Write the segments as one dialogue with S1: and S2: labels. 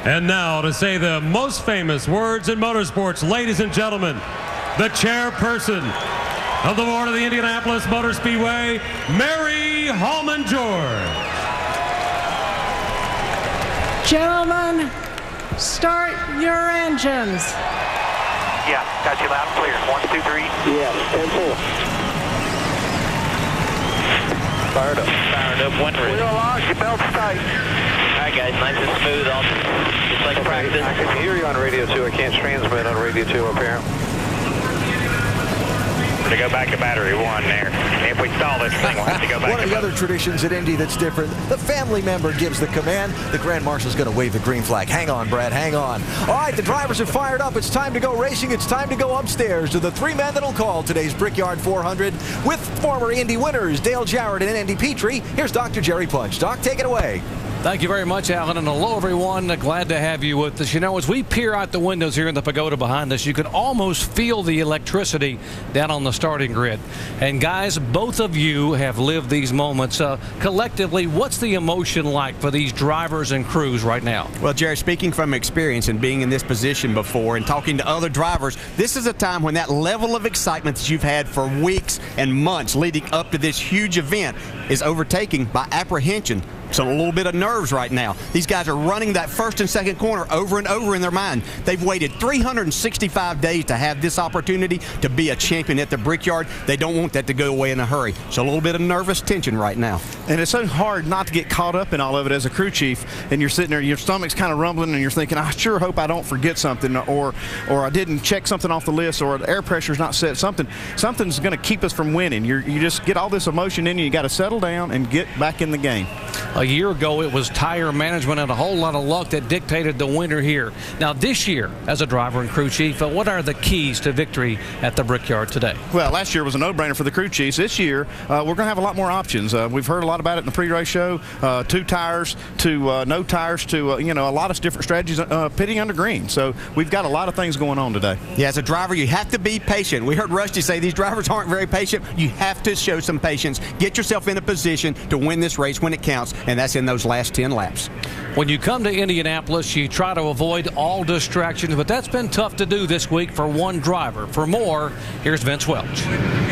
S1: And now to say the most famous words in motorsports, ladies and gentlemen, the chairperson of the board of the Indianapolis Motor Speedway, Mary Hallman George.
S2: Gentlemen, start your engines.
S3: Yeah, got you loud and clear. 1, 2, 3.
S4: Yes, 10-4.
S3: Fired up, wind ready.
S4: Wheel lock, your belt's tight.
S3: All right, guys, nice and smooth, all just like practice.
S4: I can hear you on radio 2. I can't transmit on radio 2 up here.
S3: To go back to battery 1 there. If we stall this thing, we'll have to go back.
S5: One of the other traditions at Indy that's different, the family member gives the command. The Grand Marshal's going to wave the green flag. Hang on, Brad, hang on. All right, the drivers are fired up. It's time to go racing. It's time to go upstairs to the three men that'll call today's Brickyard 400 with former Indy winners Dale Jarrett and Andy Petrie. Here's Dr. Jerry Punch. Doc, take it away.
S6: Thank you very much, Alan, and hello, everyone. Glad to have you with us. You know, as we peer out the windows here in the pagoda behind us, you can almost feel the electricity down on the starting grid. And, guys, both of you have lived these moments. Collectively, what's the emotion like for these drivers and crews right now?
S7: Well, Jerry, speaking from experience and being in this position before and talking to other drivers, this is a time when that level of excitement that you've had for weeks and months leading up to this huge event is overtaken by apprehension. So a little bit of nerves right now. These guys are running that first and second corner over and over in their mind. They've waited 365 days to have this opportunity to be a champion at the Brickyard. They don't want that to go away in a hurry. So a little bit of nervous tension right now.
S8: And it's so hard not to get caught up in all of it as a crew chief. And you're sitting there, your stomach's kind of rumbling, and you're thinking, I sure hope I don't forget something, or I didn't check something off the list, or the air pressure's not set. Something's going to keep us from winning. You just get all this emotion in you. You got to settle down and get back in the game.
S6: A year ago, it was tire management and a whole lot of luck that dictated the winner here. Now, this year, as a driver and crew chief, what are the keys to victory at the Brickyard today?
S8: Well, last year was a no-brainer for the crew chiefs. This year, we're going to have a lot more options. We've heard a lot about it in the pre-race show. 2 tires to no tires to, a lot of different strategies, pitting under green. So we've got a lot of things going on today.
S7: Yeah, as a driver, you have to be patient. We heard Rusty say these drivers aren't very patient. You have to show some patience. Get yourself in a position to win this race when it counts, and that's in those last 10 laps.
S6: When you come to Indianapolis, you try to avoid all distractions, but that's been tough to do this week for one driver. For more, here's Vince Welch.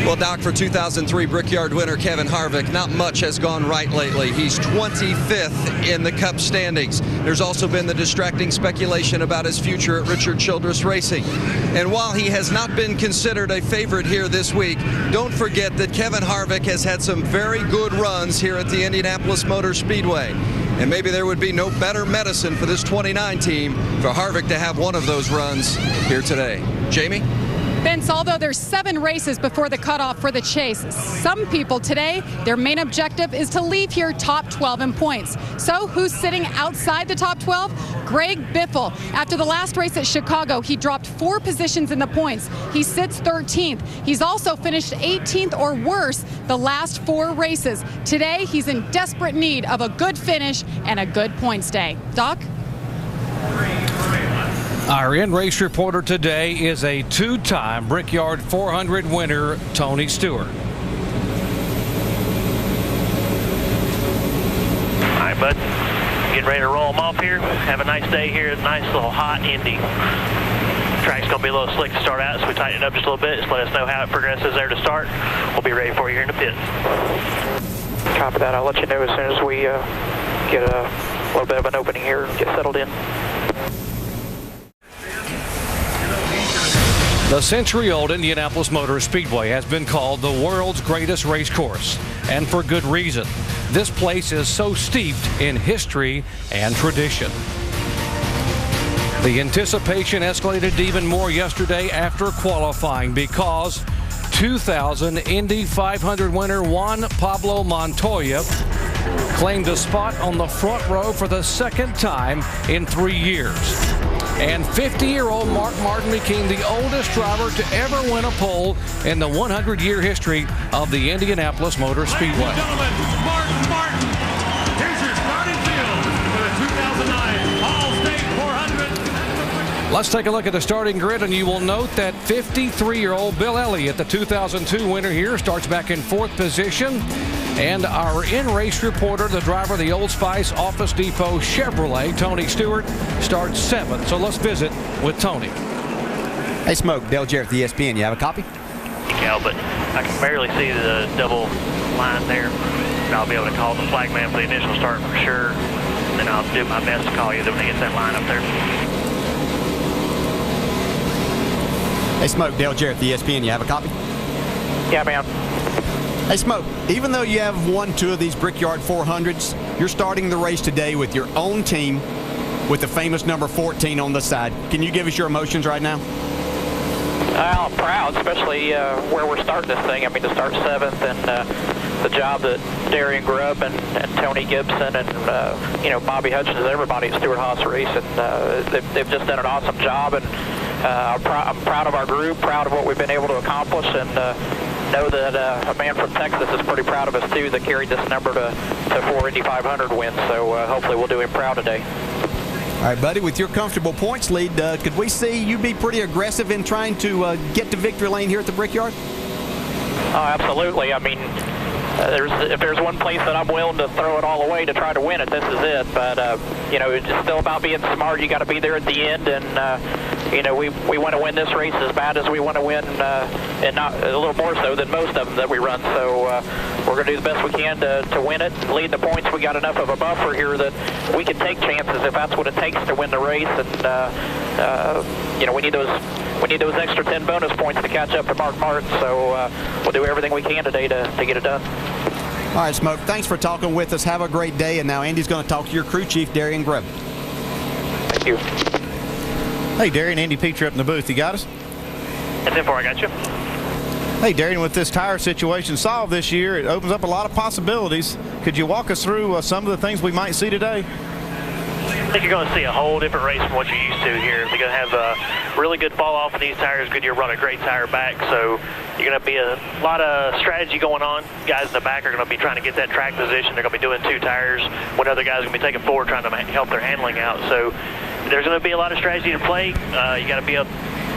S9: Well, Doc, for 2003 Brickyard winner Kevin Harvick, not much has gone right lately. He's 25th in the Cup standings. There's also been the distracting speculation about his future at Richard Childress Racing. And while he has not been considered a favorite here this week, don't forget that Kevin Harvick has had some very good runs here at the Indianapolis Motor Speedway. And maybe there would be no better medicine for this 29 team for Harvick to have one of those runs here today. Jamie?
S10: Vince, although there's 7 races before the cutoff for the chase, some people today, their main objective is to leave here top 12 in points. So who's sitting outside the top 12? Greg Biffle. After the last race at Chicago, he dropped 4 positions in the points. He sits 13th. He's also finished 18th or worse the last 4 races. Today, he's in desperate need of a good finish and a good points day. Doc?
S6: Our in-race reporter today is a 2-time Brickyard 400 winner, Tony Stewart.
S3: All right, bud. Getting ready to roll them off here. Have a nice day here. Nice little hot Indy. Track's going to be a little slick to start out, so we tighten it up just a little bit. Just let us know how it progresses there to start. We'll be ready for you here in the pit. Copy that. I'll let you know as soon as we get a little bit of an opening here and get settled in.
S6: The century-old Indianapolis Motor Speedway has been called the world's greatest race course, and for good reason. This place is so steeped in history and tradition. The anticipation escalated even more yesterday after qualifying because 2000 Indy 500 winner Juan Pablo Montoya claimed a spot on the front row for the second time in 3 years. And 50-year-old Mark Martin became the oldest driver to ever win a pole in the 100-year history of the Indianapolis Motor Speedway.
S1: Ladies and gentlemen, Martin. Here's your starting field for the 2009 Allstate 400.
S6: Let's take a look at the starting grid, and you will note that 53-year-old Bill Elliott, the 2002 winner here, starts back in 4th position. And our in-race reporter, the driver of the Old Spice Office Depot Chevrolet, Tony Stewart, starts 7th. So let's visit with Tony.
S7: Hey, Smoke, Dale Jarrett, the ESPN. You have a copy?
S3: Yeah, but I can barely see the double line there. And I'll be able to call the flagman for the initial start for sure. And then I'll do my best to call you when I get that line up there.
S7: Hey, Smoke, Dale Jarrett, the ESPN. You have a copy?
S3: Yeah, ma'am.
S7: Hey, Smoke, even though you have won 2 of these Brickyard 400s, you're starting the race today with your own team with the famous number 14 on the side. Can you give us your emotions right now?
S11: I'm proud, especially where we're starting this thing. I mean, to start 7th and the job that Darian Grubb and Tony Gibson and, you know, Bobby Hutchins, everybody at Stewart-Haas Race, and they've just done an awesome job. And I'm proud of our group, proud of what we've been able to accomplish, and know that a man from Texas is pretty proud of us, too, that carried this number to 4 Indy 500 wins. So hopefully we'll do him proud today.
S7: All right, buddy, with your comfortable points lead, could we see you be pretty aggressive in trying to get to victory lane here at the Brickyard?
S11: Oh, absolutely. I mean, if there's one place that I'm willing to throw it all away to try to win it, this is it. But, you know, it's still about being smart. You got to be there at the end. And, you know, we want to win this race as bad as we want to win, and not a little more so than most of them that we run. So we're going to do the best we can to win it, lead the points. We got enough of a buffer here that we can take chances if that's what it takes to win the race. And, you know, we need those extra 10 bonus points to catch up to Mark Martin. So we'll do everything we can today to get it done.
S7: All right, Smoke, thanks for talking with us. Have a great day. And now Andy's going to talk to your crew chief, Darian Grubb.
S11: Thank you.
S8: Hey, Darian, Andy Petrie up in the booth. You got us?
S3: That's it, I got you.
S8: Hey, Darian, with this tire situation solved this year, it opens up a lot of possibilities. Could you walk us through some of the things we might see today?
S3: I think you're going to see a whole different race from what you're used to here. They're going to have a really good fall off in these tires. Goodyear run a great tire back, so you're going to be a lot of strategy going on. Guys in the back are going to be trying to get that track position. They're going to be doing 2 tires when other guys are going to be taking 4, trying to help their handling out. So there's going to be a lot of strategy to play. You got to be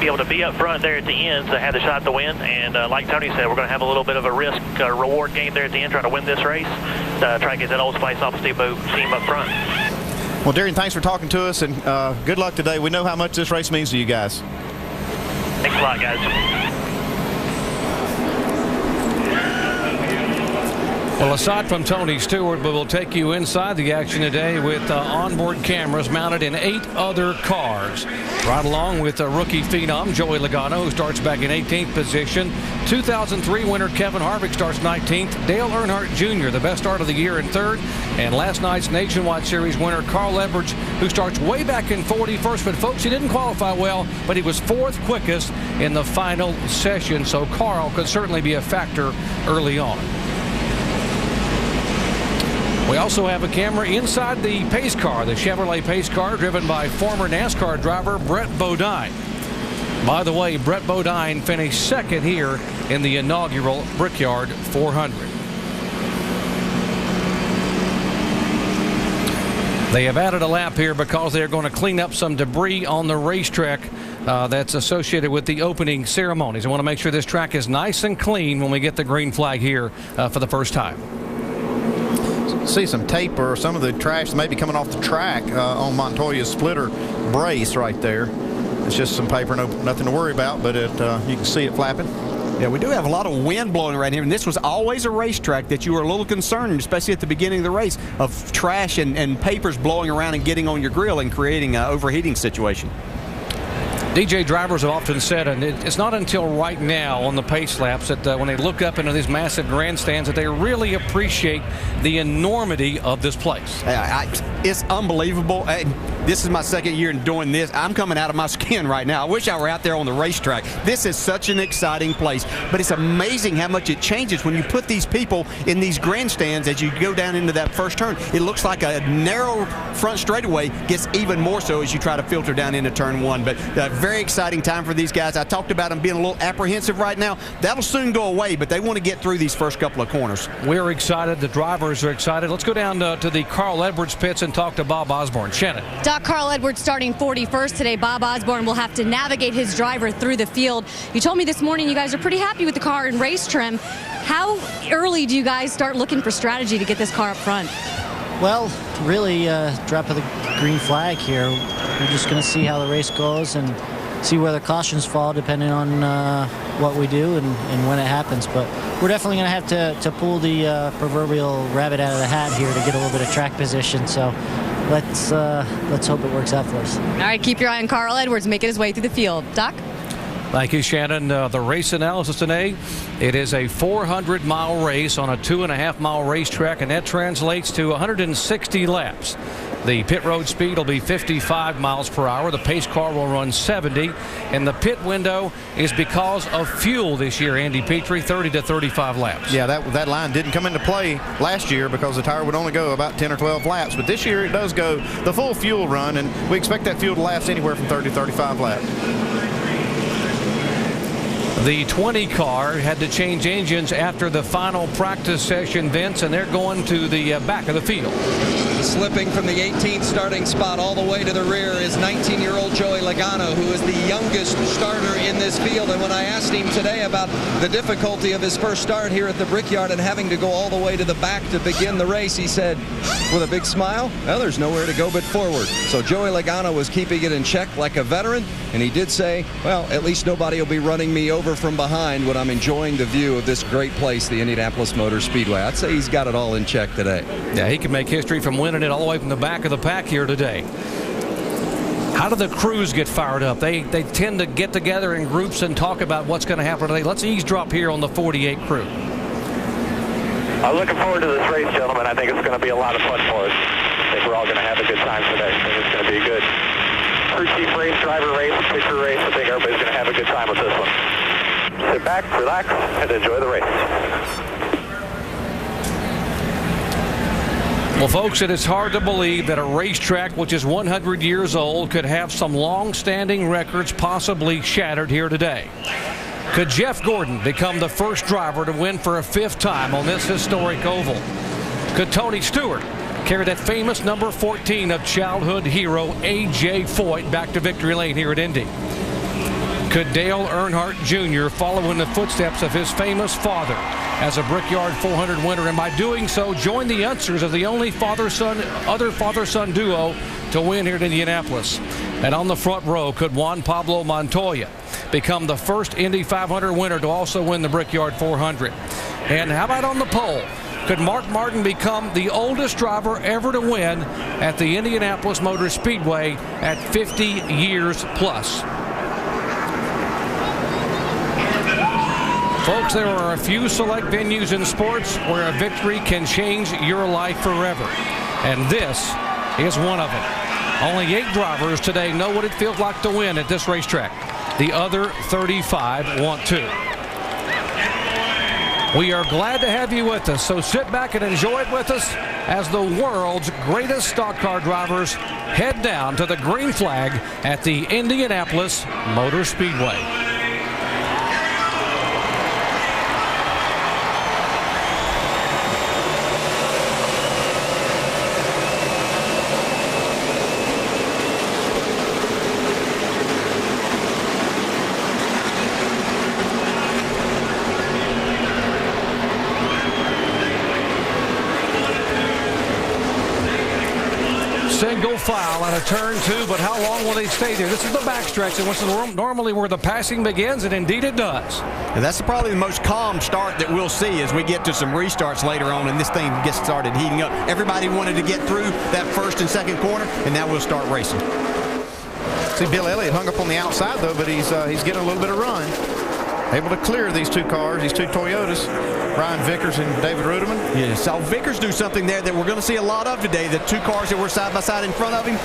S3: able to be up front there at the end to have the shot to win. And like Tony said, we're going to have a little bit of a risk reward game there at the end, trying to win this race, try to get that Old Spice Office Depot team up front.
S8: Well, Darian, thanks for talking to us, and good luck today. We know how much this race means to you guys.
S3: Thanks a lot, guys.
S6: Well, aside from Tony Stewart, we will take you inside the action today with onboard cameras mounted in 8 other cars. Right along with rookie phenom Joey Logano, who starts back in 18th position. 2003 winner Kevin Harvick starts 19th. Dale Earnhardt Jr., the best start of the year, in 3rd. And last night's Nationwide Series winner Carl Edwards, who starts way back in 41st. But, folks, he didn't qualify well, but he was 4th quickest in the final session. So Carl could certainly be a factor early on. We also have a camera inside the pace car, the Chevrolet pace car, driven by former NASCAR driver Brett Bodine. By the way, Brett Bodine finished 2nd here in the inaugural Brickyard 400. They have added a lap here because they're going to clean up some debris on the racetrack that's associated with the opening ceremonies. I want to make sure this track is nice and clean when we get the green flag here for the first time.
S8: See some tape or some of the trash maybe coming off the track on Montoya's splitter brace right there. It's just some paper, nothing to worry about, but you can see it flapping.
S7: Yeah, we do have a lot of wind blowing around here, and this was always a racetrack that you were a little concerned, especially at the beginning of the race, of trash and papers blowing around and getting on your grill and creating an overheating situation.
S6: DJ drivers have often said, and it's not until right now on the pace laps that when they look up into these massive grandstands that they really appreciate the enormity of this place.
S7: It's unbelievable. This is my 2nd year in doing this. I'm coming out of my skin right now. I wish I were out there on the racetrack. This is such an exciting place, but it's amazing how much it changes when you put these people in these grandstands as you go down into that first turn. It looks like a narrow front straightaway gets even more so as you try to filter down into turn 1, but very exciting time for these guys. I talked about them being a little apprehensive right now. That'll soon go away, but they want to get through these first couple of corners.
S6: We're excited. The drivers are excited. Let's go down to the Carl Edwards pits and talk to Bob Osborne. Shannon.
S12: Doc, Carl Edwards starting 41st today. Bob Osborne will have to navigate his driver through the field. You told me this morning you guys are pretty happy with the car in race trim. How early do you guys start looking for strategy to get this car up front?
S13: Well, really, drop of the green flag here. We're just going to see how the race goes and see where the cautions fall depending on what we do and when it happens. But we're definitely going to have to pull the proverbial rabbit out of the hat here to get a little bit of track position. So let's hope it works out for us.
S12: All right, keep your eye on Carl Edwards making his way through the field. Doc?
S6: Thank you, Shannon. The race analysis today, it is a 400-mile race on a 2.5-mile racetrack, and that translates to 160 laps. The pit road speed will be 55 miles per hour. The pace car will run 70. And the pit window is because of fuel this year, Andy Petrie, 30 to 35 laps.
S8: Yeah, that line didn't come into play last year because the tire would only go about 10 or 12 laps. But this year it does go the full fuel run, and we expect that fuel to last anywhere from 30 to 35 laps.
S6: The 20 car had to change engines after the final practice session, Vince, and they're going to the back of the field.
S9: Slipping from the 18th starting spot all the way to the rear is 19-year-old Joey Logano, who is the youngest starter in this field. And when I asked him today about the difficulty of his first start here at the Brickyard and having to go all the way to the back to begin the race, he said, with a big smile, well, there's nowhere to go but forward. So Joey Logano was keeping it in check like a veteran, and he did say, well, at least nobody will be running me over from behind when I'm enjoying the view of this great place, the Indianapolis Motor Speedway. I'd say he's got it all in check today.
S6: Yeah, he can make history from winning it all the way from the back of the pack here today. How do the crews get fired up? They tend to get together in groups and talk about what's going to happen today. Let's eavesdrop here on the 48 crew.
S11: I'm looking forward to this race, gentlemen. I think it's going to be a lot of fun for us. I think we're all going to have a good time today. I think it's going to be a good crew chief race, driver race, picture race. I think everybody's going to have a good time with this one. Sit back, relax, and enjoy the race.
S6: Well, folks, it is hard to believe that a racetrack which is 100 years old could have some long-standing records possibly shattered here today. Could Jeff Gordon become the first driver to win for a 5th time on this historic oval? Could Tony Stewart carry that famous number 14 of childhood hero A.J. Foyt back to victory lane here at Indy? Could Dale Earnhardt Jr. follow in the footsteps of his famous father as a Brickyard 400 winner, and by doing so join the Unsers as the only other father-son duo to win here at Indianapolis? And on the front row, could Juan Pablo Montoya become the first Indy 500 winner to also win the Brickyard 400? And how about on the pole? Could Mark Martin become the oldest driver ever to win at the Indianapolis Motor Speedway at 50 years plus? Folks, there are a few select venues in sports where a victory can change your life forever. And this is one of them. Only 8 drivers today know what it feels like to win at this racetrack. The other 35 want to. We are glad to have you with us, so sit back and enjoy it with us as the world's greatest stock car drivers head down to the green flag at the Indianapolis Motor Speedway. Single file out of turn 2, but how long will they stay there? This is the backstretch, and this is normally where the passing begins, and indeed it does.
S7: And that's probably the most calm start that we'll see as we get to some restarts later on and this thing gets started heating up. Everybody wanted to get through that first and second corner, and now we'll start racing.
S8: See, Bill Elliott hung up on the outside, though, but he's getting a little bit of run. Able to clear these 2 cars, these 2 Toyotas, Ryan Vickers and David Ruderman.
S7: Yeah, saw Vickers do something there that we're going to see a lot of today. The 2 cars that were side by side in front of him,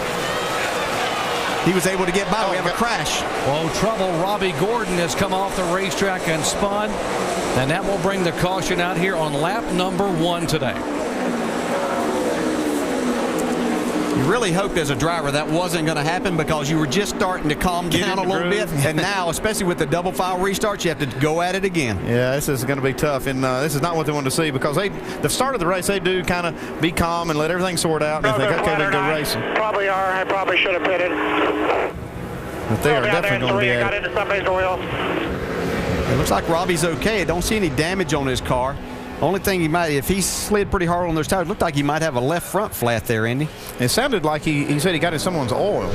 S7: he was able to get by. We have a crash.
S6: Well, trouble. Robbie Gordon has come off the racetrack and spun, and that will bring the caution out here on lap number 1 today.
S8: You
S7: really hoped as a driver that wasn't going to happen because you were just starting to calm down a little bit. And now, especially with the double file restarts, you have to go at it again.
S8: Yeah, this is going to be tough. And this is not what they wanted to see because the start of the race, they do kind of be calm and let everything sort out. And they think, okay, we can go racing.
S14: Probably are. I probably should have pitted.
S8: But they are definitely going to be
S14: got into somebody's oil.
S7: It looks like Robbie's okay. I don't see any damage on his car. Only thing he might, if he slid pretty hard on those tires, looked like he might have a left front flat there, Indy.
S8: It sounded like he said he got in someone's oil.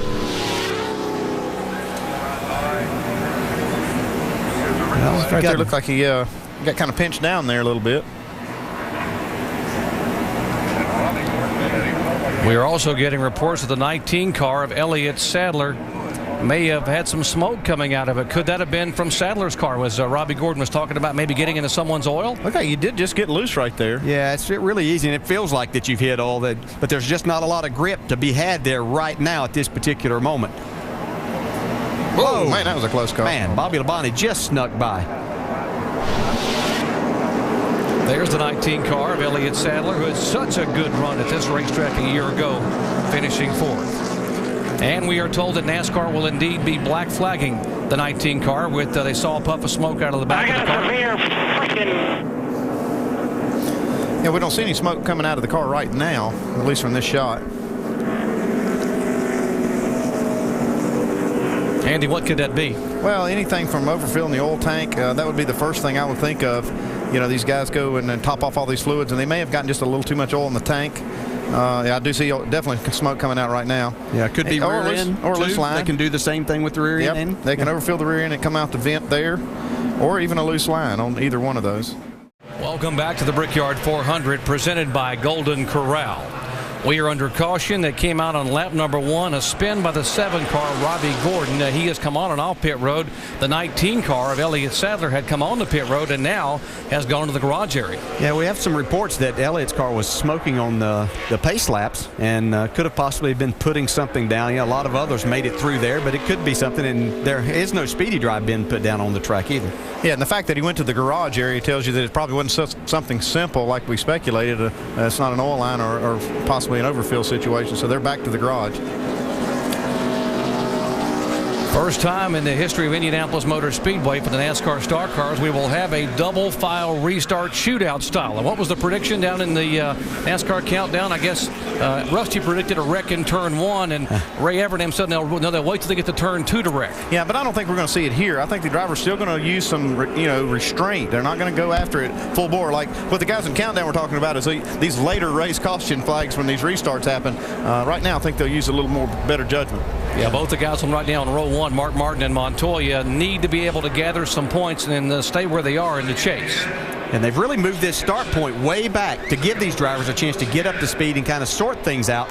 S8: Well, right there looked like he got kind of pinched down there a little bit.
S6: We are also getting reports that the 19 car of Elliott Sadler may have had some smoke coming out of it. Could that have been from Sadler's car? Was Robbie Gordon was talking about maybe getting into someone's oil?
S8: Okay, you did just get loose right there.
S7: Yeah, it's really easy, and it feels like that you've hit all that, but there's just not a lot of grip to be had there right now at this particular moment.
S8: Whoa, man, that was a close call.
S7: Man, Bobby Labonte just snuck by.
S6: There's the 19 car of Elliott Sadler, who had such a good run at this racetrack a year ago, finishing fourth. And we are told that NASCAR will indeed be black flagging the 19 car with they saw a puff of smoke out of the back of the car.
S8: Yeah, we don't see any smoke coming out of the car right now, at least from this shot.
S6: Andy, what could that be?
S8: Well, anything from overfilling the oil tank, that would be the first thing I would think of. You know, these guys go and then top off all these fluids, and they may have gotten just a little too much oil in the tank. Yeah, I do see definitely smoke coming out right now.
S7: Yeah, it could be rear end
S8: or loose line.
S7: They can do the same thing with the rear end.
S8: Yep, they can overfill the rear end and come out the vent there, or even a loose line on either one of those.
S6: Welcome back to the Brickyard 400, presented by Golden Corral. We are under caution that came out on lap number 1, a spin by the 7 car, Robbie Gordon. He has come on and off pit road. The 19 car of Elliott Sadler had come on the pit road and now has gone to the garage area.
S7: Yeah, we have some reports that Elliott's car was smoking on the pace laps and could have possibly been putting something down. Yeah, a lot of others made it through there, but it could be something, and there is no speedy drive being put down on the track either.
S8: Yeah, and the fact that he went to the garage area tells you that it probably wasn't something simple like we speculated. It's not an oil line or possibly an overfill situation, so they're back to the garage.
S6: First time in the history of Indianapolis Motor Speedway for the NASCAR Star Cars, we will have a double file restart shootout style. And what was the prediction down in the NASCAR countdown? I guess Rusty predicted a wreck in turn 1, and Ray Evernham said they'll wait till they get to turn 2 to wreck.
S8: Yeah, but I don't think we're going to see it here. I think the driver's still going to use some restraint. They're not going to go after it full bore. Like what the guys in countdown were talking about is these later race caution flags when these restarts happen. Right now I think they'll use a little more better judgment.
S6: Yeah, both the guys from right now on row 1, Mark Martin and Montoya, need to be able to gather some points and stay where they are in the chase.
S7: And they've really moved this start point way back to give these drivers a chance to get up to speed and kind of sort things out.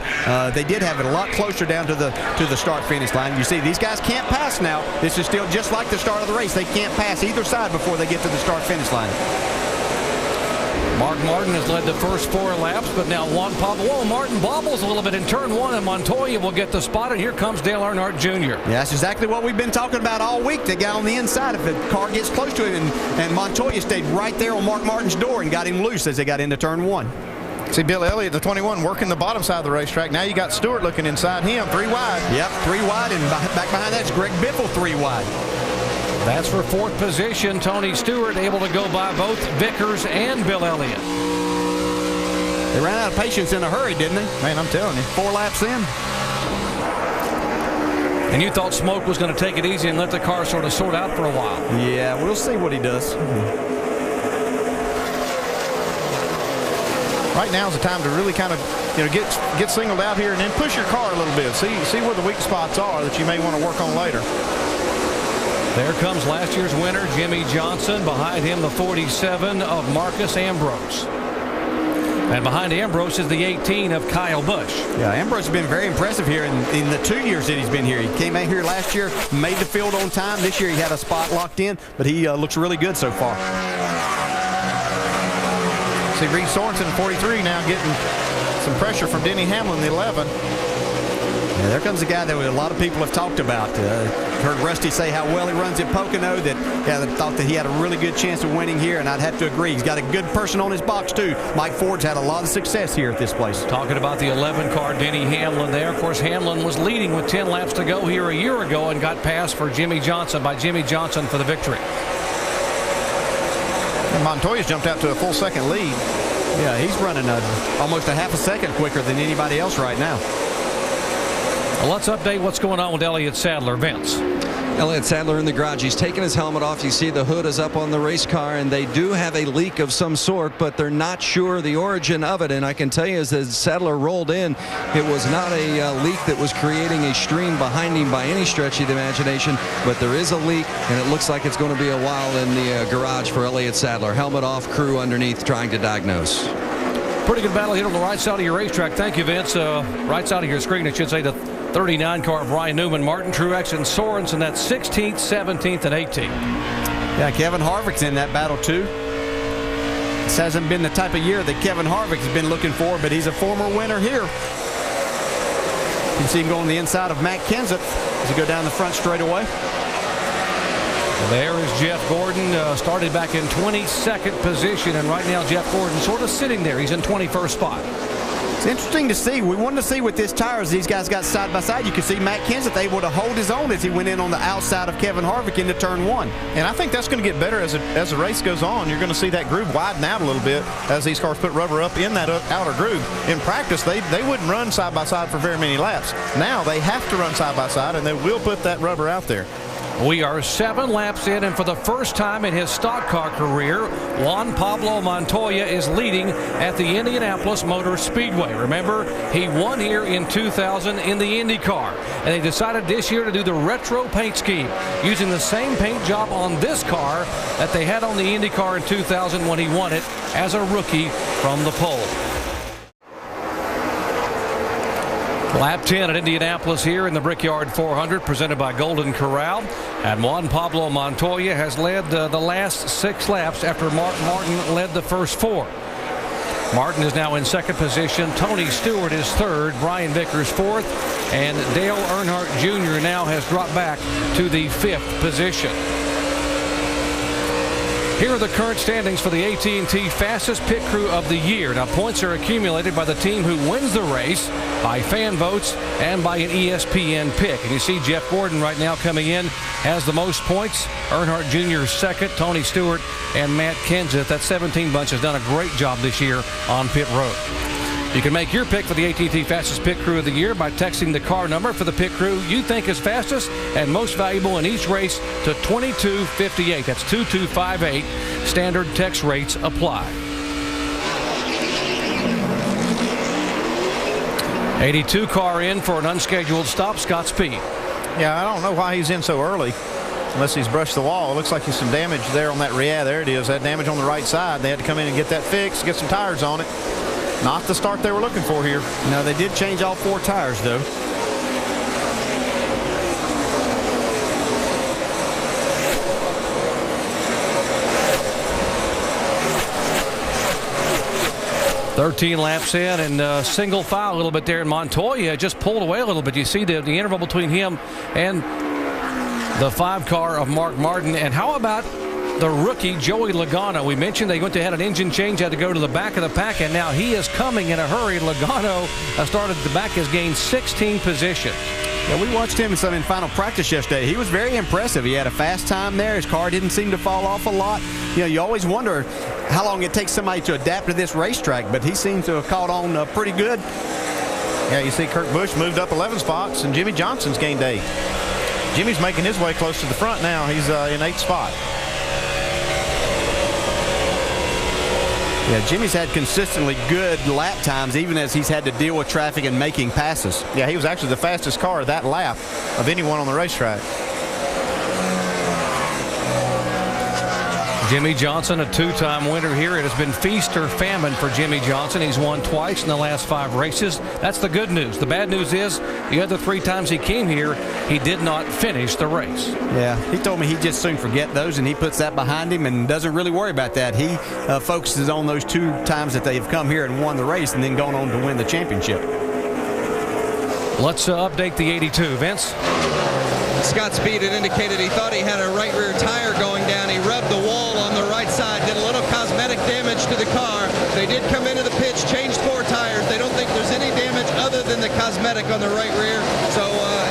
S7: They did have it a lot closer down to the start-finish line. You see, these guys can't pass now. This is still just like the start of the race. They can't pass either side before they get to the start-finish line.
S6: Mark Martin has led the first 4 laps, but now Martin bobbles a little bit in turn 1, and Montoya will get the spot, and here comes Dale Earnhardt Jr.
S7: Yeah, that's exactly what we've been talking about all week. The guy on the inside, if the car gets close to him, and Montoya stayed right there on Mark Martin's door and got him loose as they got into turn 1.
S8: See Bill Elliott, the 21, working the bottom side of the racetrack. Now you got Stewart looking inside him, 3 wide.
S7: Yep, 3 wide, and back behind that's Greg Biffle, 3 wide.
S6: That's for 4th position. Tony Stewart able to go by both Vickers and Bill Elliott.
S7: They ran out of patience in a hurry, didn't they?
S8: Man, I'm telling you.
S7: 4 laps in.
S6: And you thought Smoke was going to take it easy and let the car sort of sort out for a while.
S7: Yeah, we'll see what he does.
S8: Right now is the time to really kind of get singled out here and then push your car a little bit. See where the weak spots are that you may want to work on later.
S6: There comes last year's winner, Jimmy Johnson. Behind him, the 47 of Marcus Ambrose. And behind Ambrose is the 18 of Kyle Busch.
S7: Yeah, Ambrose has been very impressive here in the 2 years that he's been here. He came out here last year, made the field on time. This year he had a spot locked in, but he looks really good so far.
S8: See Reed Sorensen, 43, now getting some pressure from Denny Hamlin, the 11.
S7: Yeah, there comes a guy that a lot of people have talked about. heard Rusty say how well he runs in Pocono, that thought that he had a really good chance of winning here, and I'd have to agree. He's got a good person on his box, too. Mike Ford's had a lot of success here at this place.
S6: Talking about the 11 car, Denny Hamlin there. Of course, Hamlin was leading with 10 laps to go here a year ago and got passed for Jimmy Johnson by Jimmy Johnson for the victory.
S8: And Montoya's jumped out to a full second lead.
S7: Yeah, he's running almost a half a second quicker than anybody else right now.
S6: Well, let's update what's going on with Elliott Sadler. Vince.
S9: Elliott Sadler in the garage. He's taking his helmet off. You see the hood is up on the race car, and they do have a leak of some sort, but they're not sure the origin of it. And I can tell you, as Sadler rolled in, it was not a leak that was creating a stream behind him by any stretch of the imagination, but there is a leak, and it looks like it's going to be a while in the garage for Elliott Sadler. Helmet off, crew underneath trying to diagnose.
S6: Pretty good battle here on the right side of your racetrack. Thank you, Vince. Right side of your screen, it should say the 39 car, Brian Newman, Martin Truex, and Sorensen. That's 16th, 17th, and 18th.
S7: Yeah, Kevin Harvick's in that battle, too. This hasn't been the type of year that Kevin Harvick's been looking for, but he's a former winner here. You can see him go on the inside of Matt Kenseth as he go down the front straightaway.
S6: There is Jeff Gordon, started back in 22nd position, and right now Jeff Gordon sort of sitting there. He's in 21st spot.
S7: It's interesting to see. We wanted to see with this tires these guys got side by side. You can see Matt Kenseth able to hold his own as he went in on the outside of Kevin Harvick into turn one.
S8: And I think that's going to get better as the race goes on. You're going to see that groove widen out a little bit as these cars put rubber up in that outer groove. In practice, they wouldn't run side by side for very many laps. Now they have to run side by side, and they will put that rubber out there.
S6: We are 7 laps in, and for the first time in his stock car career, Juan Pablo Montoya is leading at the Indianapolis Motor Speedway. Remember, he won here in 2000 in the Indy car, and they decided this year to do the retro paint scheme, using the same paint job on this car that they had on the Indy car in 2000 when he won it as a rookie from the pole. Lap 10 at Indianapolis here in the Brickyard 400, presented by Golden Corral. And Juan Pablo Montoya has led the last 6 laps after Mark Martin led the first 4. Martin is now in 2nd position. Tony Stewart is 3rd. Brian Vickers 4th. And Dale Earnhardt Jr. now has dropped back to the 5th position. Here are the current standings for the AT&T Fastest Pit Crew of the Year. Now, points are accumulated by the team who wins the race, by fan votes, and by an ESPN pick. And you see Jeff Gordon right now coming in, has the most points. Earnhardt Jr. is 2nd, Tony Stewart, and Matt Kenseth. That 17 bunch has done a great job this year on pit road. You can make your pick for the AT&T Fastest Pit Crew of the Year by texting the car number for the pit crew you think is fastest and most valuable in each race to 2258. That's 2258. Standard text rates apply. 82 car in for an unscheduled stop. Scott Speed.
S8: Yeah, I don't know why he's in so early. Unless he's brushed the wall. It looks like there's some damage there on that rear. There it is. That damage on the right side. They had to come in and get that fixed, get some tires on it. Not the start they were looking for here.
S7: No, they did change all 4 tires, though.
S6: "13 laps in, and single file a little bit there. And Montoya just pulled away a little bit. You see the interval between him and the 5 car of Mark Martin. And how about the rookie Joey Logano? We mentioned they went to had an engine change, had to go to the back of the pack, and now he is coming in a hurry. Logano started at the back, has gained 16 positions.
S7: Yeah, we watched him in final practice yesterday. He was very impressive. He had a fast time there. His car didn't seem to fall off a lot. You know, you always wonder how long it takes somebody to adapt to this racetrack, but he seems to have caught on pretty good.
S8: Yeah, you see Kurt Busch moved up 11 spots, and Jimmy Johnson's gained 8. Jimmy's making his way close to the front now. He's in 8th spot.
S7: Yeah, Jimmy's had consistently good lap times, even as he's had to deal with traffic and making passes.
S8: Yeah, he was actually the fastest car that lap of anyone on the racetrack.
S6: Jimmy Johnson, a 2-time winner here. It has been feast or famine for Jimmy Johnson. He's won twice in the last 5 races. That's the good news. The bad news is the other 3 times he came here, he did not finish the race.
S7: Yeah, he told me he'd just soon forget those, and he puts that behind him and doesn't really worry about that. He focuses on those 2 times that they've come here and won the race and then gone on to win the championship.
S6: Let's update the 82. Vince?
S9: Scott Speed had indicated he thought he had a right rear tire going down. He rubbed the wall on the right side, did a little cosmetic damage to the car. They did come into the pitch, changed 4 tires. They don't think there's any damage other than the cosmetic on the right rear. So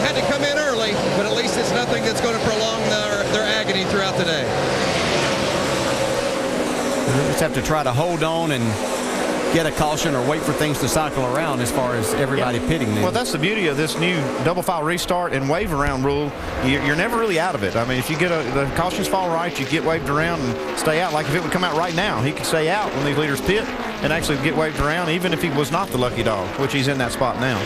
S9: had to come in early, but at least it's nothing that's going to prolong their agony throughout the day.
S7: They just have to try to hold on and get a caution or wait for things to cycle around as far as everybody pitting them.
S8: Well, that's the beauty of this new double file restart and wave around rule. You're never really out of it. I mean, if you get the cautions fall right, you get waved around and stay out. Like if it would come out right now, he could stay out when these leaders pit and actually get waved around, even if he was not the lucky dog, which he's in that spot now.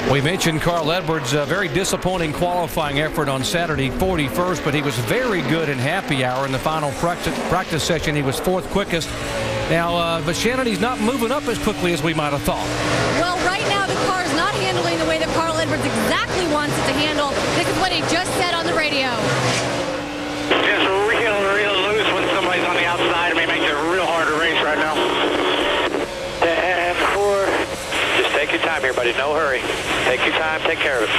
S6: We mentioned Carl Edwards, a very disappointing qualifying effort on Saturday, 41st, but he was very good in happy hour. In the final practice session, he was 4th quickest. Now, but Shannon, he's not moving up as quickly as we might have thought.
S12: Well, right now the car is not handling the way that Carl Edwards exactly wants it to handle. This is what he just said on the radio.
S14: Just real loose when somebody's on the outside. I mean, it makes it real hard to race right now. 10, 4.
S11: Just take your time here, buddy. No hurry. Take your time. Take care of it.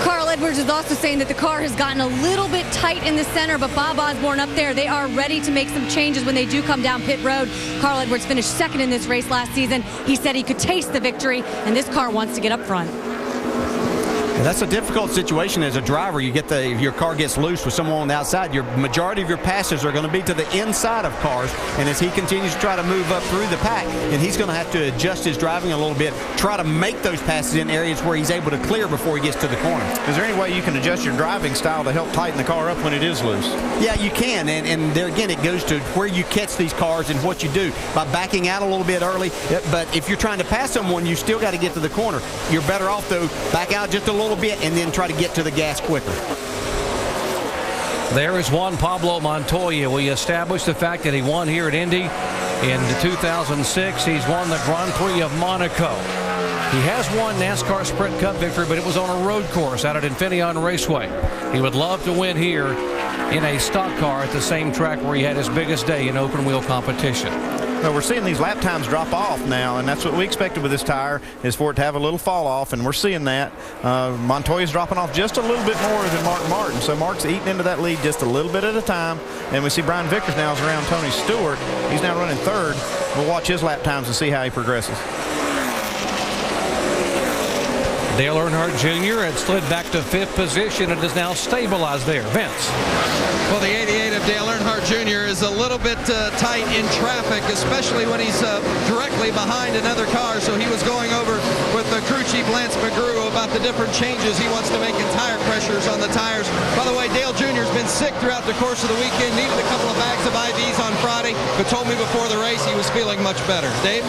S12: Carl Edwards is also saying that the car has gotten a little bit tight in the center, but Bob Osborne up there, they are ready to make some changes when they do come down pit road. Carl Edwards finished 2nd in this race last season. He said he could taste the victory, and this car wants to get up front.
S7: And that's a difficult situation as a driver. You get your car gets loose with someone on the outside. Your majority of your passes are going to be to the inside of cars. And as he continues to try to move up through the pack, and he's going to have to adjust his driving a little bit, try to make those passes in areas where he's able to clear before he gets to the corner.
S8: Is there any way you can adjust your driving style to help tighten the car up when it is loose?
S7: Yeah, you can. And there again, it goes to where you catch these cars and what you do by backing out a little bit early. But if you're trying to pass someone, you still got to get to the corner. You're better off, though, back out just a little bit and then try to get to the gas quicker.
S6: There is Juan Pablo Montoya. We established the fact that he won here at Indy in 2006. He's won the Grand Prix of Monaco. He has won NASCAR Sprint Cup victory, but it was on a road course out at Infineon Raceway. He would love to win here in a stock car at the same track where he had his biggest day in open wheel competition.
S8: Well, we're seeing these lap times drop off now, and that's what we expected with this tire, is for it to have a little fall off, and we're seeing that. Montoya's dropping off just a little bit more than Mark Martin, so Mark's eating into that lead just a little bit at a time, and we see Brian Vickers now is around Tony Stewart. He's now running 3rd. We'll watch his lap times and see how he progresses.
S6: Dale Earnhardt Jr. had slid back to 5th position and is now stabilized there. Vince.
S9: Well, the 88 of Dale Earnhardt Jr. is a little bit tight in traffic, especially when he's directly behind another car. So he was going over with the crew chief Lance McGrew about the different changes he wants to make in tire pressures on the tires. By the way, Dale Jr. has been sick throughout the course of the weekend, needed a couple of bags of IVs on Friday, but told me before the race he was feeling much better. Dave?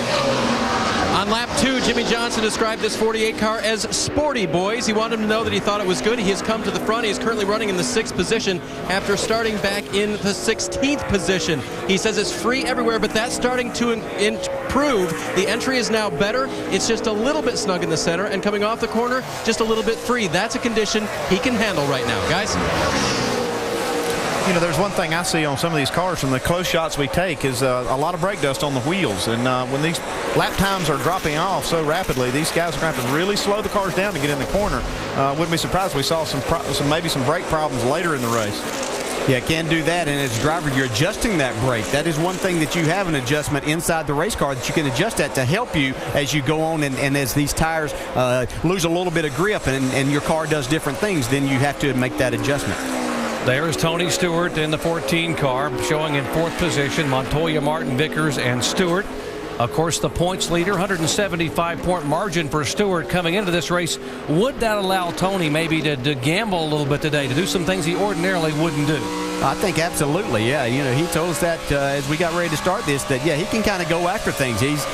S15: On lap 2, Jimmy Johnson described this 48 car as sporty, boys. He wanted him to know that he thought it was good. He has come to the front. He is currently running in the 6th position after starting back in the 16th position. He says it's free everywhere, but that's starting to improve. The entry is now better. It's just a little bit snug in the center, and coming off the corner, just a little bit free. That's a condition he can handle right now, guys.
S8: You know, there's one thing I see on some of these cars from the close shots we take is a lot of brake dust on the wheels. And when these lap times are dropping off so rapidly, these guys are going to have to really slow the cars down to get in the corner. Wouldn't be surprised if we saw maybe some brake problems later in the race.
S7: Yeah, can do that, and as a driver, you're adjusting that brake. That is one thing that you have an adjustment inside the race car that you can adjust that to help you as you go on and as these tires lose a little bit of grip and your car does different things, then you have to make that adjustment.
S6: There's Tony Stewart in the 14 car, showing in 4th position. Montoya, Martin, Vickers, and Stewart. Of course, the points leader, 175-point margin for Stewart coming into this race. Would that allow Tony maybe to gamble a little bit today, to do some things he ordinarily wouldn't do?
S7: I think absolutely, yeah. You know, he told us that as we got ready to start this, that, yeah, he can kind of go after things. He's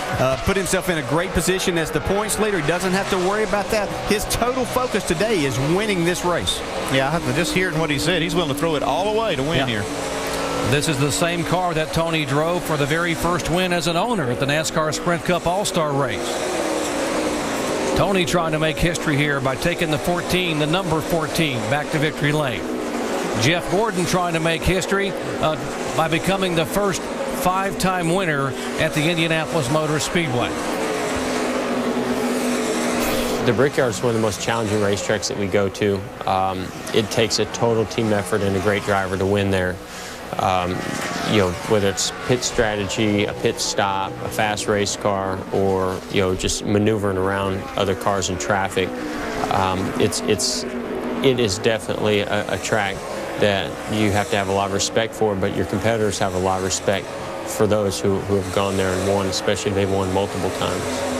S7: put himself in a great position as the points leader. He doesn't have to worry about that. His total focus today is winning this race.
S8: Yeah, just hearing what he said, he's willing to throw it all away to win here.
S6: This is the same car that Tony drove for the very first win as an owner at the NASCAR Sprint Cup All-Star race. Tony trying to make history here by taking the number 14, back to victory lane. Jeff Gordon trying to make history by becoming the first 5-time winner at the Indianapolis Motor Speedway.
S16: The Brickyard is one of the most challenging racetracks that we go to. It takes a total team effort and a great driver to win there. You know, whether it's pit strategy, a pit stop, a fast race car, or, you know, just maneuvering around other cars in traffic. It is definitely a track that you have to have a lot of respect for, but your competitors have a lot of respect for those who have gone there and won, especially if they've won multiple times.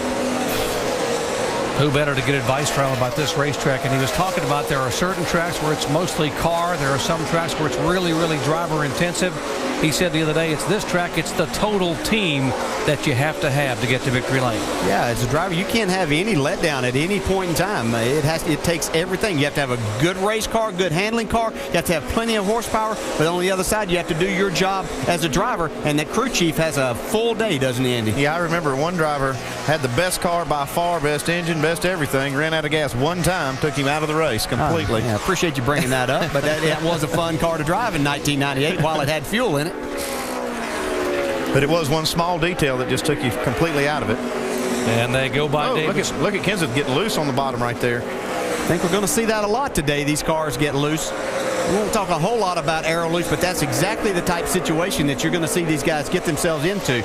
S6: Who better to get advice from about this racetrack? And he was talking about there are certain tracks where it's mostly car. There are some tracks where it's really, really driver intensive. He said the other day, it's this track, it's the total team that you have to get to victory lane.
S7: Yeah, as a driver, you can't have any letdown at any point in time. It takes everything. You have to have a good race car, good handling car. You have to have plenty of horsepower. But on the other side, you have to do your job as a driver. And that crew chief has a full day, doesn't he, Andy?
S8: Yeah, I remember one driver had the best car by far, best engine, best everything, ran out of gas one time, took him out of the race completely.
S7: Yeah, appreciate you bringing that up, but that was a fun car to drive in 1998 while it had fuel in it.
S8: But it was one small detail that just took you completely out of it.
S6: And they go by Davis.
S8: Look at Kenseth getting loose on the bottom right there.
S7: I think we're going to see that a lot today, these cars get loose. We won't talk a whole lot about aero loose, but that's exactly the type of situation that you're going to see these guys get themselves into.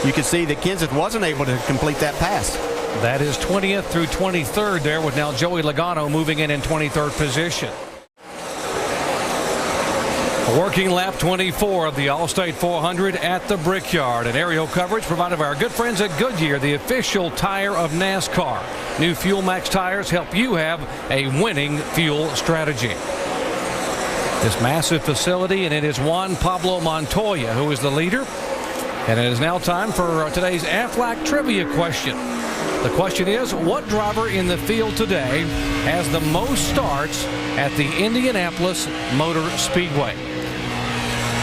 S7: You can see that Kenseth wasn't able to complete that pass.
S6: That is 20th through 23rd there, with now Joey Logano moving in 23rd position. Working lap 24 of the Allstate 400 at the Brickyard. And aerial coverage provided by our good friends at Goodyear, the official tire of NASCAR. New Fuel Max tires help you have a winning fuel strategy. This massive facility, and it is Juan Pablo Montoya who is the leader. And it is now time for today's Aflac trivia question. The question is, what driver in the field today has the most starts at the Indianapolis Motor Speedway?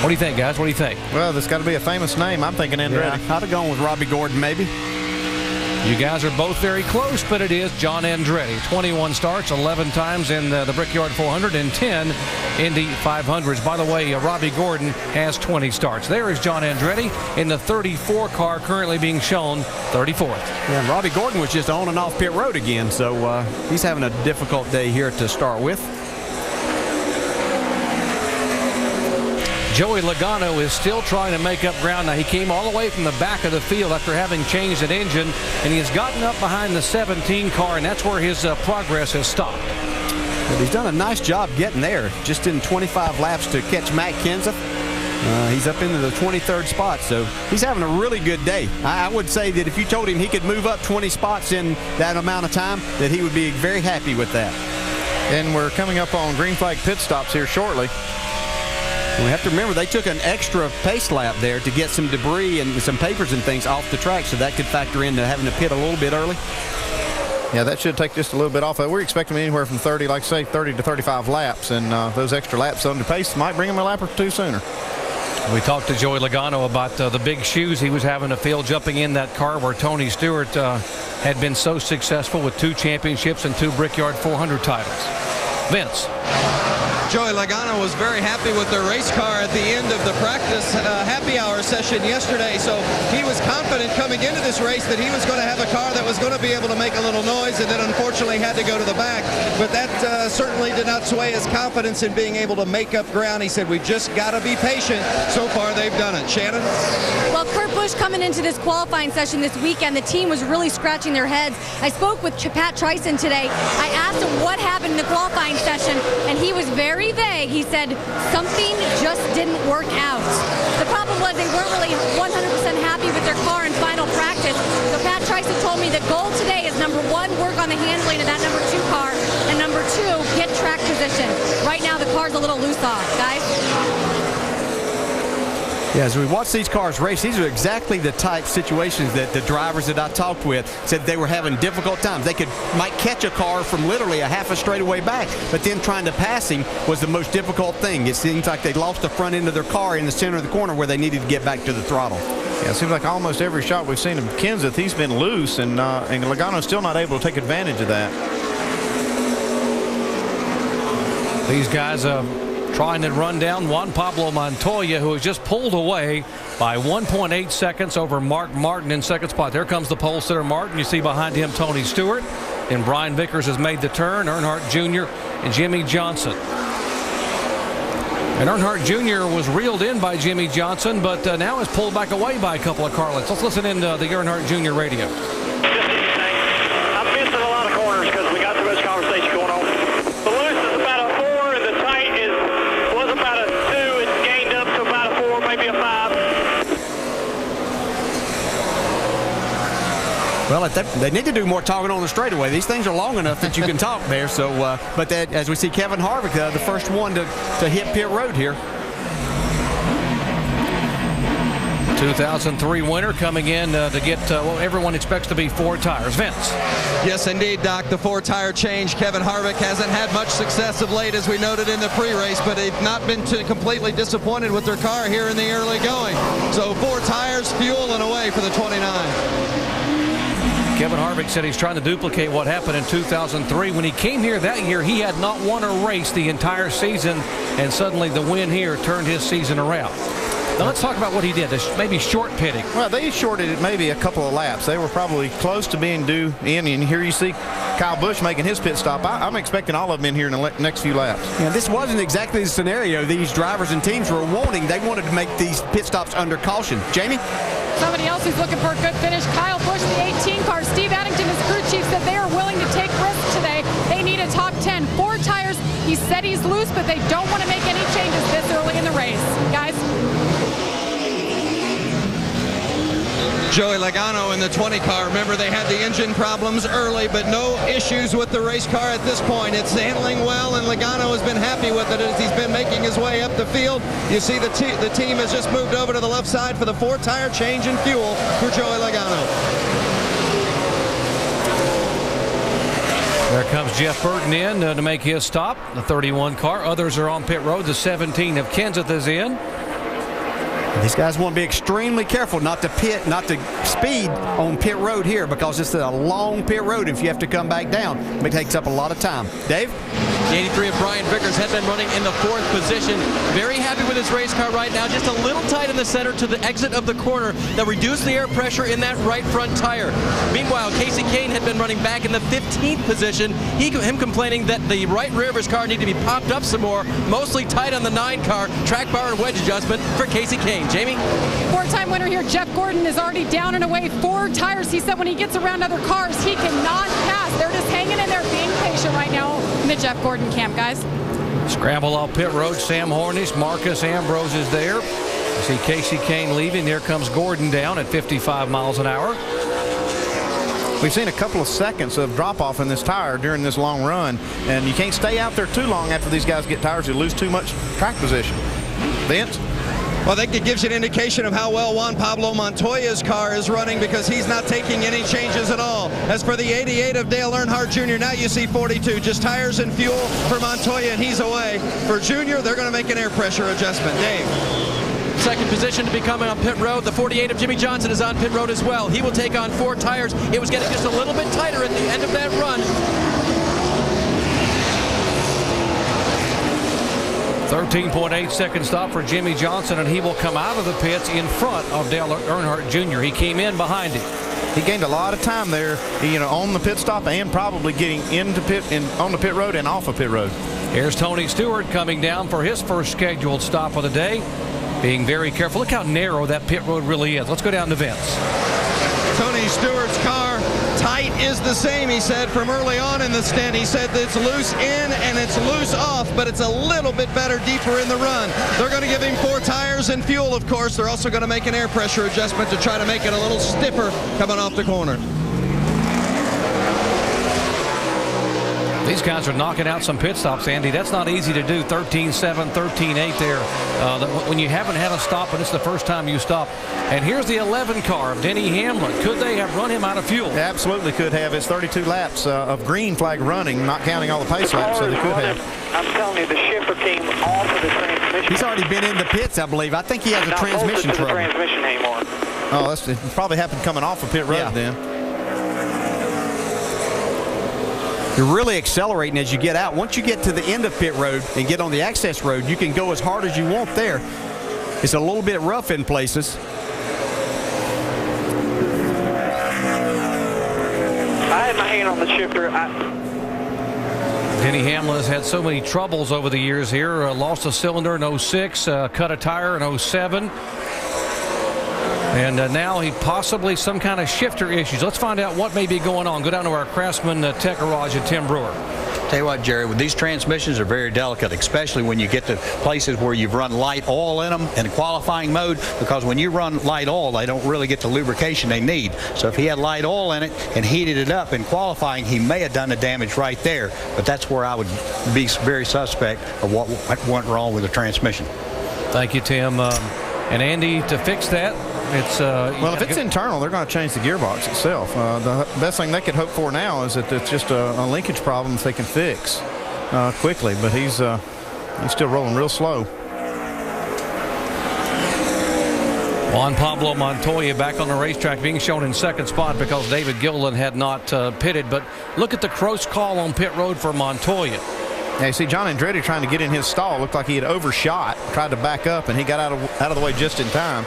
S6: What do you think, guys? What do you think?
S8: Well, there's got to be a famous name. I'm thinking Andretti.
S7: Yeah, I'd have gone with Robbie Gordon, maybe.
S6: You guys are both very close, but it is John Andretti. 21 starts, 11 times in the Brickyard 400 and 10 Indy 500s. By the way, Robbie Gordon has 20 starts. There is John Andretti in the 34 car currently being shown 34th.
S7: Yeah, Robbie Gordon was just on and off pit road again, so he's having a difficult day here to start with.
S6: Joey Logano is still trying to make up ground. Now, he came all the way from the back of the field after having changed an engine, and he has gotten up behind the 17 car, and that's where his progress has stopped.
S7: But he's done a nice job getting there, just in 25 laps to catch Matt Kenseth. He's up into the 23rd spot, so he's having a really good day. I would say that if you told him he could move up 20 spots in that amount of time, that he would be very happy with that.
S8: And we're coming up on green flag pit stops here shortly.
S7: We have to remember they took an extra pace lap there to get some debris and some papers and things off the track, so that could factor into having to pit a little bit early.
S8: Yeah, that should take just a little bit off. We're expecting anywhere from 30, like say 30 to 35 laps, and those extra laps under pace might bring him a lap or two sooner.
S6: We talked to Joey Logano about the big shoes he was having to fill jumping in that car where Tony Stewart had been so successful with 2 championships and 2 Brickyard 400 titles. Vince.
S9: Joey Logano was very happy with their race car at the end of the practice happy hour session yesterday, so he was confident coming into this race that he was going to have a car that was going to be able to make a little noise, and then unfortunately had to go to the back. But that certainly did not sway his confidence in being able to make up ground. He said, we've just got to be patient. So far, they've done it. Shannon?
S12: Well, Kurt Busch coming into this qualifying session this weekend, the team was really scratching their heads. I spoke with Pat Tryson today. I asked him what happened in the qualifying session, and he was very vague. He said something just didn't work out. The problem was they weren't really 100% happy with their car in final practice. So Pat Tryson told me the goal today is number 1, work on the handling of that number 2 car, and number 2, get track position. Right now the car's a little loose off, guys.
S7: Yeah, as we watch these cars race, these are exactly the type situations that the drivers that I talked with said they were having difficult times. They might catch a car from literally a half a straightaway back, but then trying to pass him was the most difficult thing. It seems like they lost the front end of their car in the center of the corner where they needed to get back to the throttle.
S8: Yeah, it seems like almost every shot we've seen of Kenseth, he's been loose, and Logano's still not able to take advantage of that.
S6: These guys trying to run down Juan Pablo Montoya, who was just pulled away by 1.8 seconds over Mark Martin in second spot. There comes the pole sitter Martin. You see behind him Tony Stewart. And Brian Vickers has made the turn. Earnhardt Jr. and Jimmy Johnson. And Earnhardt Jr. was reeled in by Jimmy Johnson, but now is pulled back away by a couple of car lengths. Let's listen in the Earnhardt Jr. radio.
S14: I'm missing a lot of corners because we got too much conversation going on. The loose is about a 4, and the tight was about a 2. It's gained up to about a 4, maybe a 5.
S7: Well, they need to do more talking on the straightaway. These things are long enough that you can talk there. So, but that, as we see Kevin Harvick, the first one to hit pit road here.
S6: 2003 winner coming in to get what everyone expects to be 4 tires. Vince.
S9: Yes, indeed, Doc. The 4-tire change. Kevin Harvick hasn't had much success of late, as we noted in the pre-race, but they've not been completely disappointed with their car here in the early going. So 4 tires, fuel, and away for the 29.
S6: Kevin Harvick said he's trying to duplicate what happened in 2003. When he came here that year, he had not won a race the entire season, and suddenly the win here turned his season around. Now let's talk about what he did. Maybe short pitting.
S8: Well, they shorted it maybe a couple of laps. They were probably close to being due in, and here you see Kyle Busch making his pit stop. I'm expecting all of them in here in the next few laps.
S7: Yeah, this wasn't exactly the scenario these drivers and teams were wanting. They wanted to make these pit stops under caution. Jamie?
S10: Somebody else who's looking for a good finish, Kyle Busch, the 18 car. Steve Addington, his crew chief, said they are willing to take risks today. They need a top 10. 4 tires. He said he's loose, but they don't want to make any changes this early in the race. Guys?
S9: Joey Logano in the 20 car. Remember, they had the engine problems early, but no issues with the race car at this point. It's handling well, and Logano has been happy with it as he's been making his way up the field. You see the team has just moved over to the left side for the 4-tire change in fuel for Joey Logano.
S6: There comes Jeff Burton in to make his stop. The 31 car. Others are on pit road. The 17 of Kenseth is in.
S7: These guys want to be extremely careful not to speed on pit road here, because it's a long pit road. If you have to come back down, it takes up a lot of time. Dave?
S15: The 83 of Brian Vickers had been running in the 4th position. Very happy with his race car right now. Just a little tight in the center to the exit of the corner that reduced the air pressure in that right front tire. Meanwhile, Casey Kane had been running back in the 15th position. Him complaining that the right rear of his car needed to be popped up some more. Mostly tight on the 9 car. Track bar and wedge adjustment for Casey Kane. Jamie?
S10: 4-time winner here, Jeff Gordon, is already down and away. 4 tires. He said when he gets around other cars, he cannot pass. They're just hanging in there, being patient right now in the Jeff Gordon camp, guys.
S6: Scramble off pit road. Sam Hornish, Marcus Ambrose is there. You see Casey Kane leaving. There comes Gordon down at 55 miles an hour.
S8: We've seen a couple of seconds of drop-off in this tire during this long run, and you can't stay out there too long after these guys get tires. You lose too much track position. Vince?
S9: Well, I think it gives you an indication of how well Juan Pablo Montoya's car is running, because he's not taking any changes at all. As for the 88 of Dale Earnhardt Jr., now you see 42. Just tires and fuel for Montoya, and he's away. For Junior, they're going to make an air pressure adjustment. Dave?
S15: Second position to be coming on pit road. The 48 of Jimmy Johnson is on pit road as well. He will take on 4 tires. It was getting just a little bit tighter at the end of that run.
S6: 13.8 second stop for Jimmy Johnson, and he will come out of the pits in front of Dale Earnhardt Jr. He came in behind him.
S8: He gained a lot of time there, on the pit stop and probably getting into on the pit road and off of pit road.
S6: Here's Tony Stewart coming down for his first scheduled stop of the day. Being very careful. Look how narrow that pit road really is. Let's go down to Vince.
S9: Tony Stewart's car, tight is the same, he said, from early on in the stint. He said that it's loose in and it's loose off, but it's a little bit better deeper in the run. They're going to give him 4 tires and fuel, of course. They're also going to make an air pressure adjustment to try to make it a little stiffer coming off the corner.
S6: These guys are knocking out some pit stops, Andy. That's not easy to do. 13.7, 13.8 there. When you haven't had a stop and it's the first time you stop. And here's the 11 car of Denny Hamlin. Could they have run him out of fuel?
S8: They absolutely could have. It's 32 laps of green flag running, not counting all the pace laps, so they could have.
S14: I'm telling you, the shifter came off of the transmission.
S7: He's already been in the pits, I believe. I think he has a transmission trouble.
S14: Not bolted to the transmission anymore.
S8: Oh, it probably happened coming off of pit road then.
S7: You're really accelerating as you get out. Once you get to the end of pit road and get on the access road, you can go as hard as you want there. It's a little bit rough in places.
S14: I had my hand on the shifter.
S6: Denny Hamlin has had so many troubles over the years here. Lost a cylinder in 06, cut a tire in 07. And now he possibly some kind of shifter issues. Let's find out what may be going on. Go down to our Craftsman Tech Garage at Tim Brewer.
S17: Tell you what, Jerry, these transmissions are very delicate, especially when you get to places where you've run light oil in them in qualifying mode, because when you run light oil, they don't really get the lubrication they need. So if he had light oil in it and heated it up in qualifying, he may have done the damage right there. But that's where I would be very suspect of what went wrong with the transmission.
S6: Thank you, Tim. And Andy, to fix that, it's
S8: well, if it's internal, they're going to change the gearbox itself. The best thing they could hope for now is that it's just a linkage problem that they can fix quickly. But he's still rolling real slow.
S6: Juan Pablo Montoya back on the racetrack, being shown in second spot because David Gilliland had not pitted. But look at the close call on pit road for Montoya.
S8: Yeah, you see John Andretti trying to get in his stall. Looked like he had overshot, tried to back up, and he got out of the way just in time.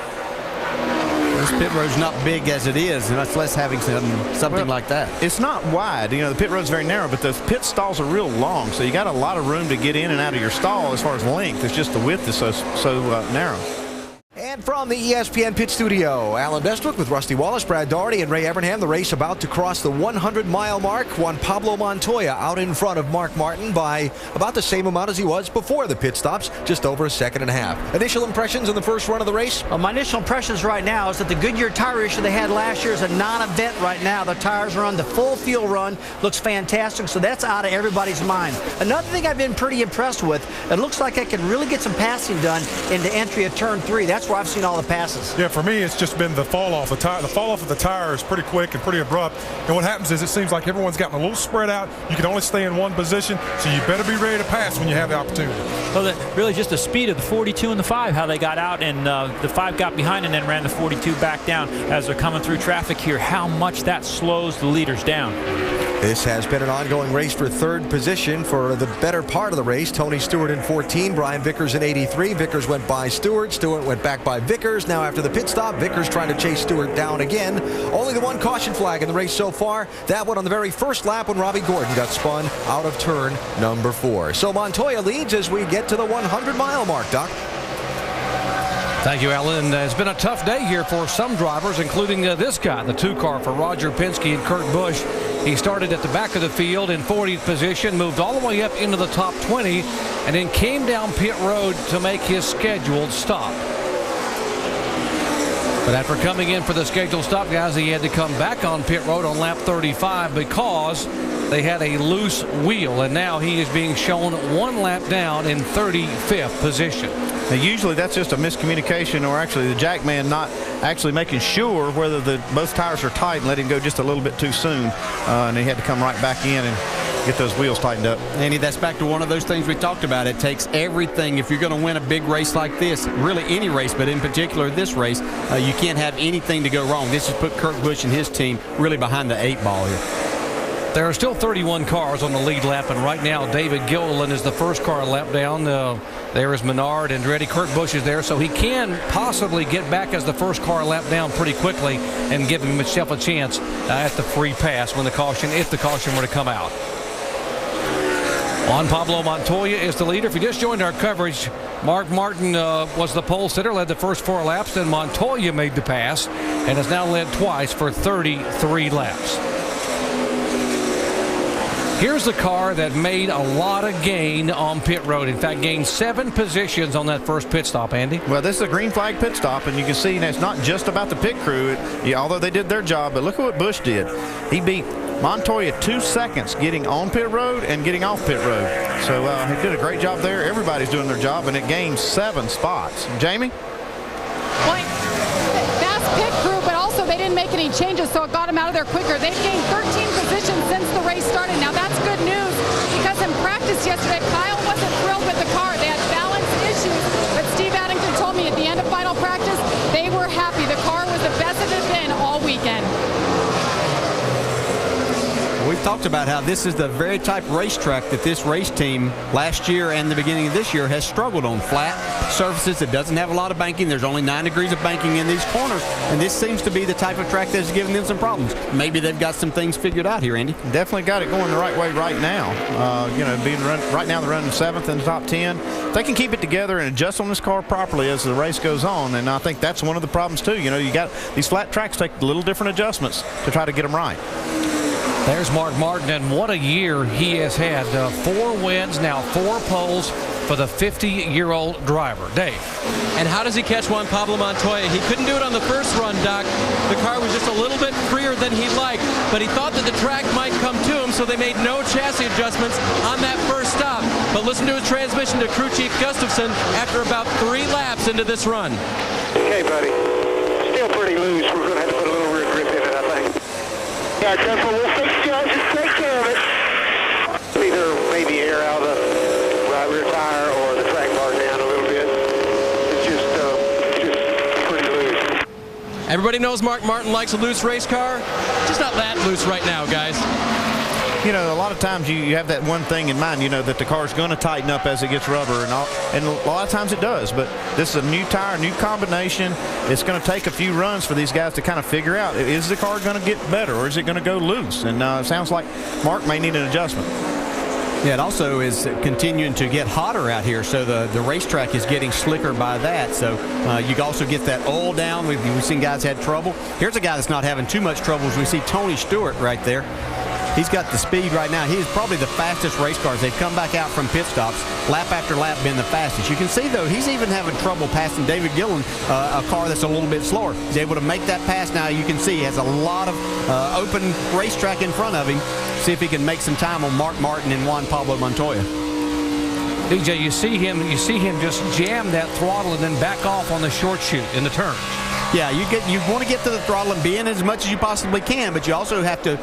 S7: This pit road's not big as it is, and that's less having something like that.
S8: It's not wide. You know, the pit road's very narrow, but the pit stalls are real long, so you got a lot of room to get in and out of your stall as far as length. It's just the width is so narrow.
S5: And from the ESPN pit studio, Alan Bestwick with Rusty Wallace, Brad Daugherty, and Ray Evernham. The race about to cross the 100-mile mark. Juan Pablo Montoya out in front of Mark Martin by about the same amount as he was before the pit stops, just over a second and a half. Initial impressions in the first run of the race?
S18: Well, my initial impressions right now is that the Goodyear tire issue they had last year is a non-event right now. The tires are on the full field run. Looks fantastic, so that's out of everybody's mind. Another thing I've been pretty impressed with, it looks like I can really get some passing done into entry of turn 3. That's where I've seen all the passes.
S19: Yeah, for me, it's just been the fall off. The fall off of the tire is pretty quick and pretty abrupt. And what happens is it seems like everyone's gotten a little spread out. You can only stay in one position, so you better be ready to pass when you have the opportunity.
S20: Well, really just the speed of the 42 and the 5, how they got out, and the 5 got behind and then ran the 42 back down as they're coming through traffic here. How much that slows the leaders down.
S5: This has been an ongoing race for third position for the better part of the race. Tony Stewart in 14, Brian Vickers in 83. Vickers went by Stewart. Stewart went back by Vickers. Now after the pit stop, Vickers trying to chase Stewart down again. Only the one caution flag in the race so far. That one on the very first lap when Robbie Gordon got spun out of turn number 4. So Montoya leads as we get to the 100-mile mark, Doc.
S6: Thank you, Alan. It's been a tough day here for some drivers, including this guy, the 2-car for Roger Penske and Kurt Busch. He started at the back of the field in 40th position, moved all the way up into the top 20, and then came down pit road to make his scheduled stop. But after coming in for the scheduled stop, guys, he had to come back on pit road on lap 35 because they had a loose wheel, and now he is being shown one lap down in 35th position.
S8: Now, usually that's just a miscommunication, or actually the jack man not actually making sure whether both tires are tight and let him go just a little bit too soon, and he had to come right back in and get those wheels tightened up.
S7: Andy, that's back to one of those things we talked about. It takes everything. If you're going to win a big race like this, really any race, but in particular this race, you can't have anything to go wrong. This has put Kurt Busch and his team really behind the 8 ball here.
S6: There are still 31 cars on the lead lap, and right now David Gilliland is the first car lap down. There is Menard and Andretti. Kurt Busch is there, so he can possibly get back as the first car lap down pretty quickly and give himself a chance at the free pass when if the caution were to come out. Juan Pablo Montoya is the leader. If you just joined our coverage, Mark Martin was the pole sitter, led the first 4 laps. Then Montoya made the pass and has now led twice for 33 laps. Here's the car that made a lot of gain on pit road. In fact, gained 7 positions on that first pit stop, Andy.
S8: Well, this is a green flag pit stop, and you can see it's not just about the pit crew, although they did their job, but look at what Busch did. He beat Montoya 2 seconds getting on pit road and getting off pit road. So he did a great job there. Everybody's doing their job, and it gained 7 spots. Jamie?
S10: Fast pit crew, but also they didn't make any changes, so it got them out of there quicker. They've gained 13 positions since the race started. Now that's good news, because in practice yesterday, Kyle wasn't thrilled with the car. They had balance issues, but Steve Addington told me at the end of final practice, they were happy. The car was the best it had been all weekend.
S19: We
S7: talked about how this is the very type racetrack that this race team last year and the beginning of this year has struggled on. Flat surfaces that doesn't have a lot of banking. There's only 9 degrees of banking in these corners, and this seems to be the type of track that's giving them some problems. Maybe they've got some things figured out here, Andy.
S8: Definitely got it going the right way right now. Right now they're running 7th in the top 10. They can keep it together and adjust on this car properly as the race goes on, and I think that's one of the problems too. You got these flat tracks take a little different adjustments to try to get them right.
S6: There's Mark Martin, and what a year he has had. 4 wins, now 4 poles for the 50-year-old driver. Dave.
S15: And how does he catch Juan Pablo Montoya? He couldn't do it on the first run, Doc. The car was just a little bit freer than he liked, but he thought that the track might come to him, so they made no chassis adjustments on that first stop. But listen to his transmission to crew chief Gustafson after about 3 laps into this run.
S14: Okay, buddy. Still pretty loose. We're going to have to put a little rear grip in it, I think. Yeah, careful. We'll fix it. Just take care of it. Either maybe air out of the right rear tire or the track bar down a little bit. It's just pretty loose.
S15: Everybody knows Mark Martin likes a loose race car. Just not that loose right now, guys.
S8: A lot of times you have that one thing in mind, that the car's going to tighten up as it gets rubber, and a lot of times it does. But this is a new tire, new combination. It's going to take a few runs for these guys to kind of figure out, is the car going to get better or is it going to go loose? And it sounds like Mark may need an adjustment.
S7: Yeah, it also is continuing to get hotter out here, so the racetrack is getting slicker by that. So you also get that oil down. We've seen guys had trouble. Here's a guy that's not having too much trouble. As we see Tony Stewart right there. He's got the speed right now. He is probably the fastest race car as they've come back out from pit stops, lap after lap been the fastest. You can see, though, he's even having trouble passing David Gillen, a car that's a little bit slower. He's able to make that pass now. You can see he has a lot of open racetrack in front of him. See if he can make some time on Mark Martin and Juan Pablo Montoya.
S6: DJ, you see him just jam that throttle and then back off on the short chute in the turn.
S7: Yeah, you want to get to the throttle and be in as much as you possibly can, but you also have to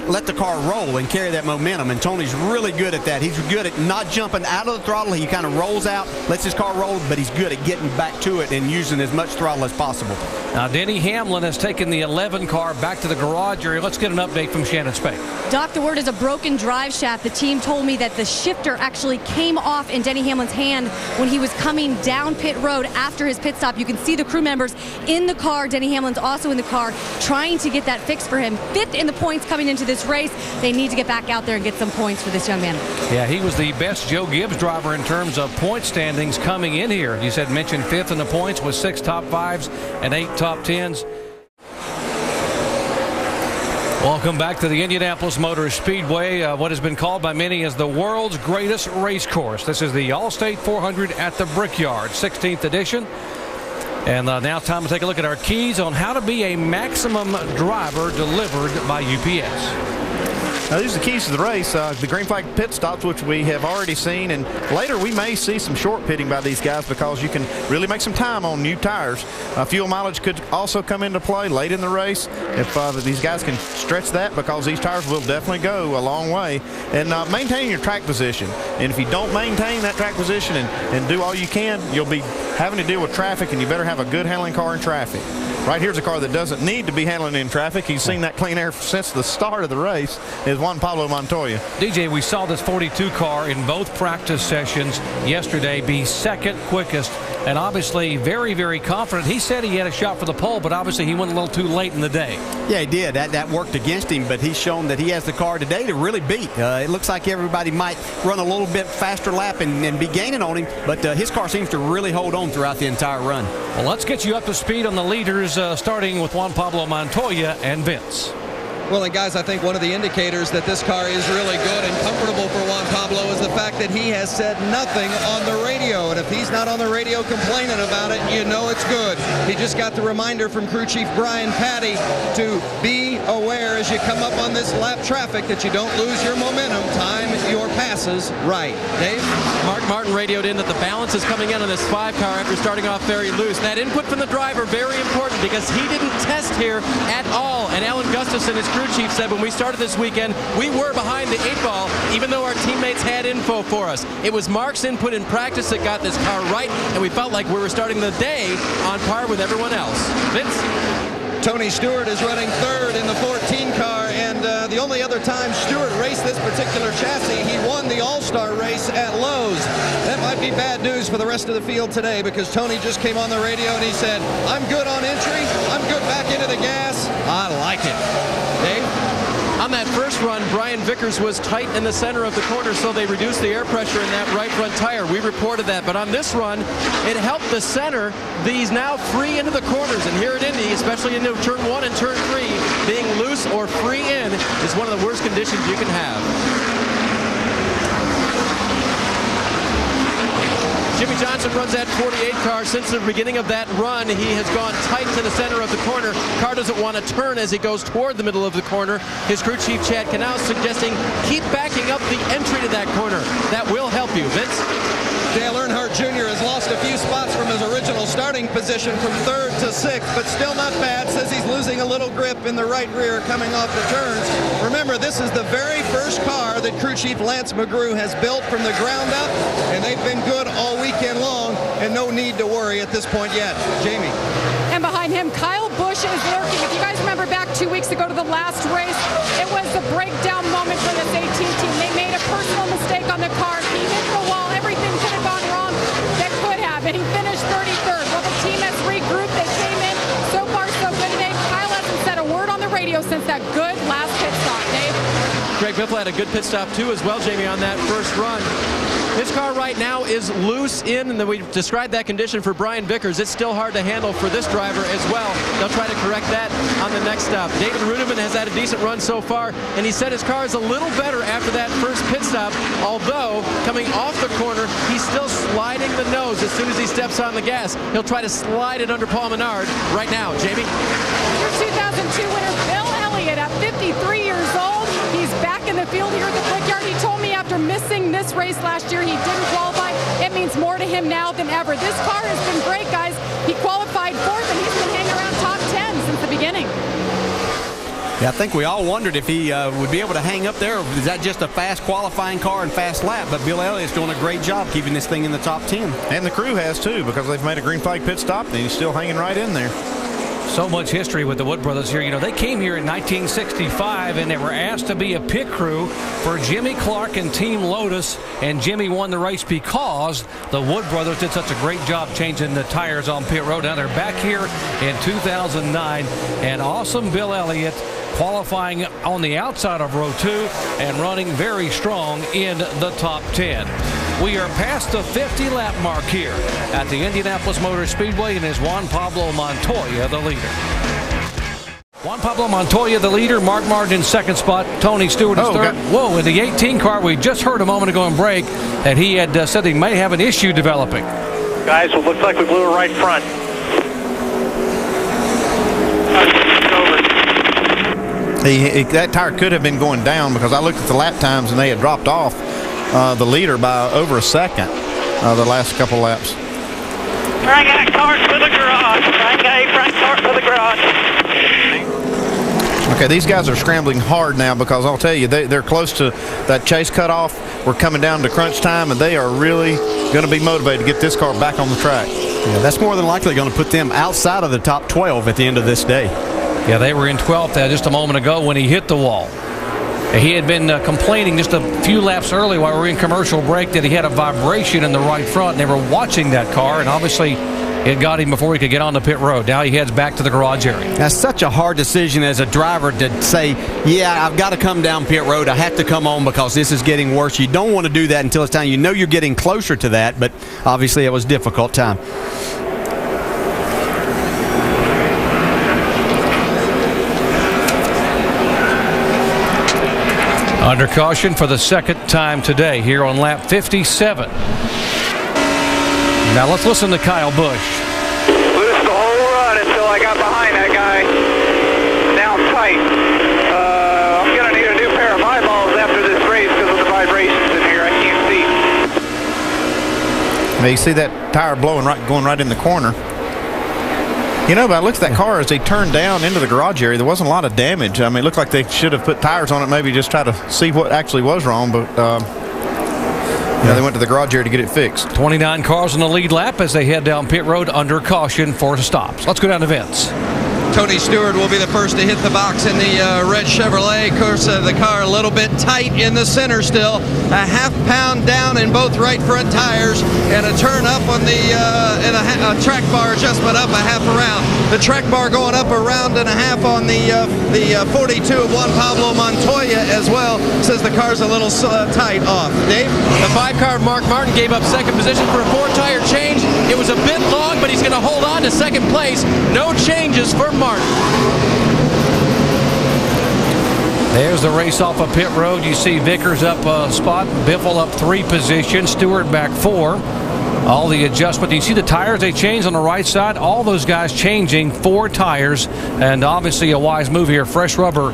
S7: let the car roll and carry that momentum, and Tony's really good at that. He's good at not jumping out of the throttle. He kind of rolls out, lets his car roll, but he's good at getting back to it and using as much throttle as possible.
S6: Now, Denny Hamlin has taken the 11 car back to the garage area. Let's get an update from Shannon Spade.
S12: Doc, the word is a broken drive shaft. The team told me that the shifter actually came off in Denny Hamlin's hand when he was coming down pit road after his pit stop. You can see the crew members in the car. Denny Hamlin's also in the car trying to get that fixed for him. 5th in the points coming into this race. They need to get back out there and get some points for this young man.
S6: Yeah, he was the best Joe Gibbs driver in terms of point standings coming in here. You said mentioned 5th in the points with 6 top 5s and 8 top 10s. Welcome back to the Indianapolis Motor Speedway, what has been called by many as the world's greatest race course. This is the Allstate 400 at the Brickyard, 16th edition. And now time to take a look at our keys on how to be a maximum driver delivered by UPS.
S8: Now, these are the keys to the race. The green flag pit stops, which we have already seen, and later we may see some short pitting by these guys because you can really make some time on new tires. Fuel mileage could also come into play late in the race if these guys can stretch that, because these tires will definitely go a long way. And maintaining your track position. And if you don't maintain that track position and do all you can, you'll be having to deal with traffic, and you better have a good handling car in traffic. Right here's a car that doesn't need to be handling in traffic. He's seen that clean air since the start of the race, is Juan Pablo Montoya.
S6: DJ, we saw this 42 car in both practice sessions yesterday be second quickest, and obviously very, very confident. He said he had a shot for the pole, but obviously he went a little too late in the day.
S7: Yeah, he did. That worked against him, but he's shown that he has the car today to really beat. It looks like everybody might run a little bit faster lap and be gaining on him, but his car seems to really hold on throughout the entire run.
S6: Well, let's get you up to speed on the leaders, starting with Juan Pablo Montoya and Vince.
S9: Well, and guys, I think one of the indicators that this car is really good and comfortable for Juan Pablo is the fact that he has said nothing on the radio. And if he's not on the radio complaining about it, you know it's good. He just got the reminder from crew chief Brian Patty to be aware as you come up on this lap traffic that you don't lose your momentum. Time your passes right. Dave?
S15: Mark Martin radioed in that the balance is coming in on this 5 car after starting off very loose. That input from the driver, very important, because he didn't test here at all. And Alan Gustafson, his crew chief, said when we started this weekend, we were behind the 8 ball, even though our teammates had info for us. It was Mark's input in practice that got this car right, and we felt like we were starting the day on par with everyone else. Vince?
S9: Tony Stewart is running 3rd in the 14 car, and the The only other time Stewart raced this particular chassis, he won the All-Star race at Lowe's. That might be bad news for the rest of the field today, because Tony just came on the radio and he said, I'm good on entry, I'm good back into the gas. I like it. Dave?
S15: On that first run, Brian Vickers was tight in the center of the corner, so they reduced the air pressure in that right front tire. We reported that. But on this run, it helped the center. He's now free into the corners. And here at Indy, especially into turn 1 and turn 3, being loose or free in is one of the worst conditions you can have. Jimmy Johnson runs that 48 car. Since the beginning of that run, he has gone tight to the center of the corner. Car doesn't want to turn as he goes toward the middle of the corner. His crew chief, Chad Canal, suggesting keep backing up the entry to that corner. That will help you. Vince?
S9: Dale Earnhardt Jr. has lost a few spots from his original starting position from 3rd to 6th, but still not bad. Says he's losing a little grip in the right rear coming off the turns. Remember, this is the very first car that crew chief Lance McGrew has built from the ground up, and they've been good all weekend long, and no need to worry at this point yet. Jamie.
S10: And behind him, Kyle Busch is lurking. If you guys remember back 2 weeks ago to the last race, it was the breakdown moment for this 18 team. They made a personal mistake on the car. He hit the wall. Everything could have gone wrong that could have, and he finished 33rd. Well, the team has regrouped. They came in. So far, so good today. Kyle hasn't said a word on the radio since that good last pit stop. Dave?
S15: Greg Biffle had a good pit stop, too, as well, Jamie, on that first run. His car right now is loose in, and we described that condition for Brian Vickers. It's still hard to handle for this driver as well. They'll try to correct that on the next stop. David Rudiman has had a decent run so far, and he said his car is a little better after that first pit stop, although coming off the corner, he's still sliding the nose as soon as he steps on the gas. He'll try to slide it under Paul Menard right now. Jamie?
S10: Your 2002 winner, Bill Elliott, at 53 years old. He's back in the field here at the Brickyard. He told me after missing this race last year, he didn't qualify. It means more to him now than ever. This car has been great, guys. He qualified 4th, and he's been hanging around top 10 since the beginning.
S7: Yeah, I think we all wondered if he would be able to hang up there. Is that just a fast qualifying car and fast lap? But Bill Elliott's doing a great job keeping this thing in the top 10.
S8: And the crew has, too, because they've made a green flag pit stop, and he's still hanging right in there.
S6: So much history with the Wood brothers here. You know, they came here in 1965 and they were asked to be a pit crew for Jimmy Clark and Team Lotus, and Jimmy won the race because the Wood brothers did such a great job changing the tires on pit road. Now they're back here in 2009, and awesome Bill Elliott qualifying on the outside of row 2 and running very strong in the top 10. We are past the 50-lap mark here at the Indianapolis Motor Speedway, and is Juan Pablo Montoya the leader. Juan Pablo Montoya the leader, Mark Martin second spot, Tony Stewart is third. Whoa, in the 18 car, we just heard a moment ago in break that he had said he may have an issue developing.
S14: Guys, it looks like we blew it right front.
S8: That tire could have been going down, because I looked at the lap times and they had dropped off the leader by over a second the last couple laps.
S14: Frank cart for the garage. Frank cart for the garage.
S8: Okay, these guys are scrambling hard now, because I'll tell you, they're close to that chase cutoff. We're coming down to crunch time, and they are really going to be motivated to get this car back on the track.
S7: Yeah, that's more than likely going to put them outside of the top 12 at the end of this day.
S6: Yeah, they were in 12th just a moment ago when he hit the wall. He had been complaining just a few laps early while we were in commercial break that he had a vibration in the right front. And they were watching that car, and obviously it got him before he could get on the pit road. Now he heads back to the garage area.
S7: That's such a hard decision as a driver to say, yeah, I've got to come down pit road. I have to come on because this is getting worse. You don't want to do that until it's time. You know you're getting closer to that, but obviously it was a difficult time.
S6: Under caution for the second time today here on lap 57. Now let's listen to Kyle Busch.
S14: Loose the whole run until I got behind that guy. Now tight. I'm going to need a new pair of eyeballs after this race because of the vibrations in here. I can't see.
S8: Now you see that tire blowing going right in the corner. You know, but I looked at that car as they turned down into the garage area. There wasn't a lot of damage. I mean, it looked like they should have put tires on it, maybe just try to see what actually was wrong. But yeah, they went to the garage area to get it fixed.
S6: 29 cars in the lead lap as they head down pit road under caution for stops. Let's go down to Vince.
S9: Tony Stewart will be the first to hit the box in the red Chevrolet. Of course, the car a little bit tight in the center still. A half pound down in both right front tires, and a turn up on the and a track bar adjustment up a half a round. The track bar going up a round and a half on the 42 of Juan Pablo Montoya as well. Says the car's a little tight off. Dave?
S15: The 5-car Mark Martin gave up second position for a 4-tire change. It was a bit long, but he's going to hold on to second place. No changes for Martin.
S6: There's the race off of pit road. You see Vickers up a spot, Biffle up 3 positions, Stewart back 4. All the adjustment. You see the tires they changed on the right side. All those guys changing 4 tires, and obviously a wise move here. Fresh rubber,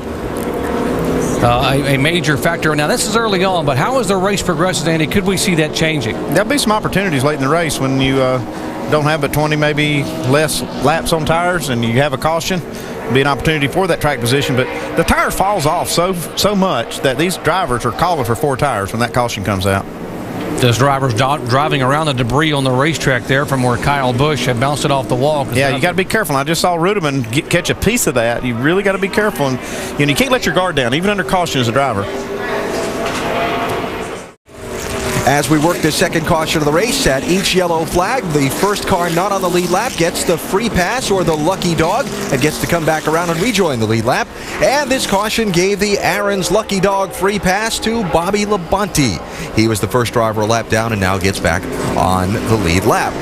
S6: a major factor. Now this is early on, but how as the race progresses, Andy, could we see that changing?
S8: There'll be some opportunities late in the race when you don't have but 20, maybe less laps on tires, and you have a caution. Be an opportunity for that track position, but the tire falls off so much that these drivers are calling for 4 tires when that caution comes out.
S6: Those drivers driving around the debris on the racetrack there from where Kyle Busch had bounced it off the wall.
S8: Yeah, you got to be careful. I just saw Rudeman catch a piece of that. You really got to be careful, and you can't let your guard down, even under caution as a driver.
S5: As we work the second caution of the race, at each yellow flag, the first car not on the lead lap gets the free pass or the lucky dog and gets to come back around and rejoin the lead lap. And this caution gave the Aaron's lucky dog free pass to Bobby Labonte. He was the first driver a lap down and now gets back on the lead lap.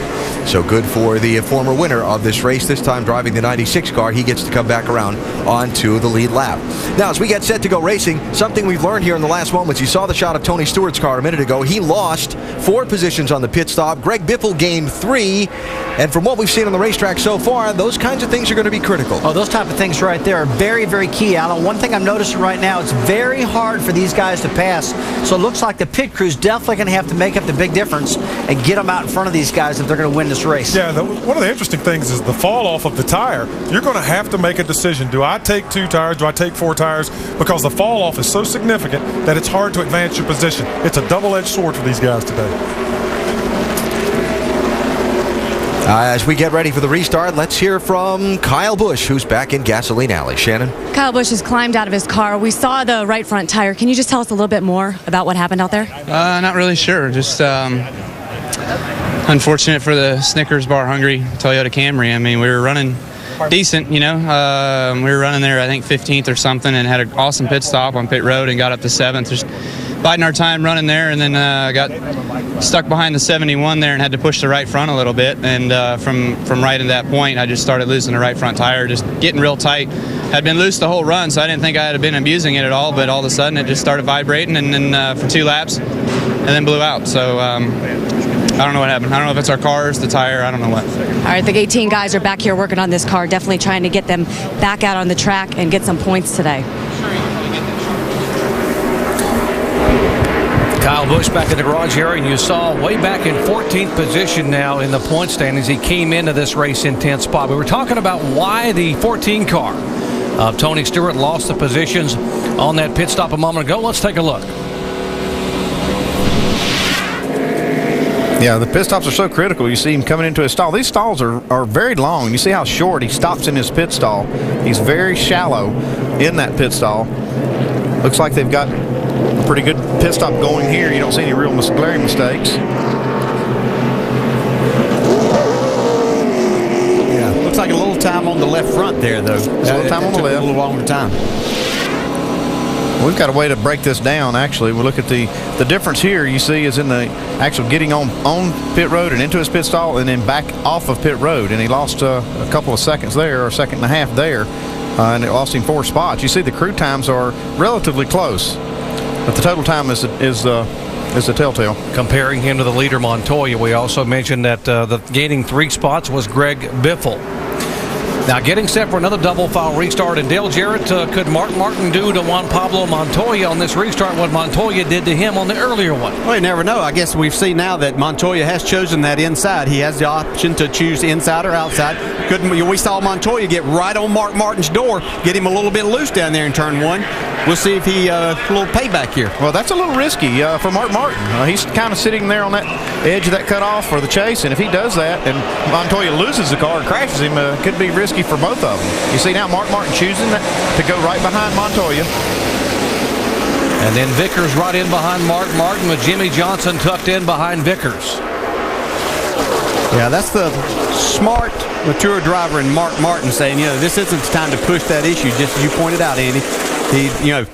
S5: So good for the former winner of this race, this time driving the 96 car. He gets to come back around onto the lead lap. Now, as we get set to go racing, something we've learned here in the last moments. You saw the shot of Tony Stewart's car a minute ago. He lost 4 positions on the pit stop. Greg Biffle gained 3. And from what we've seen on the racetrack so far, those kinds of things are going to be critical.
S18: Oh, those type of things right there are very, very key, Alan. One thing I'm noticing right now, it's very hard for these guys to pass. So it looks like the pit crew's definitely going to have to make up the big difference and get them out in front of these guys if they're going to win this race.
S19: Yeah, one of the interesting things is the fall off of the tire. You're going to have to make a decision. Do I take 2 tires? Do I take 4 tires? Because the fall off is so significant that it's hard to advance your position. It's a double-edged sword for these guys today.
S5: As we get ready for the restart, let's hear from Kyle Busch, who's back in Gasoline Alley. Shannon?
S12: Kyle Busch has climbed out of his car. We saw the right front tire. Can you just tell us a little bit more about what happened out there?
S21: Not really sure. Just unfortunate for the Snickers bar hungry Toyota Camry. I mean, we were running decent, you know. We were running there, I think, 15th or something, and had an awesome pit stop on pit road and got up to 7th. Just biding our time running there, and then got stuck behind the 71 there and had to push the right front a little bit. And from right at that point, I just started losing the right front tire, just getting real tight. Had been loose the whole run, so I didn't think I had been abusing it at all, but all of a sudden it just started vibrating, and then for 2 laps, and then blew out. So I don't know what happened. I don't know if it's our cars, the tire, I don't know what.
S12: All right, the 18 guys are back here working on this car, definitely trying to get them back out on the track and get some points today.
S6: Kyle Busch back in the garage area, and you saw way back in 14th position now in the point standings. He came into this race in 10th spot. We were talking about why the 14 car of Tony Stewart lost the positions on that pit stop a moment ago. Let's take a look.
S8: Yeah, the pit stops are so critical. You see him coming into his stall. These stalls are very long. You see how short he stops in his pit stall. He's very shallow in that pit stall. Looks like they've got a pretty good pit stop going here. You don't see any real glaring mistakes.
S7: Yeah, looks like a little time on the left front there, though.
S8: A little time on the left.
S7: A little longer time.
S8: We've got a way to break this down, actually. We look at the difference here you see is in the actual getting on pit road and into his pit stall and then back off of pit road. And he lost a couple of seconds there, or a second and a half there, and it lost him 4 spots. You see the crew times are relatively close, but the total time is the telltale.
S6: Comparing him to the leader, Montoya, we also mentioned that the gaining 3 spots was Greg Biffle. Now getting set for another double foul restart, and Dale Jarrett, could Mark Martin do to Juan Pablo Montoya on this restart what Montoya did to him on the earlier one?
S7: Well, you never know. I guess we've seen now that Montoya has chosen that inside. He has the option to choose inside or outside. We saw Montoya get right on Mark Martin's door, get him a little bit loose down there in turn 1. we'll see if he a little payback here.
S8: Well, that's a little risky for Mark Martin. He's kind of sitting there on that edge of that cutoff for the chase, and if he does that and Montoya loses the car and crashes him, could be risky for both of them. You see now Mark Martin choosing to go right behind Montoya.
S6: And then Vickers right in behind Mark Martin with Jimmy Johnson tucked in behind Vickers.
S7: Yeah, that's the smart, mature driver in Mark Martin saying, this isn't the time to push that issue, just as you pointed out, Andy.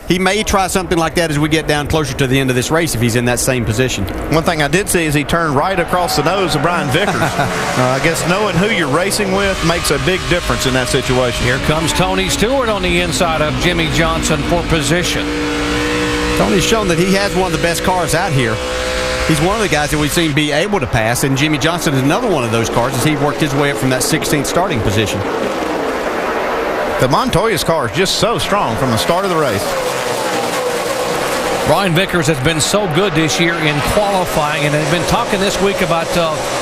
S7: He may try something like that as we get down closer to the end of this race if he's in that same position.
S8: One thing I did see is he turned right across the nose of Brian Vickers. I guess knowing who you're racing with makes a big difference in that situation.
S6: Here comes Tony Stewart on the inside of Jimmy Johnson for position.
S7: Tony's shown that he has one of the best cars out here. He's one of the guys that we've seen be able to pass, and Jimmy Johnson is another one of those cars as he worked his way up from that 16th starting position.
S8: The Montoya's car is just so strong from the start of the race.
S6: Brian Vickers has been so good this year in qualifying, and they've been talking this week about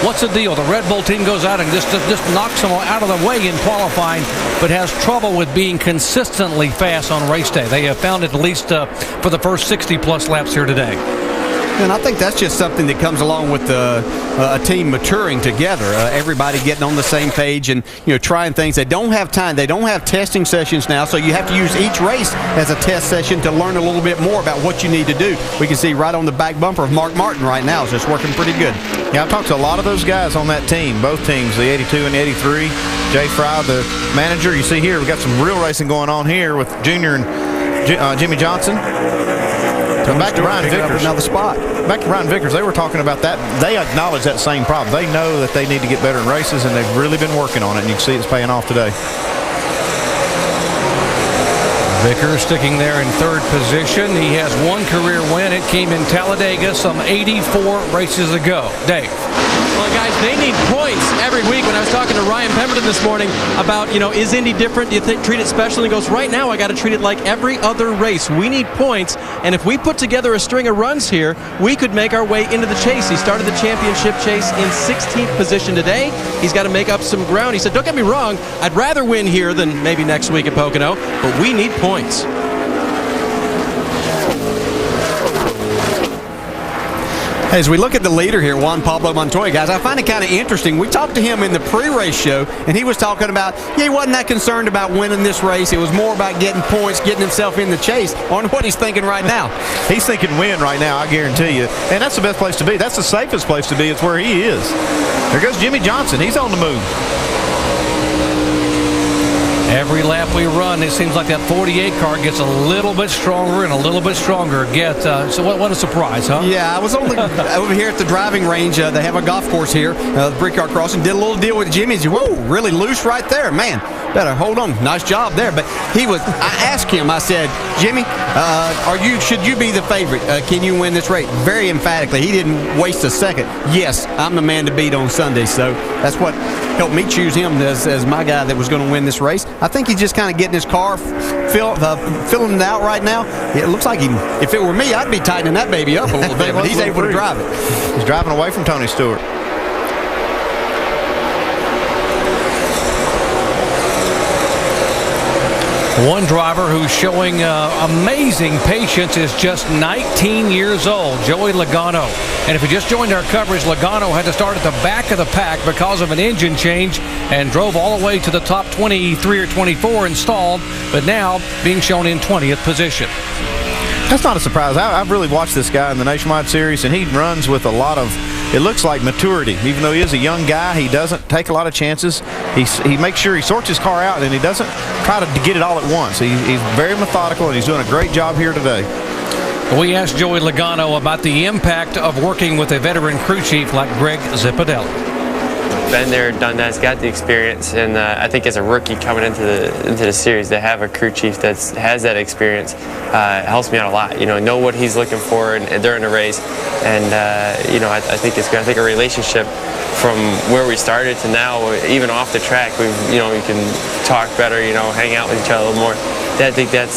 S6: what's the deal. The Red Bull team goes out and just knocks them out of the way in qualifying, but has trouble with being consistently fast on race day. They have found it at least for the first 60-plus laps here today.
S7: And I think that's just something that comes along with a team maturing together. Everybody getting on the same page and trying things. They don't have time. They don't have testing sessions now, so you have to use each race as a test session to learn a little bit more about what you need to do. We can see right on the back bumper of Mark Martin right now is just working pretty good.
S8: Yeah, I've talked to a lot of those guys on that team, both teams, the 82 and the 83. Jay Fry, the manager. You see here, we got some real racing going on here with Junior and Jimmy Johnson. Back to Brian Vickers.
S7: Another spot.
S8: Back to Brian Vickers. They were talking about that. They acknowledge that same problem. They know that they need to get better in races, and they've really been working on it, and you can see it's paying off today.
S6: Vickers sticking there in third position. He has one career win. It came in Talladega some 84 races ago. Dave.
S15: Well, guys, they need points every week. When I was talking to Ryan Pemberton this morning about, is Indy different? Do you treat it special? And he goes, right now I got to treat it like every other race. We need points, and if we put together a string of runs here, we could make our way into the chase. He started the championship chase in 16th position today. He's got to make up some ground. He said, don't get me wrong, I'd rather win here than maybe next week at Pocono, but we need points.
S7: As we look at the leader here, Juan Pablo Montoya, guys, I find it kind of interesting. We talked to him in the pre-race show, and he was talking about, he wasn't that concerned about winning this race. It was more about getting points, getting himself in the chase. I wonder what he's thinking right now.
S8: He's thinking win right now, I guarantee you. And that's the best place to be. That's the safest place to be. It's where he is. There goes Jimmy Johnson. He's on the move.
S6: Every lap we run, it seems like that 48 car gets a little bit stronger and a little bit stronger. So what a surprise, huh?
S7: Yeah, I was over here at the driving range. They have a golf course here, the Brickyard Crossing. Did a little deal with Jimmy. Whoa, really loose right there. Man, better hold on. Nice job there. But I asked him, I said, Jimmy, should you be the favorite? Can you win this race? Very emphatically. He didn't waste a second. Yes, I'm the man to beat on Sunday. So that's what helped me choose him as my guy that was going to win this race. I think he's just kind of getting his car, filling it out right now. It looks like if it were me, I'd be tightening that baby up a little bit, but he's able to drive it.
S8: He's driving away from Tony Stewart.
S6: One driver who's showing amazing patience is just 19 years old, Joey Logano. And if you just joined our coverage, Logano had to start at the back of the pack because of an engine change and drove all the way to the top 23 or 24 installed, but now being shown in 20th position.
S8: That's not a surprise. I've really watched this guy in the Nationwide Series, and he runs with a lot of, it looks like, maturity. Even though he is a young guy, he doesn't take a lot of chances. He makes sure he sorts his car out, and he doesn't try to get it all at once. He's very methodical, and he's doing a great job here today.
S6: We asked Joey Logano about the impact of working with a veteran crew chief like Greg Zippodelli.
S16: Been there, done that, has got the experience, and I think as a rookie coming into the series, to have a crew chief that has that experience helps me out a lot. Know what he's looking for during the race, and I think it's good. I think a relationship from where we started to now, even off the track, we can talk better, hang out with each other a little more. I think that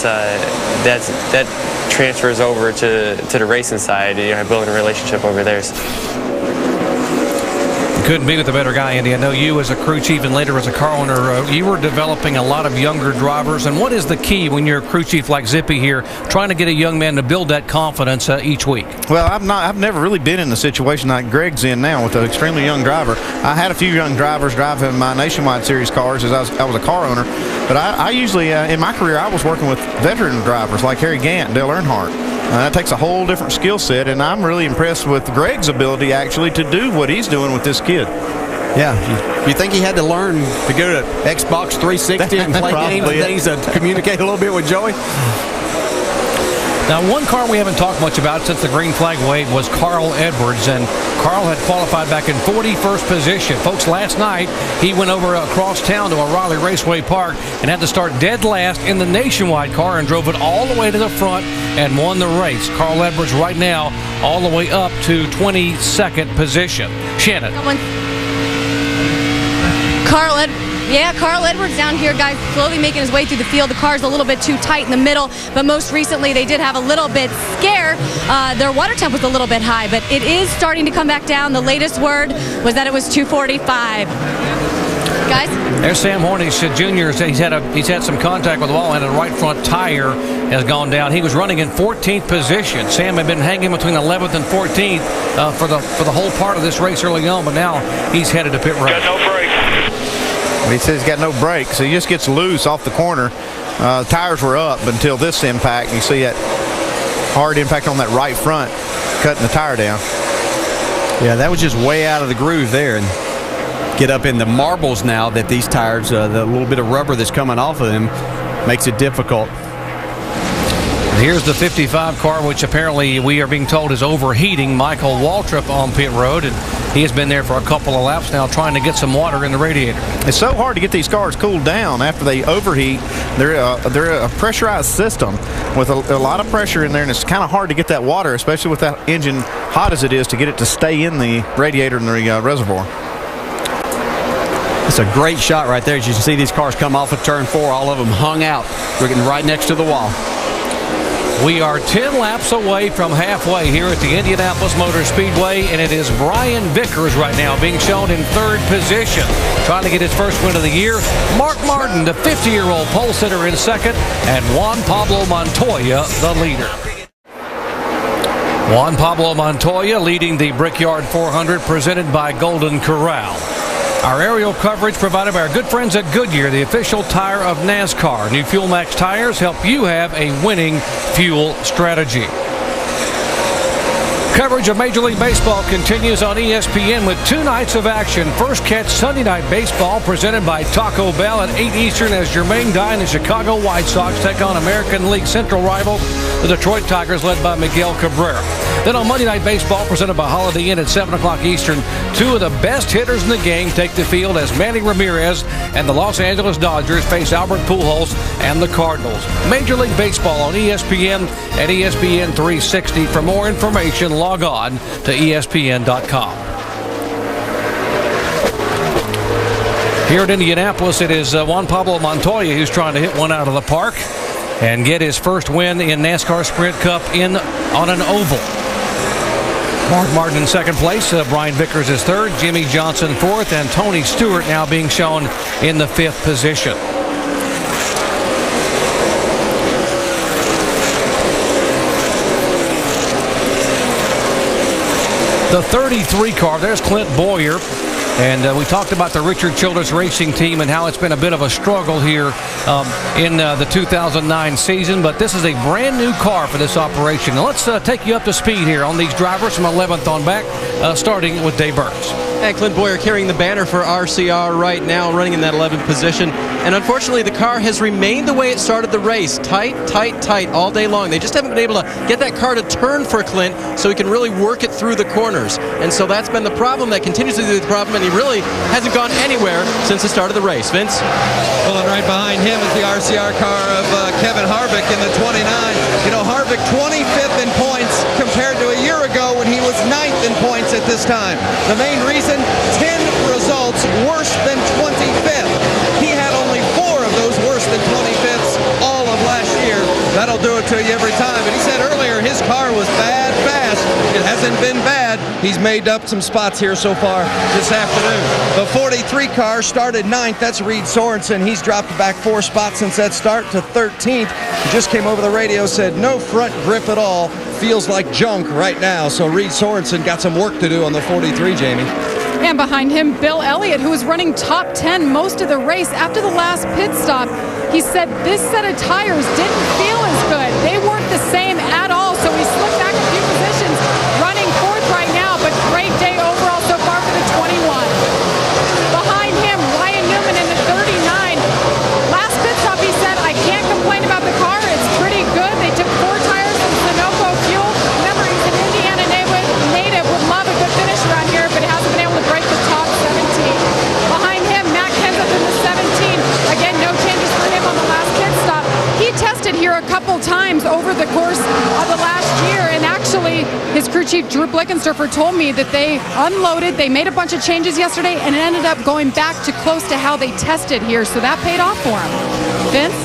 S16: transfers over to the racing side, building a relationship over there.
S6: Couldn't be with a better guy, Andy. I know you as a crew chief and later as a car owner, you were developing a lot of younger drivers. And what is the key when you're a crew chief like Zippy here, trying to get a young man to build that confidence each week?
S8: Well, I've never really been in the situation like Greg's in now with an extremely young driver. I had a few young drivers driving my Nationwide Series cars as I was a car owner. But I usually, in my career, I was working with veteran drivers like Harry Gant, Dale Earnhardt. That takes a whole different skill set, and I'm really impressed with Greg's ability actually to do what he's doing with this kid.
S7: Yeah, you think he had to learn to go to Xbox 360 and play games and things to communicate a little bit with Joey?
S6: Now, one car we haven't talked much about since the green flag wave was Carl Edwards, and Carl had qualified back in 41st position. Folks, last night he went over across town to O'Reilly Raceway Park and had to start dead last in the Nationwide car and drove it all the way to the front and won the race. Carl Edwards right now all the way up to 22nd position. Shannon.
S12: Carl Edwards down here, guys, slowly making his way through the field. The car's a little bit too tight in the middle, but most recently they did have a little bit scare. Their water temp was a little bit high, but it is starting to come back down. The latest word was that it was 245. Guys?
S6: There's Sam Hornish Jr. He's had some contact with the wall, and the right front tire has gone down. He was running in 14th position. Sam had been hanging between 11th and 14th for the whole part of this race early on, but now he's headed to pit road.
S14: Got no brakes.
S8: He says he's got no brakes, so he just gets loose off the corner. Tires were up until this impact. You see that hard impact on that right front, cutting the tire down.
S7: Yeah, that was just way out of the groove there, and get up in the marbles now that these tires, the little bit of rubber that's coming off of them, makes it difficult.
S6: Here's the 55 car, which apparently we are being told is overheating. Michael Waltrip on pit road, and he has been there for a couple of laps now trying to get some water in the radiator.
S8: It's so hard to get these cars cooled down after they overheat. They're a pressurized system with a lot of pressure in there, and it's kind of hard to get that water, especially with that engine hot as it is, to get it to stay in the radiator and the reservoir.
S7: It's a great shot right there. As you can see these cars come off of turn 4, all of them hung out. We're getting right next to the wall.
S6: We are 10 laps away from halfway here at the Indianapolis Motor Speedway, and it is Brian Vickers right now being shown in 3rd position, trying to get his first win of the year. Mark Martin, the 50-year-old pole sitter, in 2nd, and Juan Pablo Montoya, the leader. Juan Pablo Montoya leading the Brickyard 400 presented by Golden Corral. Our aerial coverage provided by our good friends at Goodyear, the official tire of NASCAR. New Fuel Max tires help you have a winning fuel strategy. Coverage of Major League Baseball continues on ESPN with 2 nights of action. First catch Sunday Night Baseball presented by Taco Bell at 8 Eastern as Jermaine Dye and the Chicago White Sox take on American League Central rivals, the Detroit Tigers, led by Miguel Cabrera. Then on Monday Night Baseball presented by Holiday Inn at 7 o'clock Eastern, 2 of the best hitters in the game take the field as Manny Ramirez and the Los Angeles Dodgers face Albert Pujols and the Cardinals. Major League Baseball on ESPN and ESPN 360. For more information, log on to ESPN.com. Here at Indianapolis, it is Juan Pablo Montoya who's trying to hit one out of the park and get his first win in NASCAR Sprint Cup on an oval. Mark Martin in 2nd place, Brian Vickers is 3rd, Jimmy Johnson 4th, and Tony Stewart now being shown in the 5th position. The 33 car, there's Clint Boyer. And we talked about the Richard Childress Racing Team and how it's been a bit of a struggle here in the 2009 season. But this is a brand new car for this operation. Now let's take you up to speed here on these drivers from 11th on back, starting with Dave Burns.
S15: And Clint Boyer carrying the banner for RCR right now, running in that 11th position. And unfortunately, the car has remained the way it started the race. Tight, tight, tight all day long. They just haven't been able to get that car to turn for Clint so he can really work it through the corners. And so that's been the problem. That continues to be the problem. And he really hasn't gone anywhere since the start of the race. Vince?
S9: Well, and right behind him is the RCR car of Kevin Harvick in the 29. You know, Harvick 25th in points compared to a year ago when he was 9th in points at this time. The main reason, 10 results worse than 25th. He had only 4 of those worse than 25ths all of last year. That'll do it to you every time. But he said earlier his car was bad fast. It hasn't been bad He's made up some spots here so far this afternoon. The 43 car started 9th. That's Reed Sorensen. He's dropped back 4 spots since that start to 13th. He just came over the radio, said no front grip at all. Feels like junk right now. So Reed Sorensen got some work to do on the 43, Jamie.
S10: And behind him, Bill Elliott, who was running top 10 most of the race. After the last pit stop, he said this set of tires didn't feel as good. They weren't the same at all, so he slipped back a few positions, running 4th right now, but great day overall so far for the 21. Behind him, Ryan Newman in the 39. Last pit stop, he said, I can't complain about the car. It's pretty good. They took 4 tires from Sunoco Fuel. Remember, he's an Indiana native, would love a good finish around here, but hasn't been able to break the top 17. Behind him, Matt Kenseth in the 17. Again, no changes for him on the last pit stop. He tested here a couple times over the course of the last year, and actually his crew chief Drew Blickensderfer told me that they unloaded, they made a bunch of changes yesterday, and it ended up going back to close to how they tested here, so that paid off for him. Vince?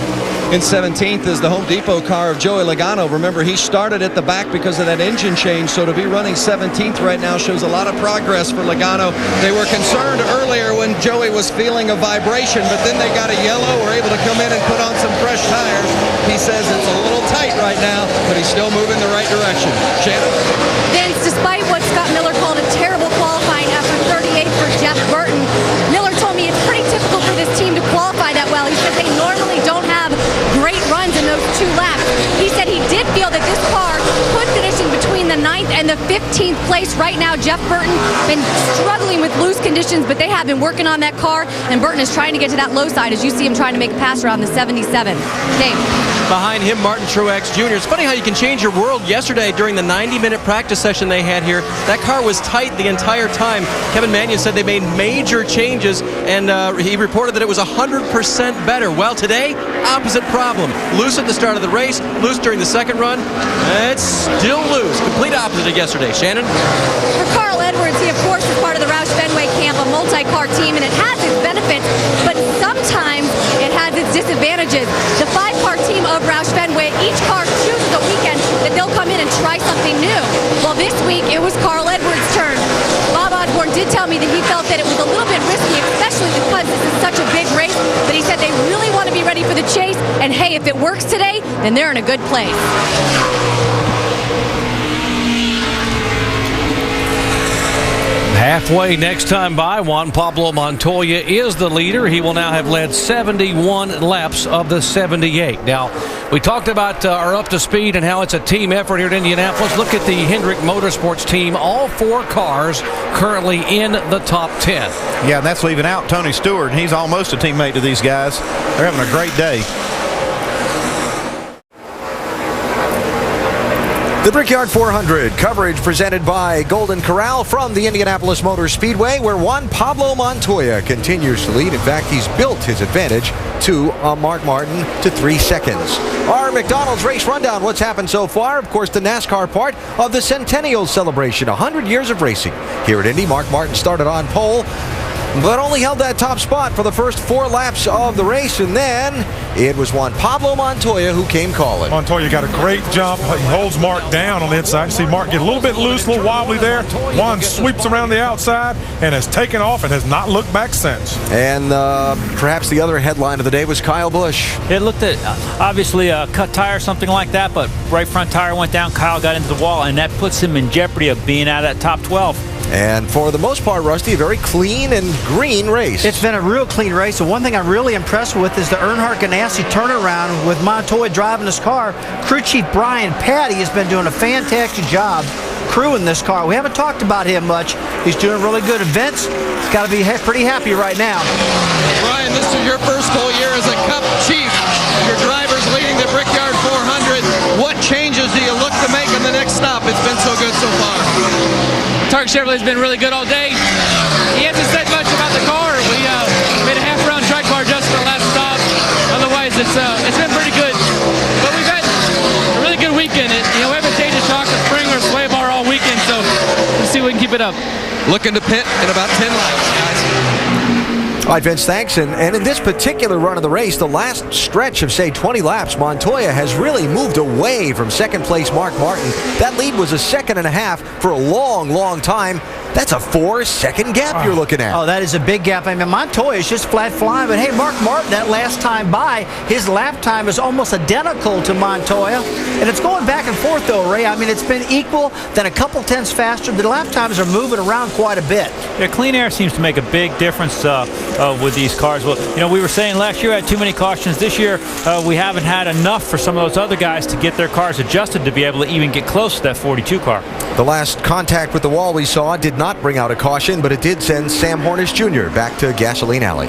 S9: In 17th is the Home Depot car of Joey Logano. Remember, he started at the back because of that engine change, so to be running 17th right now shows a lot of progress for Logano. They were concerned earlier when Joey was feeling a vibration, but then they got a yellow, were able to come in and put on some fresh tires. He says it's a little tight right now, but he's still moving the right direction. Shannon?
S12: Vince, despite what Scott Miller called a terrible qualifying after 38 for Jeff Burton, Miller told me it's pretty typical for this team to qualify that well. He said they normally don't have great runs in those 2 laps. He said he did feel that this car could finish in between the 9th and the 15th place. Right now, Jeff Burton been struggling with loose conditions, but they have been working on that car, and Burton is trying to get to that low side as you see him trying to make a pass around the 77. Dave.
S15: Behind him, Martin Truex Jr. It's funny how you can change your world. Yesterday, during the 90-minute practice session they had here, that car was tight the entire time. Kevin Mannion said they made major changes, and he reported that it was 100% better. Well, today, opposite problem. Loose at the start of the race, loose during the second run. It's still loose. Complete opposite of yesterday. Shannon?
S12: For Carl Edwards, he, of course, is part of the Roush Fenway camp, a multi-car team, and it has its benefits, but sometimes it has its disadvantages. The 5-car team of Roush Fenway, each car chooses a weekend that they'll come in and try something new. Well, this week, it was Carl Edwards' turn. Bob Osborne did tell me that he felt that it was a little bit risky, especially because this is such a big race, that he said they really want to be ready for the chase, and hey, if it works today, then they're in a good place.
S6: Halfway next time by, Juan Pablo Montoya is the leader. He will now have led 71 laps of the 78. Now, we talked about our up to speed and how it's a team effort here at Indianapolis. Look at the Hendrick Motorsports team. All 4 cars currently in the top 10.
S8: Yeah, and that's leaving out Tony Stewart, and he's almost a teammate to these guys. They're having a great day.
S5: The Brickyard 400 coverage presented by Golden Corral from the Indianapolis Motor Speedway, where Juan Pablo Montoya continues to lead. In fact, he's built his advantage to Mark Martin to 3 seconds. Our McDonald's race rundown, what's happened so far? Of course, the NASCAR part of the Centennial celebration, 100 years of racing. Here at Indy, Mark Martin started on pole, but only held that top spot for the first 4 laps of the race, and then it was Juan Pablo Montoya who came calling.
S19: Montoya got a great jump. He holds Mark down on the inside. You see Mark get a little bit loose, a little wobbly there. Juan sweeps around the outside and has taken off and has not looked back since.
S5: And perhaps the other headline of the day was Kyle Busch.
S20: It looked at, obviously, a cut tire, something like that, but right front tire went down. Kyle got into the wall, and that puts him in jeopardy of being out of that top 12.
S5: And for the most part, Rusty, a very clean and green race.
S18: It's been a real clean race. The one thing I'm really impressed with is the Earnhardt Ganassi turnaround with Montoya driving his car. Crew Chief Brian Patty has been doing a fantastic job crewing this car. We haven't talked about him much. He's doing really good. Vince, he's got to be pretty happy right now.
S9: Brian, this is your first full year as a Cup Chief. Your driver's leading the Brickyard 400. What changes do you look to make in the next stop? It's been so good so far.
S2: Tark Chevrolet's been really good all day. He hasn't said much about the car. We made a half-round track bar just for the last stop. Otherwise, it's been pretty good. But we've had a really good weekend. We haven't changed a shock, a spring, or a sway bar all weekend, so let's see if we can keep it up.
S9: Looking to pit in about 10 laps, guys.
S5: All right, Vince, thanks. And in this particular run of the race, the last stretch of, say, 20 laps, Montoya has really moved away from second place Mark Martin. That lead was a second and a half for a long, long time. That's a 4-second gap you're looking at.
S18: Oh, that is a big gap. I mean, Montoya is just flat flying. But, hey, Mark Martin, that last time by, his lap time is almost identical to Montoya. And it's going back and forth, though, Ray. I mean, it's been equal, then a couple tenths faster. The lap times are moving around quite a bit.
S20: Yeah, clean air seems to make a big difference with these cars. Well, you know, we were saying last year had too many cautions. This year, we haven't had enough for some of those other guys to get their cars adjusted to be able to even get close to that 42 car.
S5: The last contact with the wall we saw did not bring out a caution, but it did send Sam Hornish Jr. back to Gasoline Alley.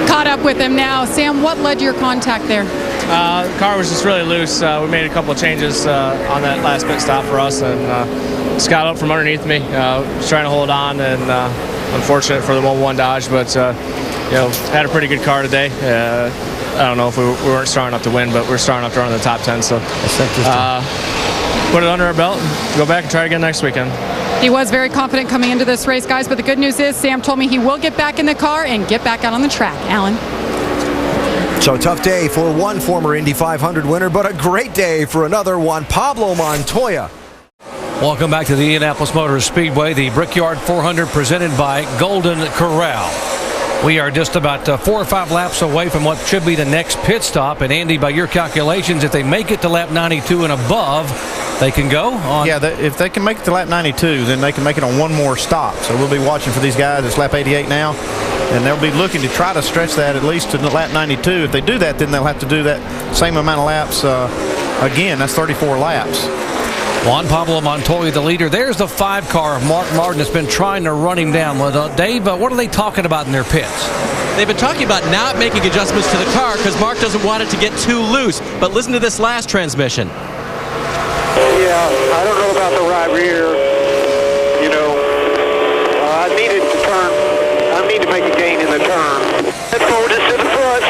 S10: Caught up with him now. Sam, what led to your contact there?
S4: The car was just really loose. We made a couple of changes on that last pit stop for us, and just got up from underneath me. Was trying to hold on, and unfortunate for the 1-1 Dodge, but you know, had a pretty good car today. I don't know if we weren't strong enough to win, but we're strong enough to run in the top 10. So put it under our belt and go back and try again next weekend.
S10: He was very confident coming into this race, guys, but the good news is Sam told me he will get back in the car and get back out on the track. Alan.
S5: So a tough day for one former Indy 500 winner, but a great day for another, Juan Pablo Montoya.
S6: Welcome back to the Indianapolis Motor Speedway, the Brickyard 400 presented by Golden Corral. We are just about 4 or 5 laps away from what should be the next pit stop. And Andy, by your calculations, if they make it to lap 92 and above, they can go on.
S8: Yeah, if they can make it to lap 92, then they can make it on one more stop. So we'll be watching for these guys. It's lap 88 now, and they'll be looking to try to stretch that at least to lap 92. If they do that, then they'll have to do that same amount of laps again. That's 34 laps.
S6: Juan Pablo Montoya, the leader. There's the 5 car of Mark Martin that's been trying to run him down. Dave, what are they talking about in their pits?
S15: They've been talking about not making adjustments to the car because Mark doesn't want it to get too loose. But listen to this last transmission.
S14: Yeah, I don't know about the right rear. You know, I needed to turn. I need to make a gain in the turn. Head forward to the front.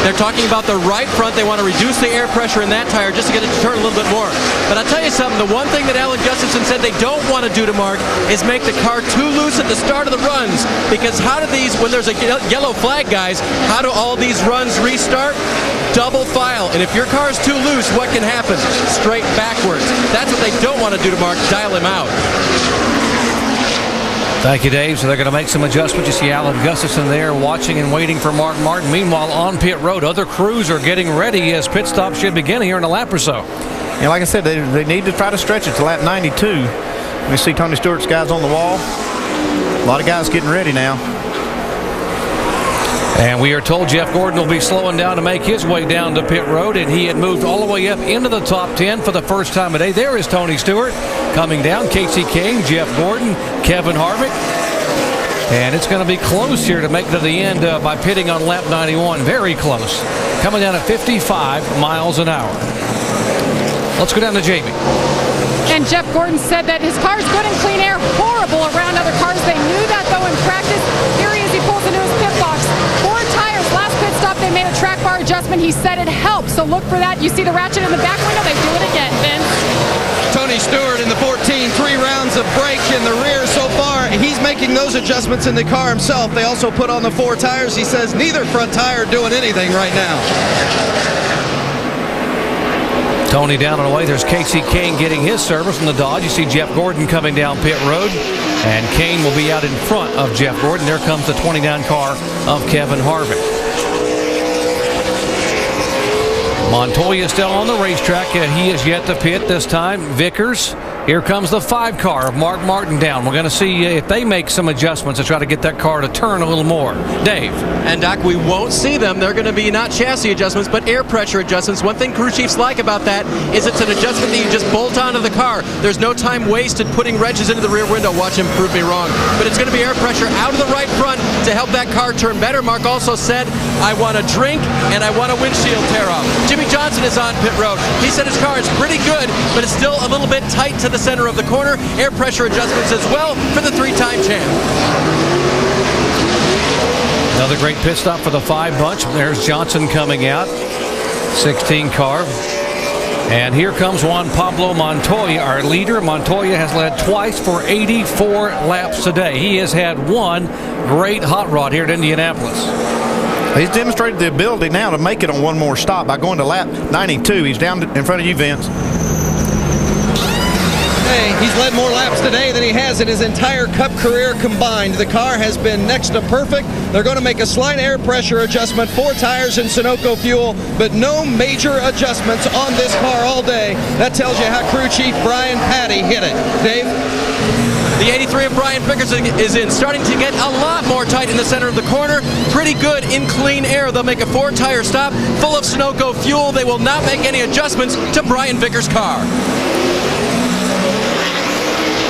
S15: They're talking about the right front. They want to reduce the air pressure in that tire just to get it to turn a little bit more. But I'll tell you something, the one thing that Alan Gustafson said they don't want to do to Mark is make the car too loose at the start of the runs. Because how do these, when there's a yellow flag, guys, how do all these runs restart? Double file. And if your car is too loose, what can happen? Straight backwards. That's what they don't want to do to Mark, dial him out.
S6: Thank you, Dave. So they're going to make some adjustments. You see Alan Gustafson there watching and waiting for Mark Martin. Meanwhile, on pit road, other crews are getting ready as pit stop should begin here in a lap or so.
S8: And like I said, they need to try to stretch it to lap 92. We see Tony Stewart's guys on the wall. A lot of guys getting ready now.
S6: And we are told Jeff Gordon will be slowing down to make his way down to pit road, and he had moved all the way up into the top 10 for the first time today. There is Tony Stewart coming down, Casey King, Jeff Gordon, Kevin Harvick. And it's going to be close here to make it to the end by pitting on lap 91. Very close. Coming down at 55 miles an hour. Let's go down to Jamie.
S10: And Jeff Gordon said that his car's good in clean air, horrible around other cars. They knew that, though, in practice. Here he is. He pulls into his pit box. 4 tires. Last pit stop, they made a track bar adjustment. He said it helped, so look for that. You see the ratchet in the back window? They do it again, Vince.
S9: Tony Stewart in the 14, 3 rounds of brake in the rear so far. He's making those adjustments in the car himself. They also put on the 4 tires. He says neither front tire doing anything right now.
S6: Tony down and away. There's Casey Kane getting his service from the Dodge. You see Jeff Gordon coming down pit road. And Kane will be out in front of Jeff Gordon. There comes the 29 car of Kevin Harvick. Montoya still on the racetrack. He is yet to pit this time. Vickers. Here comes the 5 car of Mark Martin down. We're going to see if they make some adjustments to try to get that car to turn a little more. Dave.
S15: And Doc, we won't see them. They're going to be not chassis adjustments, but air pressure adjustments. One thing crew chiefs like about that is it's an adjustment that you just bolt onto the car. There's no time wasted putting wrenches into the rear window. Watch him prove me wrong. But it's going to be air pressure out of the right front to help that car turn better. Mark also said, I want a drink and I want a windshield tear off. Jimmy Johnson is on pit road. He said his car is pretty good, but it's still a little bit tight to the center of the corner. Air pressure adjustments as well for the 3-time champ.
S6: Another great pit stop for the 5 bunch. There's Johnson coming out. 16 car. And here comes Juan Pablo Montoya, our leader. Montoya has led twice for 84 laps today. He has had one great hot rod here at Indianapolis.
S8: He's demonstrated the ability now to make it on one more stop by going to lap 92. He's down in front of you, Vince.
S9: He's led more laps today than he has in his entire Cup career combined. The car has been next to perfect. They're going to make a slight air pressure adjustment, 4 tires and Sunoco fuel, but no major adjustments on this car all day. That tells you how crew chief Brian Patty hit it. Dave?
S15: The 83 of Brian Vickers is in, starting to get a lot more tight in the center of the corner. Pretty good in clean air. They'll make a 4-tire stop full of Sunoco fuel. They will not make any adjustments to Brian Vickers' car.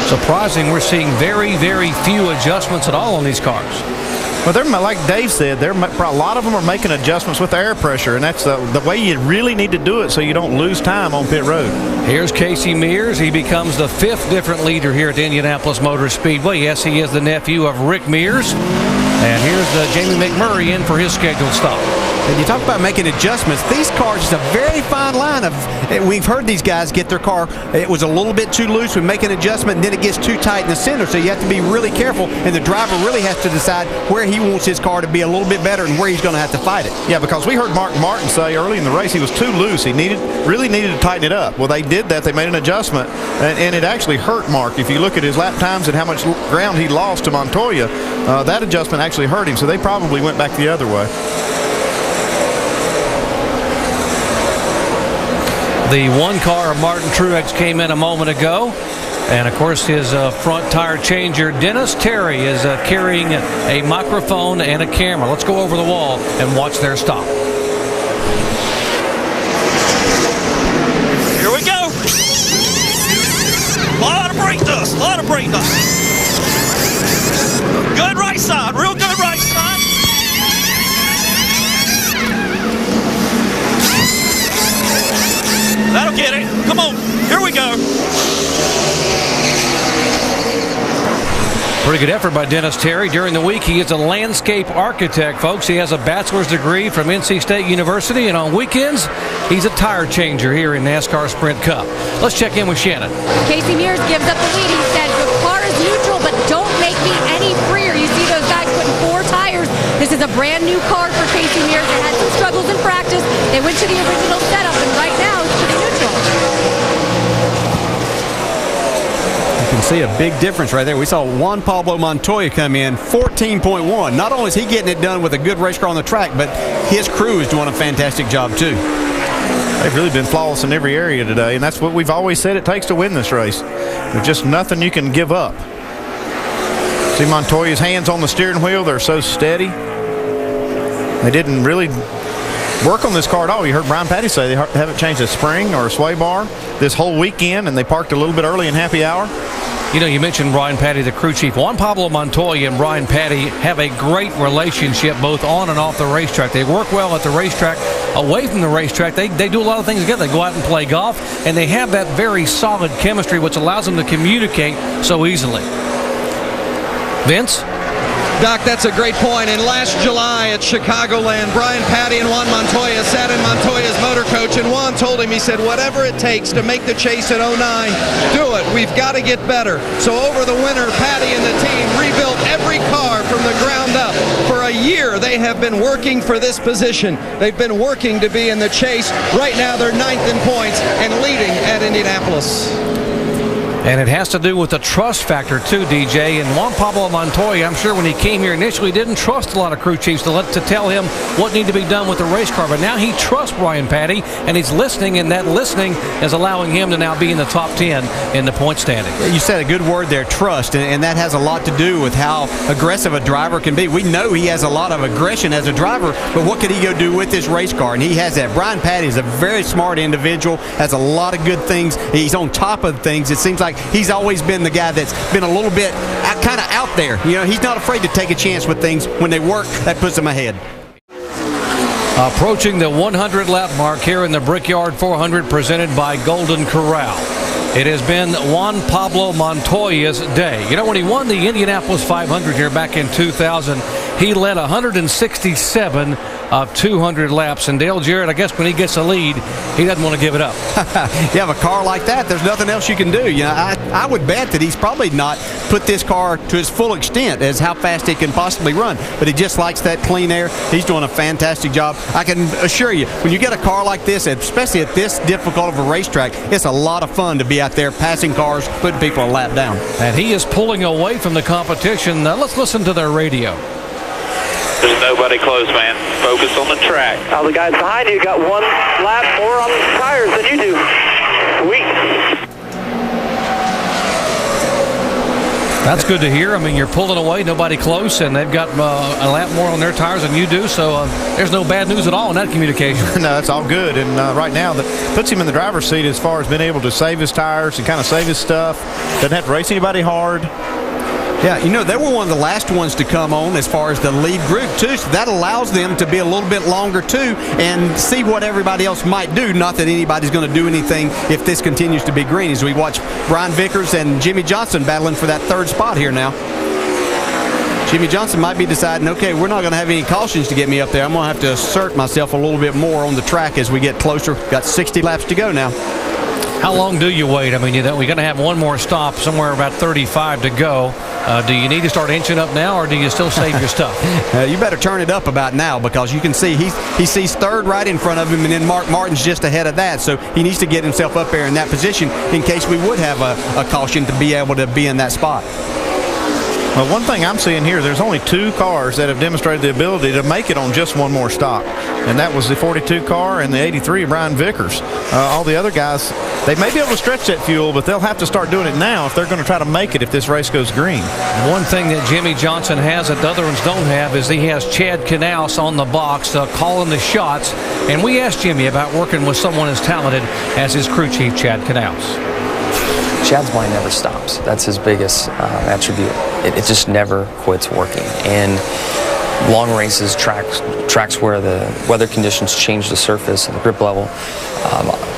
S6: Surprising, we're seeing very, very few adjustments at all on these cars.
S8: Well, they're like Dave said, a lot of them are making adjustments with the air pressure, and that's the way you really need to do it so you don't lose time on pit road.
S6: Here's Casey Mears. He becomes the 5th different leader here at the Indianapolis Motor Speedway. Yes, he is the nephew of Rick Mears. And here's Jamie McMurray in for his scheduled stop.
S7: And you talk about making adjustments. These cars, it's a very fine line of, we've heard these guys get their car, it was a little bit too loose, we make an adjustment, and then it gets too tight in the center. So you have to be really careful, and the driver really has to decide where he wants his car to be a little bit better and where he's going to have to fight it.
S8: Yeah, because we heard Mark Martin say early in the race he was too loose. He really needed to tighten it up. Well, they did that. They made an adjustment, and it actually hurt Mark. If you look at his lap times and how much ground he lost to Montoya, that adjustment actually hurt him. So they probably went back the other way.
S6: The one car of Martin Truex came in a moment ago. And, of course, his front tire changer, Dennis Terry, is carrying a microphone and a camera. Let's go over the wall and watch their stop.
S1: Here we go. A lot of brake dust, a lot of brake dust. Good right side, real good right side. That'll get it. Come on. Here we go.
S6: Pretty good effort by Dennis Terry. During the week, he is a landscape architect, folks. He has a bachelor's degree from NC State University, and on weekends, he's a tire changer here in NASCAR Sprint Cup. Let's check in with Shannon.
S12: Casey Mears gives up the lead. He said, the car is neutral, but don't make me any freer. You see those guys putting 4 tires. This is a brand new car for Casey Mears. They had some struggles in practice. They went to the original setup, and right now, it's pretty neutral.
S7: You can see a big difference right there. We saw Juan Pablo Montoya come in 14.1. Not only is he getting it done with a good race car on the track, but his crew is doing a fantastic job too.
S8: They've really been flawless in every area today, and that's what we've always said it takes to win this race. There's just nothing you can give up. See Montoya's hands on the steering wheel. They're so steady. They didn't really work on this car at all. You heard Brian Patty say they haven't changed a spring or a sway bar this whole weekend, and they parked a little bit early in happy hour.
S6: You know, you mentioned Brian Patty, the crew chief. Juan Pablo Montoya and Brian Patty have a great relationship both on and off the racetrack. They work well at the racetrack. Away from the racetrack, they do a lot of things together. They go out and play golf, and they have that very solid chemistry, which allows them to communicate so easily. Vince?
S9: Doc, that's a great point. And last July at Chicagoland, Brian Patty and Juan Montoya sat in Montoya's motor coach, and Juan told him, he said, whatever it takes to make the chase in 09, do it. We've got to get better. So over the winter, Patty and the team rebuilt every car from the ground up. For a year, they have been working for this position. They've been working to be in the chase. Right now, they're 9th in points and leading at Indianapolis.
S6: And it has to do with the trust factor, too, DJ. And Juan Pablo Montoya, I'm sure when he came here initially, didn't trust a lot of crew chiefs to tell him what needed to be done with the race car. But now he trusts Brian Patty, and he's listening, and that listening is allowing him to now be in the top 10 in the point standing.
S7: You said a good word there, trust, and that has a lot to do with how aggressive a driver can be. We know he has a lot of aggression as a driver, but what could he go do with this race car? And he has that. Brian Patty is a very smart individual, has a lot of good things. He's on top of things. It seems like he's always been the guy that's been a little bit kind of out there. You know, he's not afraid to take a chance with things. When they work, that puts him ahead.
S6: Approaching the 100-lap mark here in the Brickyard 400 presented by Golden Corral. It has been Juan Pablo Montoya's day. You know, when he won the Indianapolis 500 here back in 2000, He led 167 of 200 laps. And Dale Jarrett, I guess when he gets a lead, he doesn't want to give it up.
S7: You have a car like that, there's nothing else you can do. You know, I would bet that he's probably not put this car to its full extent as how fast it can possibly run. But he just likes that clean air. He's doing a fantastic job. I can assure you, when you get a car like this, especially at this difficult of a racetrack, it's a lot of fun to be out there passing cars, putting people a lap down.
S6: And he is pulling away from the competition. Now let's listen to their radio.
S3: There's nobody close, man. Focus on the track.
S14: Now the guys behind you got one lap more on the tires than you do. Sweet.
S6: That's good to hear. I mean, you're pulling away, nobody close, and they've got a lap more on their tires than you do, so there's no bad news at all in that communication.
S8: No, it's all good, and right now that puts him in the driver's seat as far as being able to save his tires and kind of save his stuff. Doesn't have to race anybody hard.
S7: Yeah, you know, they were one of the last ones to come on as far as the lead group, too, so that allows them to be a little bit longer, too, and see what everybody else might do. Not that anybody's going to do anything if this continues to be green, as we watch Brian Vickers and Jimmy Johnson battling for that third spot here now. Jimmy Johnson might be deciding, okay, we're not going to have any cautions to get me up there. I'm going to have to assert myself a little bit more on the track as we get closer. Got 60 laps to go now.
S6: How long do you wait? I mean, we're going to have one more stop, somewhere about 35 to go. Do you need to start inching up now, or do you still save your stuff?
S7: You better turn it up about now, because you can see he sees third right in front of him, and then Mark Martin's just ahead of that. So he needs to get himself up there in that position in case we would have a caution to be able to be in that spot.
S8: Well, one thing I'm seeing here, there's only 2 cars that have demonstrated the ability to make it on just one more stop, and that was the 42 car and the 83 Brian Vickers. All the other guys, they may be able to stretch that fuel, but they'll have to start doing it now if they're going to try to make it if this race goes green.
S6: One thing that Jimmy Johnson has that the other ones don't have is he has Chad Knaus on the box calling the shots, and we asked Jimmy about working with someone as talented as his crew chief, Chad Knaus.
S22: Chad's mind never stops. That's his biggest attribute. It just never quits working. And long races, tracks where the weather conditions change the surface and the grip level,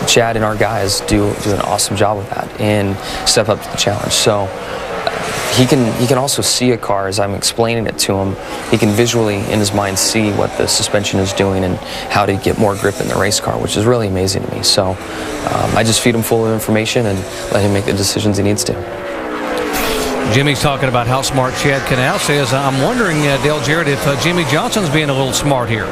S22: Chad and our guys do an awesome job of that and step up to the challenge. So he can also see a car as I'm explaining it to him. He can visually in his mind see what the suspension is doing and how to get more grip in the race car, which is really amazing to me. So I just feed him full of information and let him make the decisions he needs to.
S6: Jimmy's talking about how smart Chad Knaus is. I'm wondering, Dale Jarrett, if Jimmy Johnson's being a little smart here.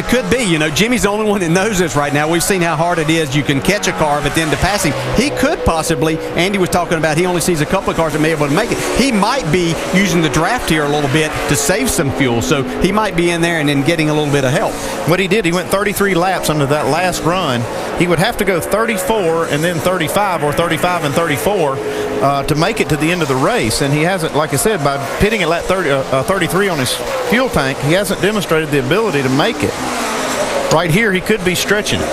S7: Could be. You know, Jimmy's the only one that knows this right now. We've seen how hard it is. You can catch a car, but then to pass him, he could possibly, Andy was talking about he only sees a couple of cars that may be able to make it. He might be using the draft here a little bit to save some fuel, so he might be in there and then getting a little bit of help.
S8: What he did, he went 33 laps under that last run. He would have to go 34 and then 35 or 35 and 34 to make it to the end of the race. And he hasn't, like I said, by pitting at lap 33 on his fuel tank, he hasn't demonstrated the ability to make it. Right here, he could be stretching it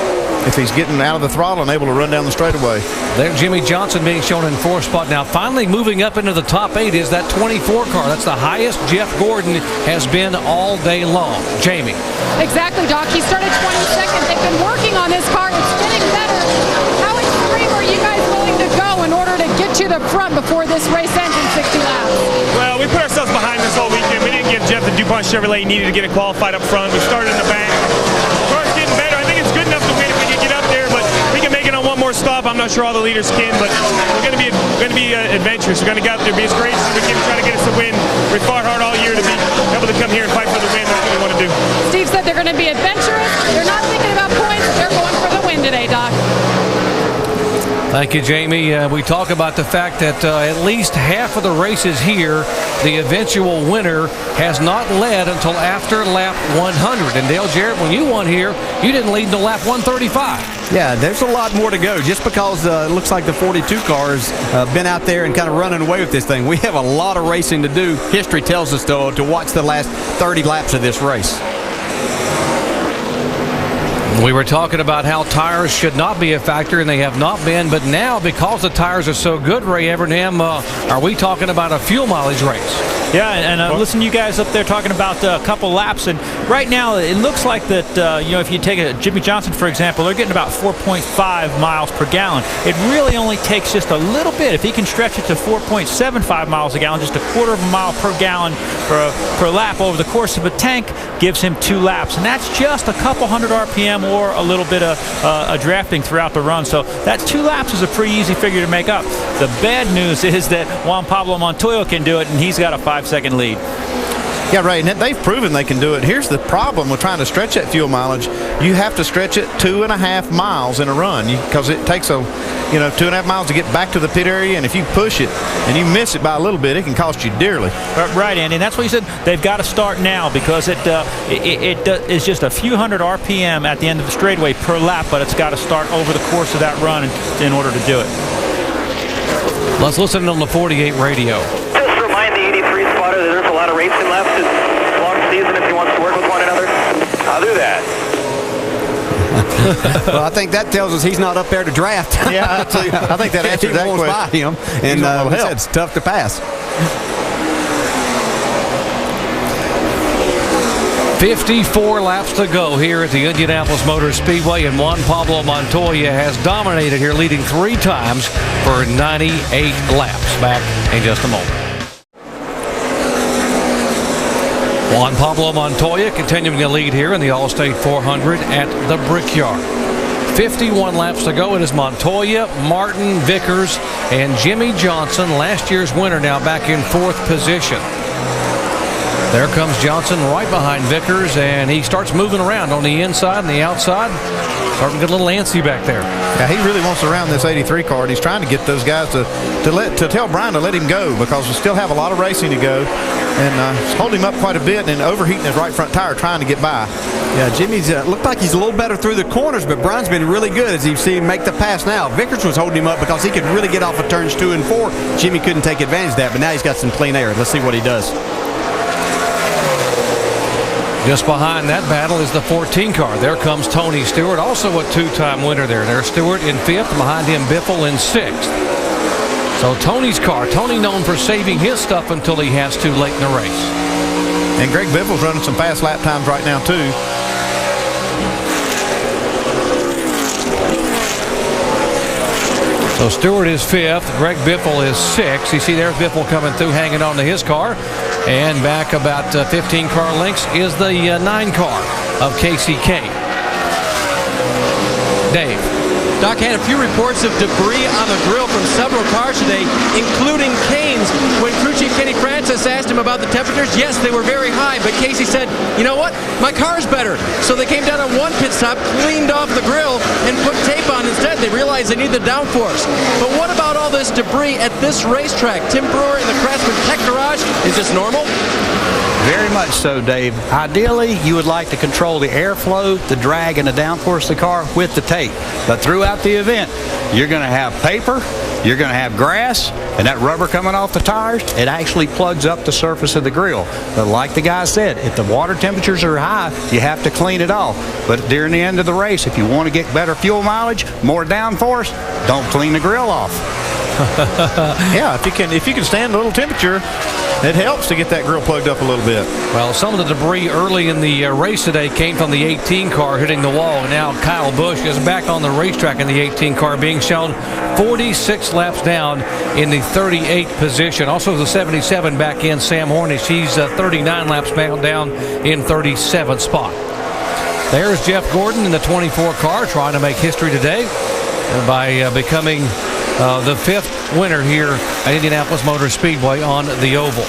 S8: if he's getting out of the throttle and able to run down the straightaway.
S6: There, Jimmy Johnson being shown in 4th spot. Now, finally moving up into the top 8 is that 24 car. That's the highest Jeff Gordon has been all day long. Jamie.
S10: Exactly, Doc. He started 22nd. They've been working on this car. It's getting better. How extreme are you guys willing to go in order to get to the front before this race ends in 60 laps?
S23: Well, we put ourselves behind this whole weekend. We didn't give Jeff the DuPont Chevrolet he needed to get it qualified up front. We started in the back. The car's getting better. I think it's good enough to win if we can get up there, but we can make it on one more stop. I'm not sure all the leaders can, but we're going to be adventurous. We're going to get out there, be as great as we can, try to get us a win. We fought hard all year to be able to come here and fight for the win. That's what we want to do.
S10: Steve said they're going to be adventurous. They're not thinking about points. They're going for the win today, Doc.
S6: Thank you, Jamie. We talk about the fact that at least half of the races here, the eventual winner has not led until after lap 100. And Dale Jarrett, when you won here, you didn't lead until lap 135.
S7: Yeah, there's a lot more to go. Just because it looks like the 42 car has been out there and kind of running away with this thing, we have a lot of racing to do. History tells us, though, to watch the last 30 laps of this race.
S6: We were talking about how tires should not be a factor, and they have not been. But now, because the tires are so good, Ray Evernham, are we talking about a fuel mileage race?
S20: Yeah, and listen to you guys up there talking about a couple laps. And right now, it looks like that, if you take Jimmy Johnson, for example, they're getting about 4.5 miles per gallon. It really only takes just a little bit. If he can stretch it to 4.75 miles a gallon, just a quarter of a mile per gallon per lap over the course of a tank, gives him 2 laps. And that's just a couple hundred RPM or a little bit of drafting throughout the run. So that 2 laps is a pretty easy figure to make up. The bad news is that Juan Pablo Montoya can do it, and he's got a 5-second lead.
S8: Yeah, right. And they've proven they can do it. Here's the problem with trying to stretch that fuel mileage. You have to stretch it 2.5 miles in a run because it takes 2.5 miles to get back to the pit area. And if you push it and you miss it by a little bit, it can cost you dearly.
S20: Right, Andy. And that's what you said. They've got to start now because it is just a few hundred RPM at the end of the straightaway per lap, but it's got to start over the course of that run in order to do it.
S6: Let's listen on the 48 radio.
S14: Just remind the 83 spotter that there's a lot of racing left. It's a long season if he wants to work with one another. I'll do that.
S7: Well, I think that tells us he's not up there to draft.
S8: Yeah, I think that answers that question.
S7: By him, and he said it's tough to pass.
S6: 54 laps to go here at the Indianapolis Motor Speedway, and Juan Pablo Montoya has dominated here, leading 3 times for 98 laps. Back in just a moment. Juan Pablo Montoya continuing to lead here in the Allstate 400 at the Brickyard. 51 laps to go. It is Montoya, Martin, Vickers, and Jimmy Johnson, last year's winner, now back in 4th position. There comes Johnson right behind Vickers, and he starts moving around on the inside and the outside. Starting to get a little antsy back there.
S8: Yeah, he really wants to round this 83 car, and he's trying to get those guys to tell Brian to let him go because we still have a lot of racing to go. And it's holding him up quite a bit and overheating his right front tire trying to get by.
S7: Yeah, Jimmy's looked like he's a little better through the corners, but Brian's been really good as you see him make the pass now. Vickers was holding him up because he could really get off of turns 2 and 4. Jimmy couldn't take advantage of that, but now he's got some clean air. Let's see what he does.
S6: Just behind that battle is the 14 car. There comes Tony Stewart, also a 2-time winner there. There's Stewart in 5th, behind him Biffle in 6th. So Tony's car, Tony known for saving his stuff until he has to late in the race.
S8: And Greg Biffle's running some fast lap times right now too.
S6: So Stewart is 5th, Greg Biffle is 6th. You see there's Biffle coming through, hanging on to his car. And back about 15 car lengths is the 9 car of KCK. Dave.
S15: Doc had a few reports of debris on the grill from several cars today, including Kane's. When crew chief Kenny Francis asked him about the temperatures, yes, they were very high, but Casey said, you know what, my car's better. So they came down on one pit stop, cleaned off the grill, and put tape on instead. They realized they need the downforce. But what about all this debris at this racetrack? Tim Brewer in the Craftsman Tech Garage, is this normal?
S11: Very much so, Dave. Ideally, you would like to control the airflow, the drag, and the downforce of the car with the tape. But throughout the event, you're going to have paper, you're going to have grass, and that rubber coming off the tires, it actually plugs up the surface of the grill. But like the guy said, if the water temperatures are high, you have to clean it off. But during the end of the race, if you want to get better fuel mileage, more downforce, don't clean the grill off.
S8: Yeah, if you can stand a little temperature, it helps to get that grill plugged up a little bit.
S6: Well, some of the debris early in the race today came from the 18 car hitting the wall. Now Kyle Busch is back on the racetrack in the 18 car, being shown 46 laps down in the 38th position. Also the 77 back in, Sam Hornish. He's 39 laps down in 37th spot. There's Jeff Gordon in the 24 car trying to make history today by becoming the 5th winner here at Indianapolis Motor Speedway on the oval.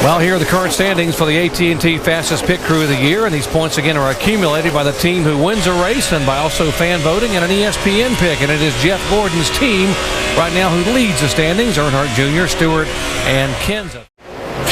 S6: Well, here are the current standings for the AT&T Fastest Pit Crew of the Year, and these points again are accumulated by the team who wins a race and by also fan voting and an ESPN pick, and it is Jeff Gordon's team right now who leads the standings. Earnhardt Jr., Stewart, and Kenza.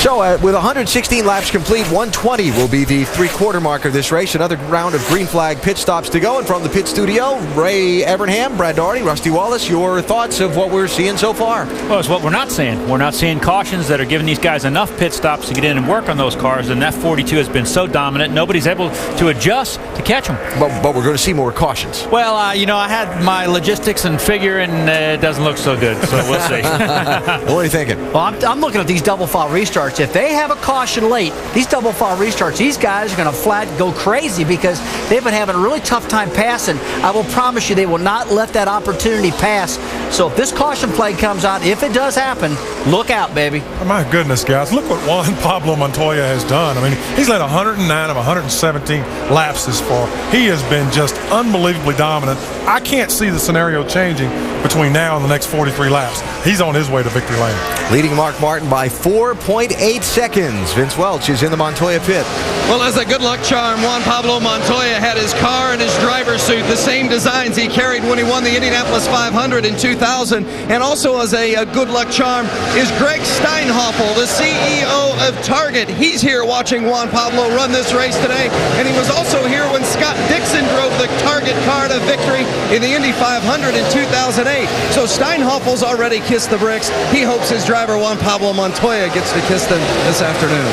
S5: So with 116 laps complete, 120 will be the three-quarter mark of this race. Another round of green flag pit stops to go. And from the pit studio, Ray Evernham, Brad Daugherty, Rusty Wallace, your thoughts of what we're seeing so far?
S20: Well, it's what we're not seeing. We're not seeing cautions that are giving these guys enough pit stops to get in and work on those cars. And F42 has been so dominant, nobody's able to adjust to catch them.
S5: But we're going to see more cautions.
S20: Well, I had my logistics and figure, and it doesn't look so good. So we'll see.
S5: What are you thinking?
S18: Well, I'm looking at these double file restarts. If they have a caution late, these double file restarts, these guys are going to flat go crazy because they've been having a really tough time passing. I will promise you they will not let that opportunity pass. So if this caution flag comes out, if it does happen, look out, baby.
S19: Oh, my goodness, guys. Look what Juan Pablo Montoya has done. I mean, he's led 109 of 117 laps this far. He has been just unbelievably dominant. I can't see the scenario changing between now and the next 43 laps. He's on his way to victory lane.
S5: Leading Mark Martin by 4.8 seconds. Vince Welch is in the Montoya pit.
S9: Well, as a good luck charm, Juan Pablo Montoya had his car and his driver's suit, the same designs he carried when he won the Indianapolis 500 in 2000. And also as a good luck charm is Greg Steinhoffel, the CEO of Target. He's here watching Juan Pablo run this race today. And he was also here when Scott Dixon drove the Target car to victory in the Indy 500 in 2008. So Steinhoffel's already kissed the bricks. He hopes his driver Juan Pablo Montoya gets to kiss them this afternoon.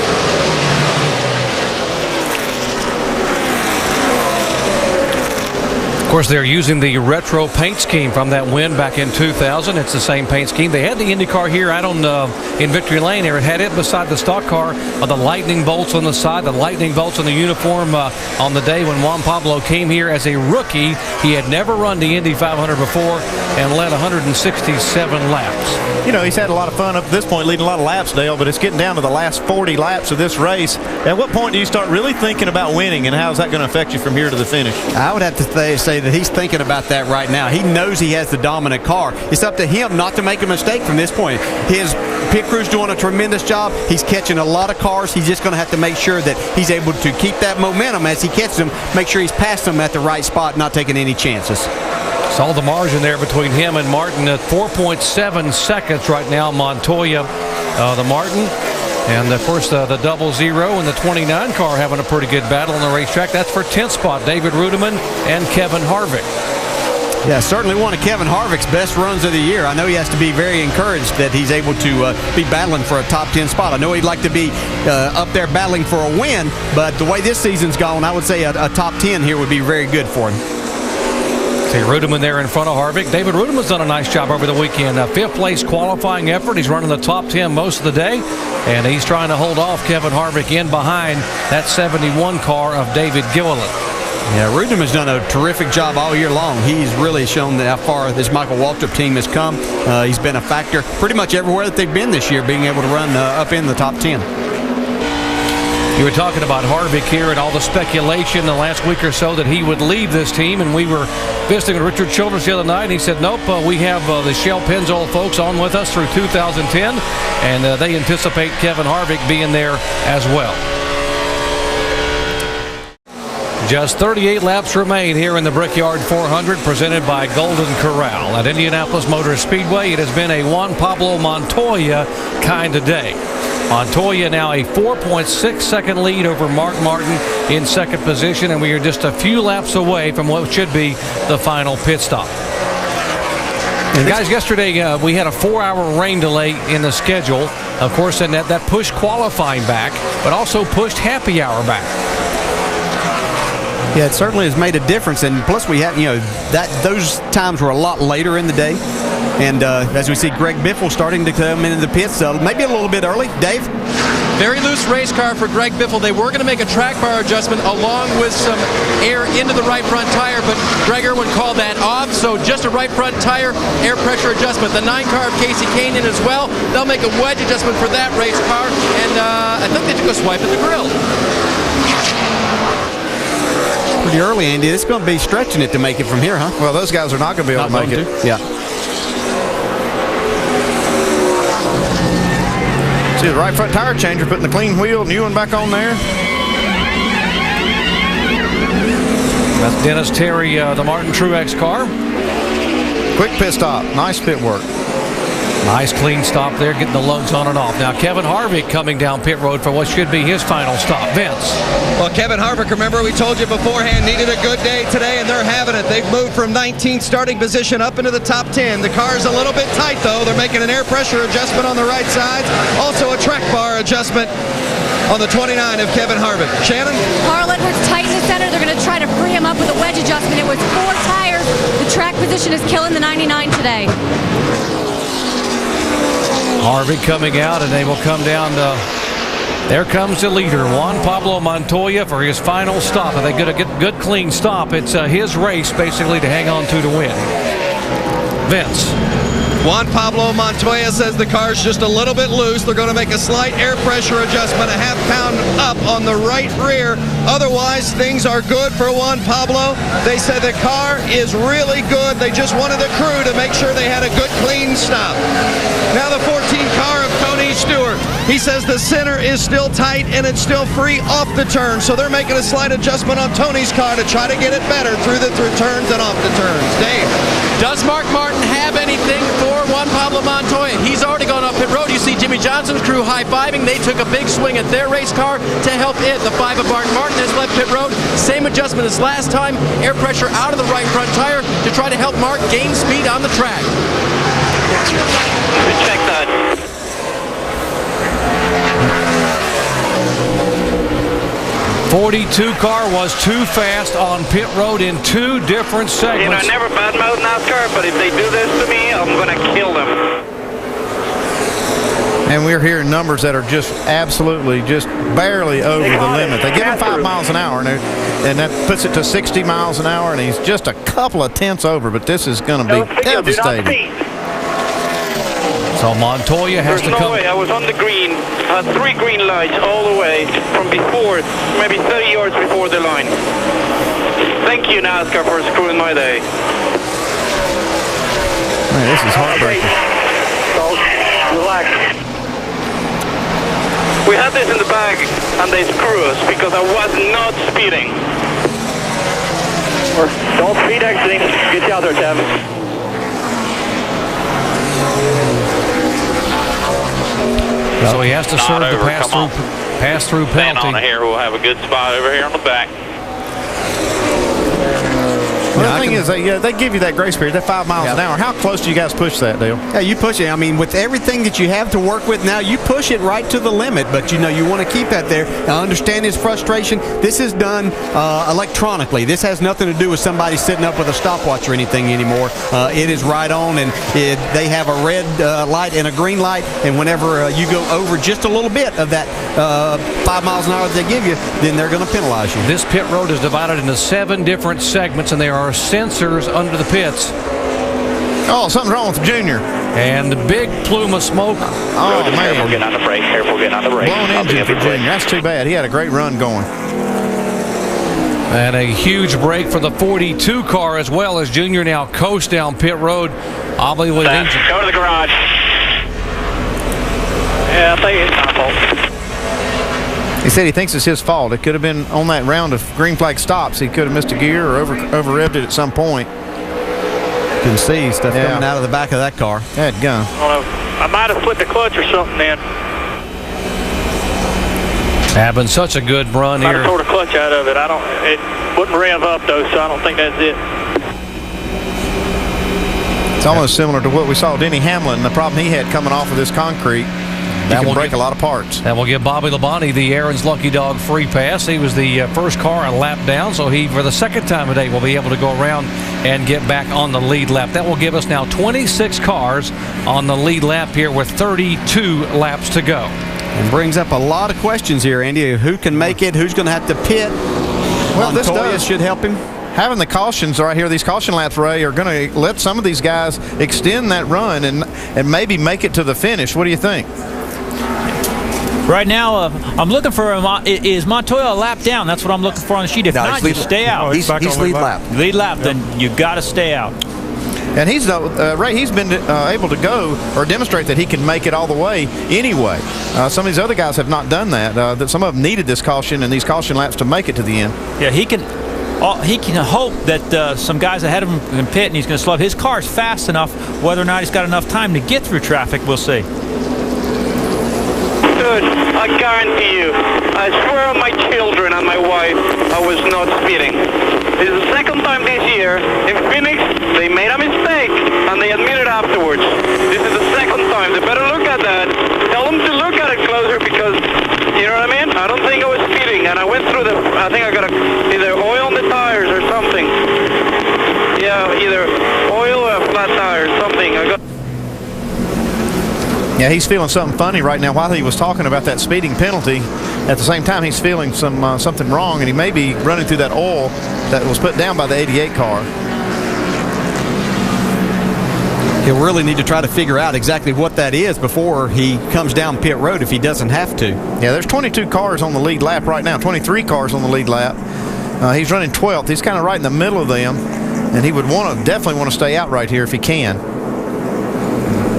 S6: Of course, they're using the retro paint scheme from that win back in 2000. It's the same paint scheme. They had the Indy car here out on in Victory Lane. They had it beside the stock car. The lightning bolts on the side, the lightning bolts on the uniform on the day when Juan Pablo came here as a rookie. He had never run the Indy 500 before and led 167 laps.
S8: You know, he's had a lot of fun up to this point, leading a lot of laps, Dale, but it's getting down to the last 40 laps of this race. At what point do you start really thinking about winning, and how is that going to affect you from here to the finish?
S7: I would have to say that he's thinking about that right now. He knows he has the dominant car. It's up to him not to make a mistake from this point. His pit crew's doing a tremendous job. He's catching a lot of cars. He's just going to have to make sure that he's able to keep that momentum as he catches them, make sure he's passed them at the right spot, not taking any chances.
S6: Saw the margin there between him and Martin at 4.7 seconds right now. Montoya, the Martin. And, of course, the 00 and the 29 car having a pretty good battle on the racetrack. That's for 10th spot, David Rudiman and Kevin Harvick.
S7: Yeah, certainly one of Kevin Harvick's best runs of the year. I know he has to be very encouraged that he's able to be battling for a top 10 spot. I know he'd like to be up there battling for a win, but the way this season's gone, I would say a top 10 here would be very good for him.
S6: See Rudiman there in front of Harvick. David Rudiman's done a nice job over the weekend. Fifth place qualifying effort. He's running the top 10 most of the day, and he's trying to hold off Kevin Harvick in behind that 71 car of David Gilliland.
S7: Yeah, Rudiman's done a terrific job all year long. He's really shown how far this Michael Waltrip team has come. He's been a factor pretty much everywhere that they've been this year, being able to run up in the top 10.
S6: You were talking about Harvick here and all the speculation the last week or so that he would leave this team, and we were visiting with Richard Childress the other night, and he said, nope, we have the Shell Pennzoil folks on with us through 2010, and they anticipate Kevin Harvick being there as well. Just 38 laps remain here in the Brickyard 400, presented by Golden Corral. At Indianapolis Motor Speedway, it has been a Juan Pablo Montoya kind of day. Montoya now a 4.6 second lead over Mark Martin in second position, and we are just a few laps away from what should be the final pit stop. And guys, yesterday we had a 4-hour rain delay in the schedule. Of course, and that pushed qualifying back, but also pushed happy hour back.
S7: Yeah, it certainly has made a difference, and plus we have, those times were a lot later in the day. And as we see Greg Biffle starting to come into the pits, maybe a little bit early. Dave?
S15: Very loose race car for Greg Biffle. They were going to make a track bar adjustment along with some air into the right front tire, but Greg Irwin called that off, so just a right front tire air pressure adjustment. The 9 car of Casey Kane in as well. They'll make a wedge adjustment for that race car, and I think they took a swipe at the grill.
S7: Pretty early, Andy. It's going to be stretching it to make it from here, huh?
S8: Well, those guys are not going to be able to make it.
S7: Yeah.
S8: See the right front tire changer, putting the clean wheel, new one back on there.
S6: That's Dennis Terry, the Martin Truex car.
S8: Quick pit stop. Nice pit work.
S6: Nice clean stop there, getting the lugs on and off. Now Kevin Harvick coming down pit road for what should be his final stop. Vince.
S9: Well, Kevin Harvick, remember we told you beforehand, needed a good day today, and they're having it. They've moved from 19th starting position up into the top 10. The car's a little bit tight, though. They're making an air pressure adjustment on the right side. Also a track bar adjustment on the 29 of Kevin Harvick. Shannon?
S12: Carl Edwards tight in the center. They're going to try to free him up with a wedge adjustment. It was 4 tires. The track position is killing the 99 today.
S6: Harvick coming out, and they will come down to, there comes the leader, Juan Pablo Montoya, for his final stop. If they get a good clean stop, it's his race basically to hang on to win. Vince.
S9: Juan Pablo Montoya says the car's just a little bit loose. They're going to make a slight air pressure adjustment, a ½ pound up on the right rear. Otherwise, things are good for Juan Pablo. They said the car is really good. They just wanted the crew to make sure they had a good, clean stop. Now the 14 car of Tony Stewart. He says the center is still tight and it's still free off the turn. So they're making a slight adjustment on Tony's car to try to get it better through the turns and off the turns. Dave.
S15: Does Mark Martin have anything for Juan Pablo Montoya? He's already gone up pit road. You see Jimmy Johnson's crew high-fiving. They took a big swing at their race car to help it. The 5 of Mark Martin has left pit road. Same adjustment as last time. Air pressure out of the right front tire to try to help Mark gain speed on the track.
S3: Check that.
S6: '42 car was too fast on pit road in 2 different segments.
S3: You know, I never badmouth NASCAR, but if they do this to me, I'm going to kill them.
S8: And we're hearing numbers that are just absolutely, just barely over the limit. They give him 5 miles an hour, and that puts it to 60 miles an hour, and he's just a couple of tenths over, but this is going to be devastating.
S6: So Montoya has to come.
S3: No way. I was on the green, had 3 green lights all the way from before, maybe 30 yards before the line. Thank you, NASCAR, for screwing my day.
S8: Man, this is heartbreaking.
S3: Relax. We had this in the bag, and they screw us because I was not speeding. Don't speed exiting. Get you out there, Tim.
S6: So he has to serve the pass-through penalty.
S3: On here, we'll have a good spot over here on the back.
S8: Well, the thing is, they give you that grace period, that 5 miles an hour. How close do you guys push that, Dale?
S7: Yeah, you push it. I mean, with everything that you have to work with now, you push it right to the limit. But, you know, you want to keep that there. I understand his frustration. This is done electronically. This has nothing to do with somebody sitting up with a stopwatch or anything anymore. It is right on, and they have a red light and a green light. And whenever you go over just a little bit of that 5 miles an hour that they give you, then they're going to penalize you.
S6: This pit road is divided into 7 different segments, and there are sensors under the pits.
S8: Oh, something's wrong with Junior.
S6: And the big plume of smoke.
S8: Oh, man.
S3: Careful getting on the brake. Careful getting on the brake.
S8: Blown engine for Junior. That's too bad. He had a great run going.
S6: And a huge break for the 42 car as well, as Junior now coasts down pit road. Obviously with engine.
S3: Go to the garage. Yeah, I think it's my fault.
S8: He said he thinks it's his fault. It could have been on that round of green flag stops. He could have missed a gear or over revved it at some point.
S5: Can see stuff coming out of the back of that car.
S8: That gun.
S14: I don't know. I might have flipped the clutch or something then.
S6: Having such a good run
S14: Might
S6: here.
S14: have tore the clutch out of it. It wouldn't rev up though, so I don't think that's it.
S8: It's almost similar to what we saw Denny Hamlin, the problem he had coming off of this concrete. That will break a lot of parts.
S6: That will give Bobby Labonte the Aaron's Lucky Dog free pass. He was the first car a lap down, so he, for the second time today, will be able to go around and get back on the lead lap. That will give us now 26 cars on the lead lap here with 32 laps to go.
S7: And brings up a lot of questions here, Andy. Who can make it? Who's going to have to pit?
S8: Well,
S7: Montoya should help him.
S8: Having the cautions right here, these caution laps, Ray, are going to let some of these guys extend that run and maybe make it to the finish. What do you think?
S20: Right now, I'm looking for is Montoya a lap down? That's what I'm looking for on the sheet. If not, you stay out.
S8: He's lead lap.
S20: Lead lap, then you got to stay out.
S8: And he's Ray. He's been able to go or demonstrate that he can make it all the way anyway. Some of these other guys have not done that. That some of them needed this caution and these caution laps to make it to the end.
S20: Yeah, he can. he can hope that some guys ahead of him can pit, and he's going to slow up. His car is fast enough. Whether or not he's got enough time to get through traffic, we'll see.
S3: Good. I guarantee you. I swear on my children and my wife, I was not speeding. This is the second time this year in Phoenix. They made a mistake and they admitted afterwards. This is the second time. They better look at that. Tell them to look at it closer because, you know what I mean? I don't think I was speeding, and I went through I think I got either oil on the tires or something. Yeah, either oil or flat tires, something.
S8: Yeah, he's feeling something funny right now. While he was talking about that speeding penalty, at the same time he's feeling something wrong, and he may be running through that oil that was put down by the 88 car.
S7: He'll really need to try to figure out exactly what that is before he comes down pit road if he doesn't have to.
S8: Yeah, there's 22 cars on the lead lap right now, 23 cars on the lead lap. He's running 12th. He's kind of right in the middle of them, and he would definitely want to stay out right here if he can.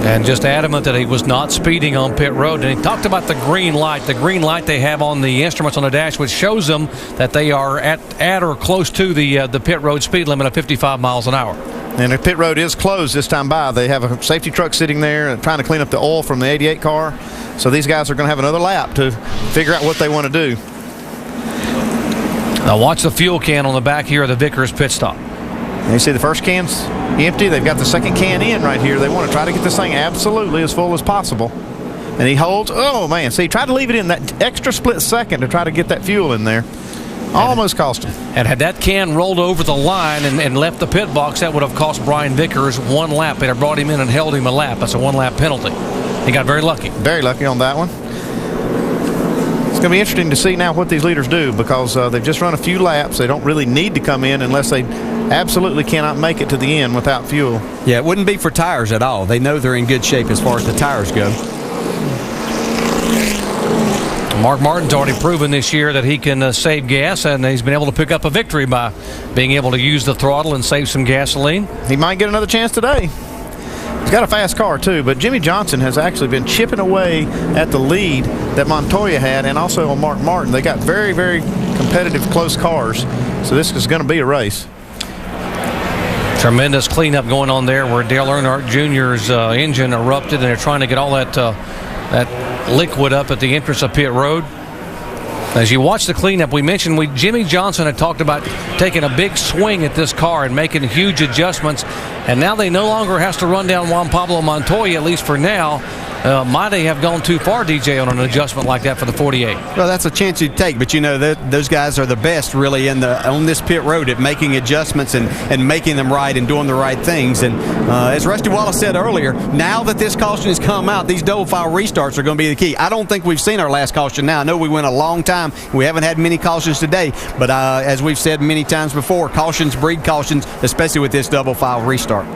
S6: And just adamant that he was not speeding on pit road. And he talked about the green light they have on the instruments on the dash, which shows them that they are at or close to the pit road speed limit of 55 miles an hour.
S8: And the pit road is closed this time by. They have a safety truck sitting there trying to clean up the oil from the 88 car. So these guys are going to have another lap to figure out what they want to do.
S6: Now watch the fuel can on the back here of the Vickers pit stop.
S8: And you see the first can's empty. They've got the second can in right here. They want to try to get this thing absolutely as full as possible. And he holds. Oh, man. See, he tried to leave it in that extra split second to try to get that fuel in there. Almost cost him.
S6: And had that can rolled over the line and left the pit box, that would have cost Brian Vickers one lap. They'd have brought him in and held him a lap. That's a one-lap penalty. He got very lucky.
S8: Very lucky on that one. It's going to be interesting to see now what these leaders do, because they've just run a few laps. They don't really need to come in unless they absolutely cannot make it to the end without fuel.
S7: Yeah, it wouldn't be for tires at all. They know they're in good shape as far as the tires go.
S6: Mark Martin's already proven this year that he can save gas, and he's been able to pick up a victory by being able to use the throttle and save some gasoline.
S8: He might get another chance today. He's got a fast car too, but Jimmy Johnson has actually been chipping away at the lead that Montoya had, and also on Mark Martin. They got very, very competitive, close cars, so this is going to be a race.
S6: Tremendous cleanup going on there where Dale Earnhardt Jr.'s engine erupted, and they're trying to get all that liquid up at the entrance of pit road. As you watch the cleanup, we mentioned Jimmy Johnson had talked about taking a big swing at this car and making huge adjustments, and now they no longer has to run down Juan Pablo Montoya, at least for now. Might they have gone too far, DJ, on an adjustment like that for the 48?
S7: Well, that's a chance you'd take, but you know those guys are the best really on this pit road at making adjustments and making them right and doing the right things. And as Rusty Wallace said earlier, now that this caution has come out, these double file restarts are going to be the key. I don't think we've seen our last caution now. I know we went a long time. We haven't had many cautions today, but as we've said many times before, cautions breed cautions, especially with this double file restart.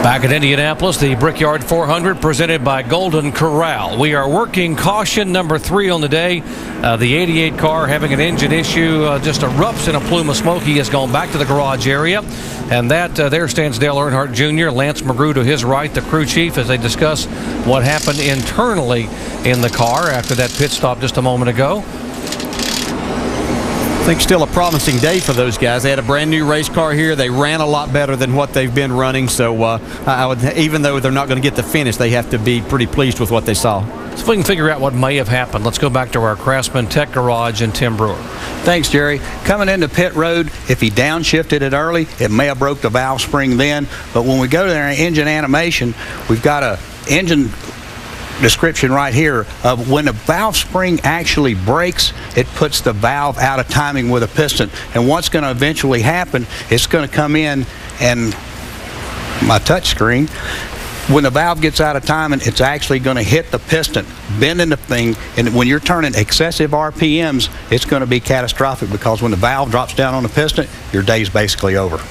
S6: Back at Indianapolis, the Brickyard 400 presented by Golden Corral. We are working caution number 3 on the day. The 88 car having an engine issue just erupts in a plume of smoke. He has gone back to the garage area. And there stands Dale Earnhardt Jr., Lance McGrew to his right, the crew chief, as they discuss what happened internally in the car after that pit stop just a moment ago.
S7: I think still a promising day for those guys. They had a brand new race car here. They ran a lot better than what they've been running. So I would, even though they're not going to get the finish, they have to be pretty pleased with what they saw.
S6: So if we can figure out what may have happened, let's go back to our Craftsman Tech Garage and Tim Brewer.
S11: Thanks, Jerry. Coming into pit road, if he downshifted it early, it may have broke the valve spring then. But when we go to their engine animation, we've got a engine description right here of when the valve spring actually breaks, it puts the valve out of timing with a piston. And what's going to eventually happen, it's going to come in, and my touch screen, when the valve gets out of timing, it's actually going to hit the piston, bending the thing, and when you're turning excessive RPMs, it's going to be catastrophic, because when the valve drops down on the piston, your day's basically over.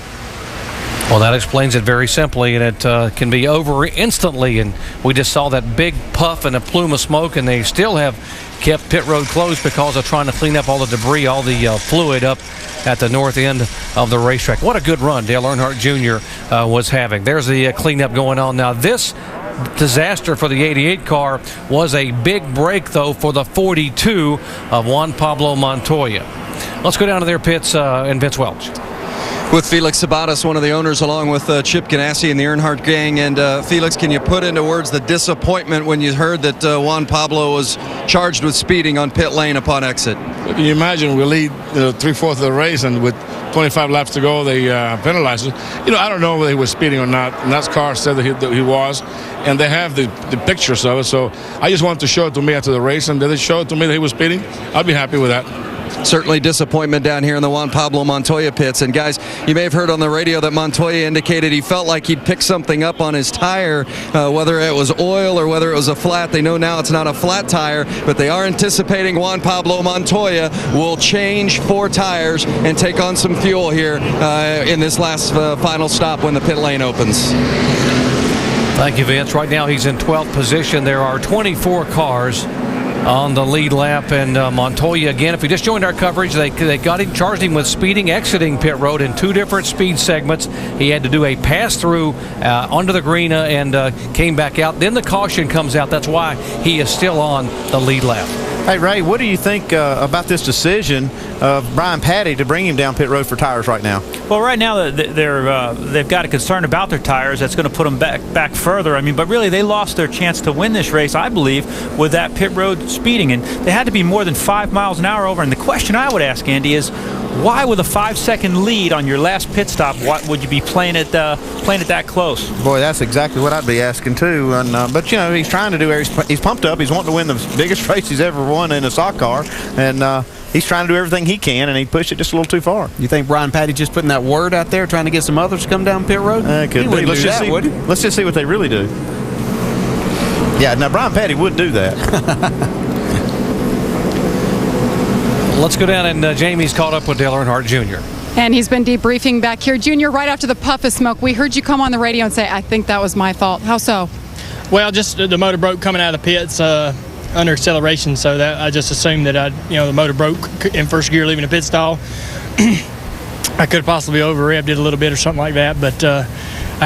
S6: Well, that explains it very simply, and it can be over instantly. And we just saw that big puff and a plume of smoke, and they still have kept pit road closed because of trying to clean up all the debris, all the fluid up at the north end of the racetrack. What a good run Dale Earnhardt Jr. Was having. There's the cleanup going on now. This disaster for the 88 car was a big break, though, for the 42 of Juan Pablo Montoya. Let's go down to their pits and Vince Welch.
S9: With Felix Sabates, one of the owners, along with Chip Ganassi and the Earnhardt gang. And Felix, can you put into words the disappointment when you heard that Juan Pablo was charged with speeding on pit lane upon exit?
S13: Can you imagine we lead 3/4 of the race, and with 25 laps to go, they penalized us. I don't know whether he was speeding or not. NASCAR said that he was, and they have the pictures of it. So I just wanted to show it to me after the race, and did they show it to me that he was speeding? I'd be happy with that.
S9: Certainly disappointment down here in the Juan Pablo Montoya pits. And guys, you may have heard on the radio that Montoya indicated he felt like he'd picked something up on his tire, whether it was oil or whether it was a flat. They know now it's not a flat tire, but they are anticipating Juan Pablo Montoya will change 4 tires and take on some fuel here in this last final stop when the pit lane opens.
S6: Thank you, Vince. Right now he's in 12th position. There are 24 cars on the lead lap, and Montoya, again, if you just joined our coverage, they got him, charged him with speeding, exiting pit road in 2 different speed segments. He had to do a pass-through onto the green and came back out. Then the caution comes out. That's why he is still on the lead lap.
S8: Hey, Ray, what do you think about this decision of Brian Patty to bring him down pit road for tires right now?
S20: Well, right now they've got a concern about their tires. That's going to put them back further. I mean, but really they lost their chance to win this race, I believe, with that pit road speeding. And they had to be more than 5 miles an hour over. And the question I would ask, Andy, is why with a 5-second lead on your last pit stop, what would you be playing it that close?
S8: Boy, that's exactly what I'd be asking too. And but he's trying to do. He's pumped up. He's wanting to win the biggest race he's ever won in a stock car, and he's trying to do everything he can, and he pushed it just a little too far.
S7: You think Brian Patty just putting that word out there, trying to get some others to come down pit road?
S8: Could be. Let's just see what they really do. Yeah, now Brian Patty would do that.
S6: Let's go down, and Jamie's caught up with Dale Earnhardt Jr.
S10: And he's been debriefing back here. Junior, right after the puff of smoke, we heard you come on the radio and say, I think that was my fault. How so?
S17: Well, just the motor broke coming out of the pits under acceleration, so that I just assumed that the motor broke in first gear leaving the pit stall. I could have possibly over-revved it a little bit or something like that, but I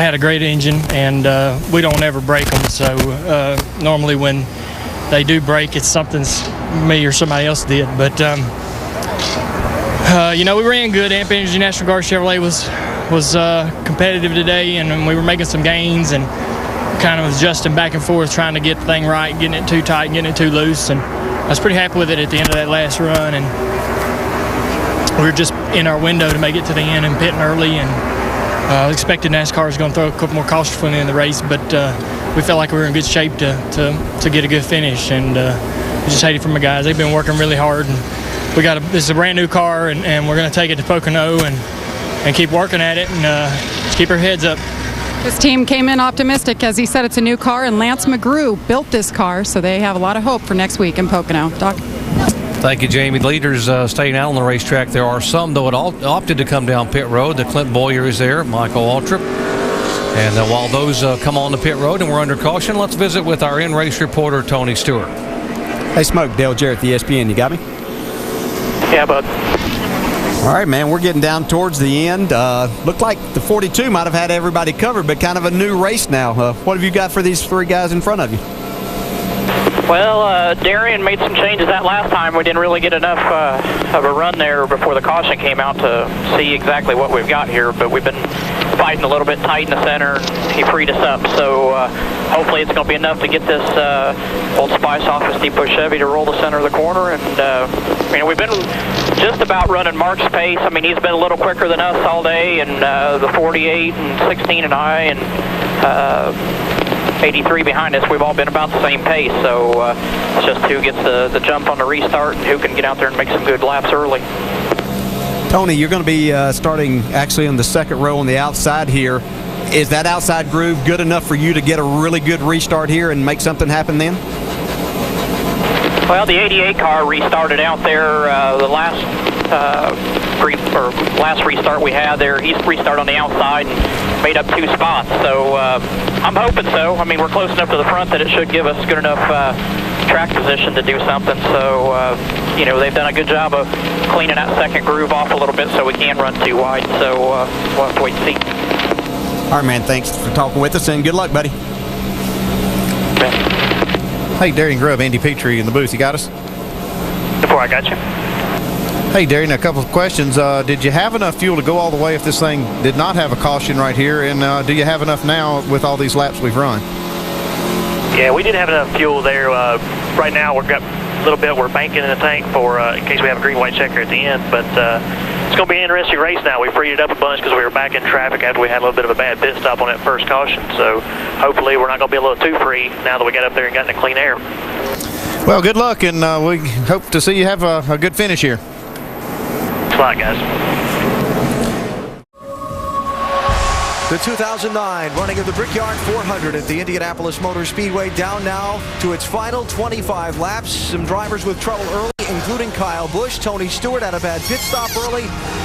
S17: had a great engine, and we don't ever break them. So normally when they do break, it's something's me or somebody else did. But we ran good. Amp Energy National Guard Chevrolet was competitive today, and we were making some gains and kind of adjusting back and forth, trying to get the thing right, getting it too tight, getting it too loose. And I was pretty happy with it at the end of that last run. And we were just in our window to make it to the end and pitting early. And I expected NASCAR was going to throw a couple more cautions for me in the race, but we felt like we were in good shape to get a good finish. And we just hated for my guys. They've been working really hard, and this is a brand new car, and we're going to take it to Pocono and keep working at it and just keep our heads up.
S10: This team came in optimistic. As he said, it's a new car, and Lance McGrew built this car, so they have a lot of hope for next week in Pocono. Doc?
S6: Thank you, Jamie. The leaders staying out on the racetrack. There are some, though, that opted to come down pit road. The Clint Boyer is there, Michael Waltrip. And while those come on the pit road and we're under caution, let's visit with our in-race reporter, Tony Stewart.
S7: Hey, Smoke, Dale Jarrett, the ESPN. You got me?
S14: Yeah, bud.
S7: All right, man, we're getting down towards the end. Looked like the 42 might have had everybody covered, but kind of a new race now. What have you got for these 3 guys in front of you?
S21: Well, Darian made some changes that last time. We didn't really get enough of a run there before the caution came out to see exactly what we've got here, but we've been fighting a little bit tight in the center. He freed us up, so hopefully it's going to be enough to get this Old Spice off his Depot Chevy to roll the center of the corner. And we've been just about running Mark's pace. I mean, he's been a little quicker than us all day, and the 48 and 16 and I and 83 behind us, we've all been about the same pace. So it's just who gets the jump on the restart and who can get out there and make some good laps early.
S7: Tony, you're going to be starting actually on the second row on the outside here. Is that outside groove good enough for you to get a really good restart here and make something happen then?
S21: Well, the 88 car restarted out there the last restart we had there. He restarted on the outside and made up 2 spots. So I'm hoping so. I mean, we're close enough to the front that it should give us good enough track position to do something. So, they've done a good job of cleaning that second groove off a little bit so we can run too wide. So we'll have to wait and see.
S7: All right, man, thanks for talking with us, and good luck, buddy.
S8: Hey, Darian Grubb, Andy Petrie in the booth. You got us?
S21: Before I got you.
S8: Hey, Darian, a couple of questions. Did you have enough fuel to go all the way if this thing did not have a caution right here? And do you have enough now with all these laps we've run?
S21: Yeah, we did have enough fuel there. Right now, we've got a little bit. We're banking in the tank for in case we have a green, white checker at the end. But it's going to be an interesting race now. We freed it up a bunch because we were back in traffic after we had a little bit of a bad pit stop on that first caution. So hopefully we're not going to be a little too free now that we got up there and got into clean air.
S8: Well, good luck, and we hope to see you have a good finish here.
S21: Thanks a lot, guys.
S5: The 2009 running of the Brickyard 400 at the Indianapolis Motor Speedway down now to its final 25 laps. Some drivers with trouble early, including Kyle Busch. Tony Stewart had a bad pit stop early.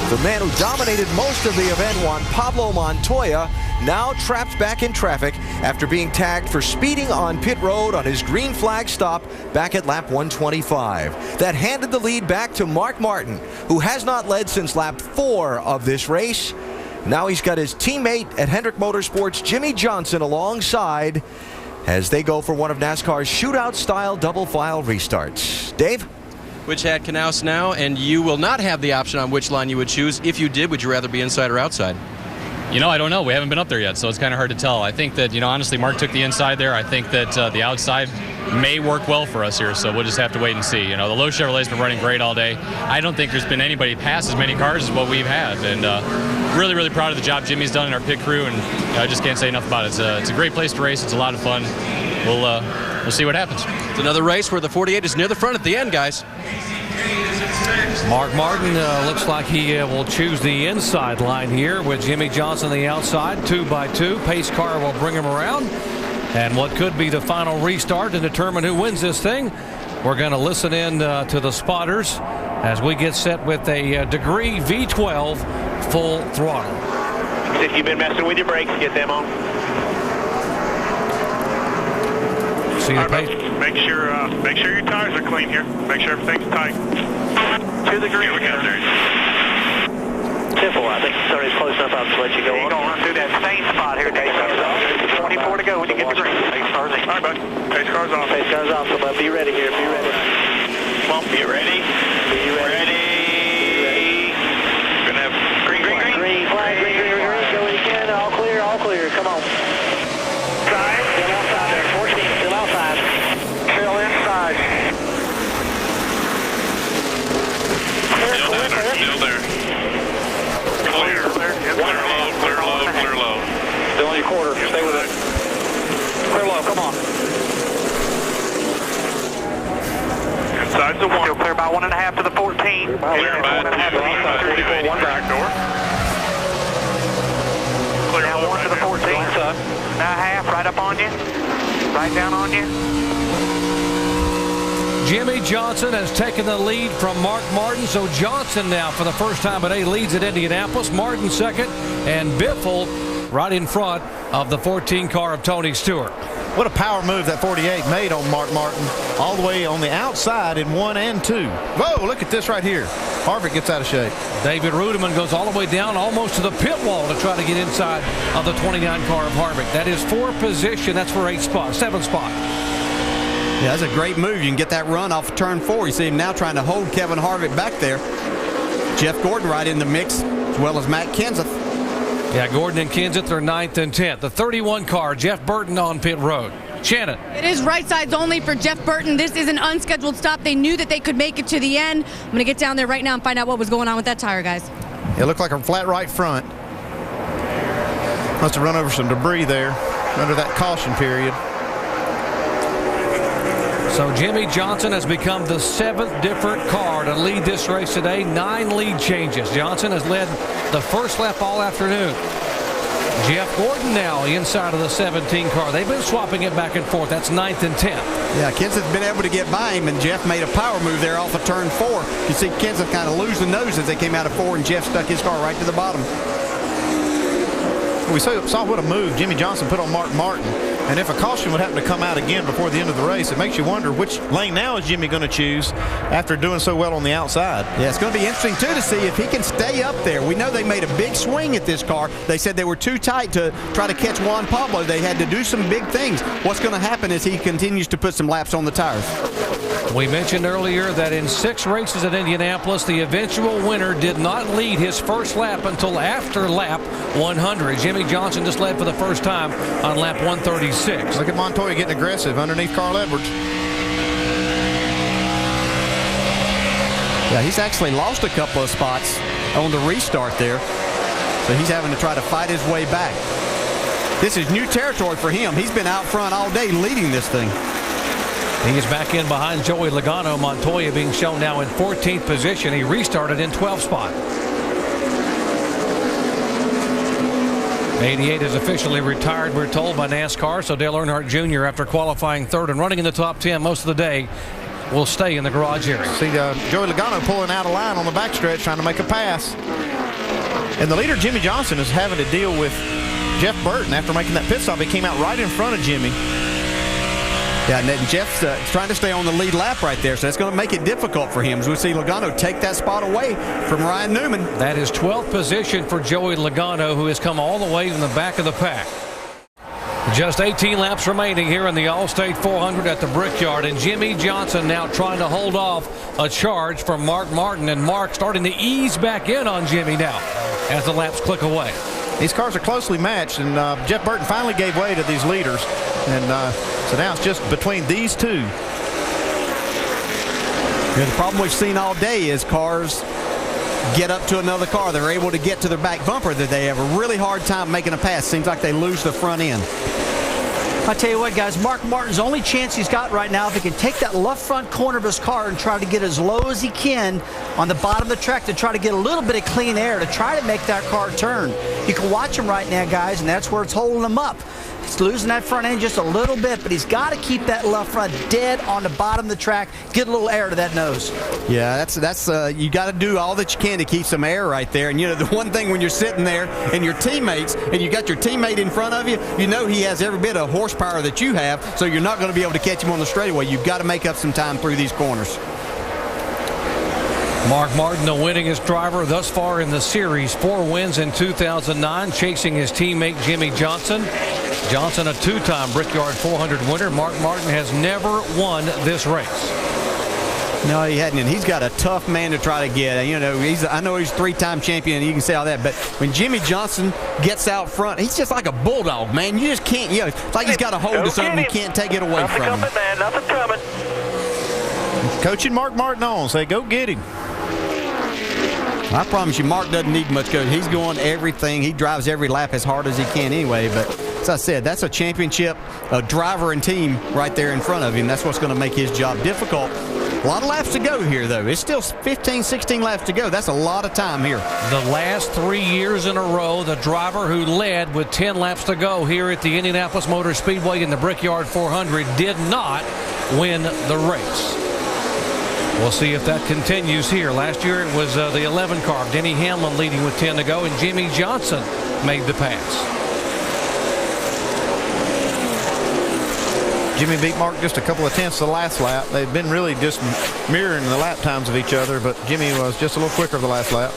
S5: The man who dominated most of the event, Juan Pablo Montoya, now trapped back in traffic after being tagged for speeding on pit road on his green flag stop back at lap 125. That handed the lead back to Mark Martin, who has not led since lap 4 of this race. Now he's got his teammate at Hendrick Motorsports, Jimmy Johnson, alongside as they go for one of NASCAR's shootout-style double-file restarts. Dave?
S15: Which hat Knaus now, and you will not have the option on which line you would choose. If you did, would you rather be inside or outside?
S2: You know, I don't know. We haven't been up there yet, so it's kind of hard to tell. I think that, you know, honestly, Mark took the inside there. I think that the outside may work well for us here, so we'll just have to wait and see. You know, the Lowe Chevrolet's been running great all day. I don't think there's been anybody pass as many cars as what we've had, and really, really proud of the job Jimmy's done in our pit crew, and I just can't say enough about it. It's a great place to race. It's a lot of fun. We'll see what happens.
S15: It's another race where the 48 is near the front at the end, guys.
S6: Mark Martin looks like he will choose the inside line here with Jimmy Johnson on the outside, 2x2. Pace car will bring him around. And what could be the final restart to determine who wins this thing, we're going to listen in to the spotters as we get set with a Degree V12 full throttle.
S14: If you've been messing with your brakes, get them on.
S6: See the pace.
S14: Make sure your tires are clean here. Make sure everything's tight. To the green. Here we go, sir. Simple. I think the 30 is close enough. I'll just let you go. You're going to run through that same spot here. Pace car's off. 24 to go when you get the green. Pace car's off. All right, bud. Pace car's off. Pace car's off. So, bud, be ready here. Be ready. Come on, be ready. Be ready. We're going to have green flag. Green flag. Green. Go when you can. All clear. All clear. Come on. Side. Still outside there. 14. Still outside. Still inside. Still there. Clear. Clear low. Still on your quarter. Stay with it. Clear low. Come on. Inside the 1. Still clear by 1.5 to the 14. Clear by 1.5 to the back door. Clear now 1 to the 14. Now half right up on you. Right down on you.
S6: Jimmy Johnson has taken the lead from Mark Martin. So Johnson now, for the first time today, leads at Indianapolis. Martin second, and Biffle right in front of the 14 car of Tony Stewart.
S8: What a power move that 48 made on Mark Martin, all the way on the outside in 1 and 2. Whoa, look at this right here. Harvick gets out of shape.
S6: David Rudiman goes all the way down almost to the pit wall to try to get inside of the 29 car of Harvick. That is 4th position. That's for 7th spot.
S7: Yeah, that's a great move. You can get that run off of turn 4. You see him now trying to hold Kevin Harvick back there. Jeff Gordon right in the mix, as well as Matt Kenseth.
S6: Yeah, Gordon and Kenseth are 9th and 10th. The 31 car, Jeff Burton on pit road. Shannon.
S12: It is right sides only for Jeff Burton. This is an unscheduled stop. They knew that they could make it to the end. I'm going to get down there right now and find out what was going on with that tire, guys.
S8: It looked like a flat right front. Must have run over some debris there under that caution period.
S6: So Jimmy Johnson has become the 7th different car to lead this race today. 9 lead changes. Johnson has led the first lap all afternoon. Jeff Gordon now inside of the 17 car. They've been swapping it back and forth. That's 9th and 10th.
S7: Yeah, Kenseth's been able to get by him, and Jeff made a power move there off of turn 4. You see Kenseth kind of lose the nose as they came out of 4, and Jeff stuck his car right to the bottom.
S8: We saw what a move Jimmy Johnson put on Mark Martin. And if a caution would happen to come out again before the end of the race, it makes you wonder which lane now is Jimmy going to choose after doing so well on the outside.
S7: Yeah, it's going to be interesting, too, to see if he can stay up there. We know they made a big swing at this car. They said they were too tight to try to catch Juan Pablo. They had to do some big things. What's going to happen is he continues to put some laps on the tires.
S6: We mentioned earlier that in 6 races at Indianapolis, the eventual winner did not lead his first lap until after lap 100. Jimmy Johnson just led for the first time on lap 136.
S8: Look at Montoya getting aggressive underneath Carl Edwards.
S7: Yeah, he's actually lost a couple of spots on the restart there. So he's having to try to fight his way back. This is new territory for him. He's been out front all day leading this thing.
S6: He is back in behind Joey Logano. Montoya being shown now in 14th position. He restarted in 12th spot. 88 is officially retired, we're told, by NASCAR. So Dale Earnhardt Jr., after qualifying third and running in the top 10 most of the day, will stay in the garage area.
S8: See Joey Logano pulling out of line on the backstretch, trying to make a pass. And the leader, Jimmy Johnson, is having to deal with Jeff Burton. After making that pit stop, he came out right in front of Jimmy.
S7: Yeah, and Jeff's trying to stay on the lead lap right there, so that's going to make it difficult for him as we see Logano take that spot away from Ryan Newman.
S6: That is 12th position for Joey Logano, who has come all the way in the back of the pack. Just 18 laps remaining here in the Allstate 400 at the Brickyard, and Jimmy Johnson now trying to hold off a charge from Mark Martin, and Mark starting to ease back in on Jimmy now as the laps click away.
S8: These cars are closely matched, and Jeff Burton finally gave way to these leaders. And so now it's just between these two.
S7: Yeah, the problem we've seen all day is cars get up to another car. They're able to get to their back bumper, that they have a really hard time making a pass. Seems like they lose the front end.
S18: I'll tell you what, guys, Mark Martin's only chance he's got right now, if he can take that left front corner of his car and try to get as low as he can on the bottom of the track to try to get a little bit of clean air to try to make that car turn. You can watch him right now, guys, and that's where it's holding him up. He's losing that front end just a little bit, but he's got to keep that left front dead on the bottom of the track, get a little air to that nose.
S7: Yeah, that's you got to do all that you can to keep some air right there. And you know, the one thing when you're sitting there and your teammates, and you got your teammate in front of you, you know he has every bit of horsepower that you have, so you're not going to be able to catch him on the straightaway. You've got to make up some time through these corners.
S6: Mark Martin, the winningest driver thus far in the series. 4 wins in 2009, chasing his teammate Jimmy Johnson. Johnson, a 2-time Brickyard 400 winner. Mark Martin has never won this race.
S7: No, he hadn't, and he's got a tough man to try to get. You know, I know he's a 3-time champion, and you can say all that, but when Jimmy Johnson gets out front, he's just like a bulldog, man. You just can't, it's like he's got a hold of something. You can't take it away from him.
S14: Nothing coming, man. Nothing coming.
S8: Coaching Mark Martin on, say, go get him.
S7: I promise you, Mark doesn't need much coaching. He's going everything. He drives every lap as hard as he can anyway. But as I said, that's a championship, a driver and team right there in front of him. That's what's going to make his job difficult. A lot of laps to go here, though. It's still 15, 16 laps to go. That's a lot of time here.
S6: The last 3 years in a row, the driver who led with 10 laps to go here at the Indianapolis Motor Speedway in the Brickyard 400 did not win the race. We'll see if that continues here. Last year it was the 11 car, Denny Hamlin leading with 10 to go, and Jimmy Johnson made the pass.
S8: Jimmy beat Mark just a couple of tenths of the last lap. They've been really just mirroring the lap times of each other, but Jimmy was just a little quicker the last lap.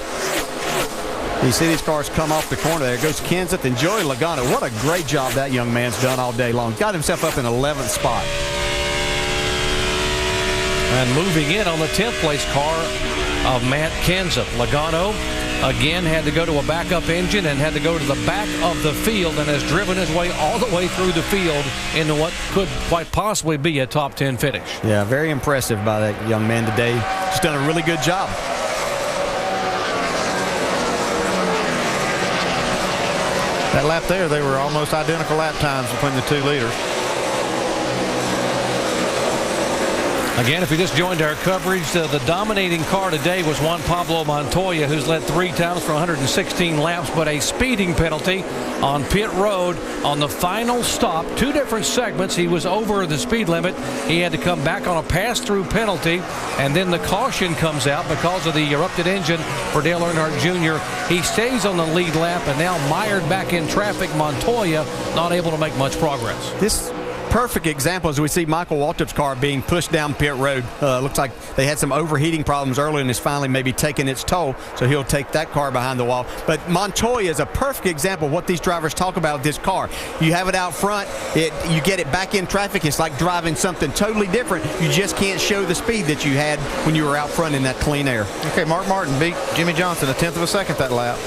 S7: You see these cars come off the corner. There goes Kenseth and Joey Logano. What a great job that young man's done all day long. Got himself up in 11th spot.
S6: And moving in on the 10th place car of Matt Kenseth. Logano again had to go to a backup engine and had to go to the back of the field and has driven his way all the way through the field into what could quite possibly be a top 10 finish.
S7: Yeah, very impressive by that young man today. Just done a really good job.
S8: That lap there, they were almost identical lap times between the two leaders.
S6: Again, if you just joined our coverage, the dominating car today was Juan Pablo Montoya, who's led 3 times for 116 laps, but a speeding penalty on pit road on the final stop. 2 different segments. He was over the speed limit. He had to come back on a pass-through penalty, and then the caution comes out because of the erupted engine for Dale Earnhardt Jr. He stays on the lead lap, and now mired back in traffic. Montoya not able to make much progress.
S7: This perfect example as we see Michael Waltrip's car being pushed down pit road. Looks like they had some overheating problems earlier and it's finally maybe taking its toll, so he'll take that car behind the wall. But Montoya is a perfect example of what these drivers talk about with this car. You have it out front, you get it back in traffic, it's like driving something totally different. You just can't show the speed that you had when you were out front in that clean air.
S8: Okay, Mark Martin beat Jimmy Johnson 1/10 of a second that lap.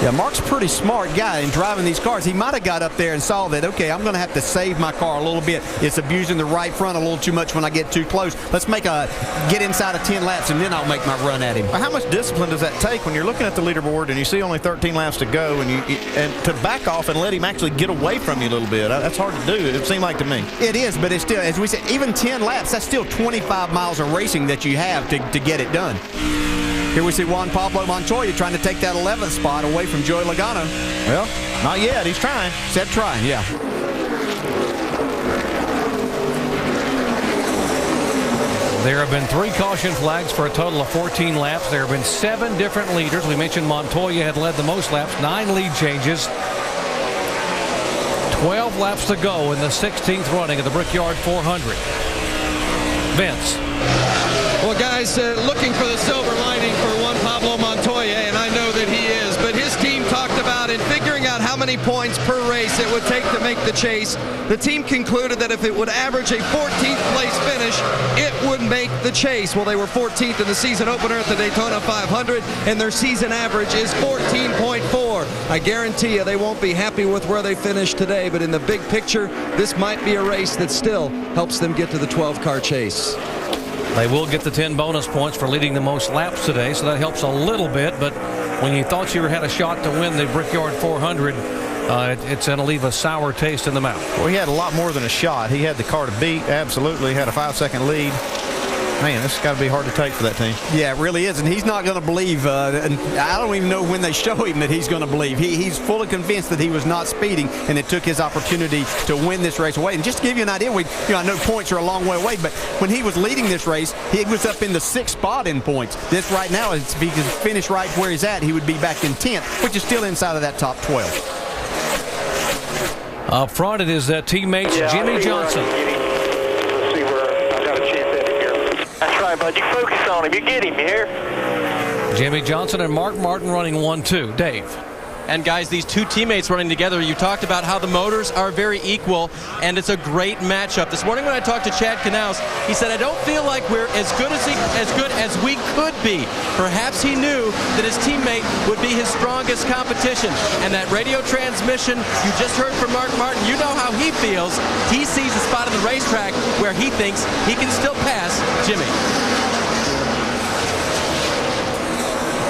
S7: Yeah, Mark's a pretty smart guy in driving these cars. He might have got up there and saw that, okay, I'm going to have to save my car a little bit. It's abusing the right front a little too much when I get too close. Let's get inside of 10 laps, and then I'll make my run at him.
S8: How much discipline does that take when you're looking at the leaderboard and you see only 13 laps to go, and to back off and let him actually get away from you a little bit? That's hard to do, it seemed like to me.
S7: It is, but it's still, as we said, even 10 laps, that's still 25 miles of racing that you have to get it done. Here we see Juan Pablo Montoya trying to take that 11th spot away from Joey Logano.
S8: Well, not yet. He's trying.
S7: Said trying, yeah.
S6: There have been 3 caution flags for a total of 14 laps. There have been 7 different leaders. We mentioned Montoya had led the most laps, 9 lead changes. 12 laps to go in the 16th running of the Brickyard 400. Vince.
S9: Well, guys, looking for the silver lining for Juan Pablo Montoya, and I know that he is, but his team talked about in figuring out how many points per race it would take to make the chase. The team concluded that if it would average a 14th place finish, it would make the chase. Well, they were 14th in the season opener at the Daytona 500, and their season average is 14.4. I guarantee you they won't be happy with where they finished today, but in the big picture, this might be a race that still helps them get to the 12-car chase.
S6: They will get the 10 bonus points for leading the most laps today, so that helps a little bit. But when you thought you had a shot to win the Brickyard 400, it's going to leave a sour taste in the mouth.
S8: Well, he had a lot more than a shot. He had the car to beat, absolutely. Had a 5-second lead. Man, this has got to be hard to take for that team.
S7: Yeah, it really is, and he's not going to believe, and I don't even know when they show him that he's going to believe. He's fully convinced that he was not speeding, and it took his opportunity to win this race away. And just to give you an idea, I know points are a long way away, but when he was leading this race, he was up in the 6th spot in points. This right now, if he could finish right where he's at, he would be back in 10th, which is still inside of that top 12.
S6: Up front, it is teammates Jimmy Johnson.
S14: That's right, bud. You focus on him. You get him, you hear?
S6: Jimmy Johnson and Mark Martin running 1-2. Dave.
S15: And guys, these 2 teammates running together, you talked about how the motors are very equal, and it's a great matchup. This morning when I talked to Chad Knaus, he said, I don't feel like we're as good as we could be. Perhaps he knew that his teammate would be his strongest competition. And that radio transmission you just heard from Mark Martin, you know how he feels. He sees a spot on the racetrack where he thinks he can still pass Jimmy.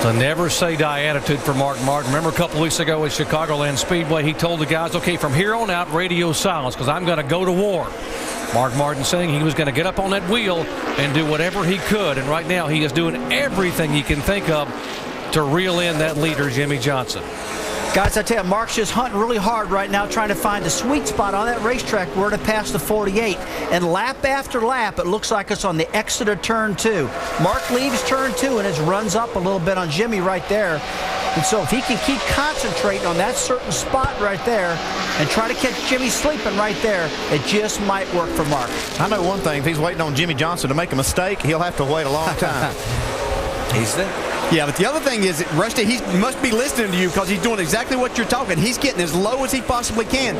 S6: The never say die attitude for Mark Martin. Remember a couple weeks ago at Chicagoland Speedway, he told the guys, okay, from here on out, radio silence, because I'm going to go to war. Mark Martin saying he was going to get up on that wheel and do whatever he could. And right now he is doing everything he can think of to reel in that leader, Jimmy Johnson.
S18: Guys, I tell you, Mark's just hunting really hard right now, trying to find the sweet spot on that racetrack where to pass the 48. And lap after lap, it looks like it's on the exit of turn 2. Mark leaves turn 2 and it runs up a little bit on Jimmy right there. And so if he can keep concentrating on that certain spot right there and try to catch Jimmy sleeping right there, it just might work for Mark.
S8: I know one thing. If he's waiting on Jimmy Johnson to make a mistake, he'll have to wait a long time.
S7: He's there. Yeah, but the other thing is, Rusty, he must be listening to you because he's doing exactly what you're talking. He's getting as low as he possibly can,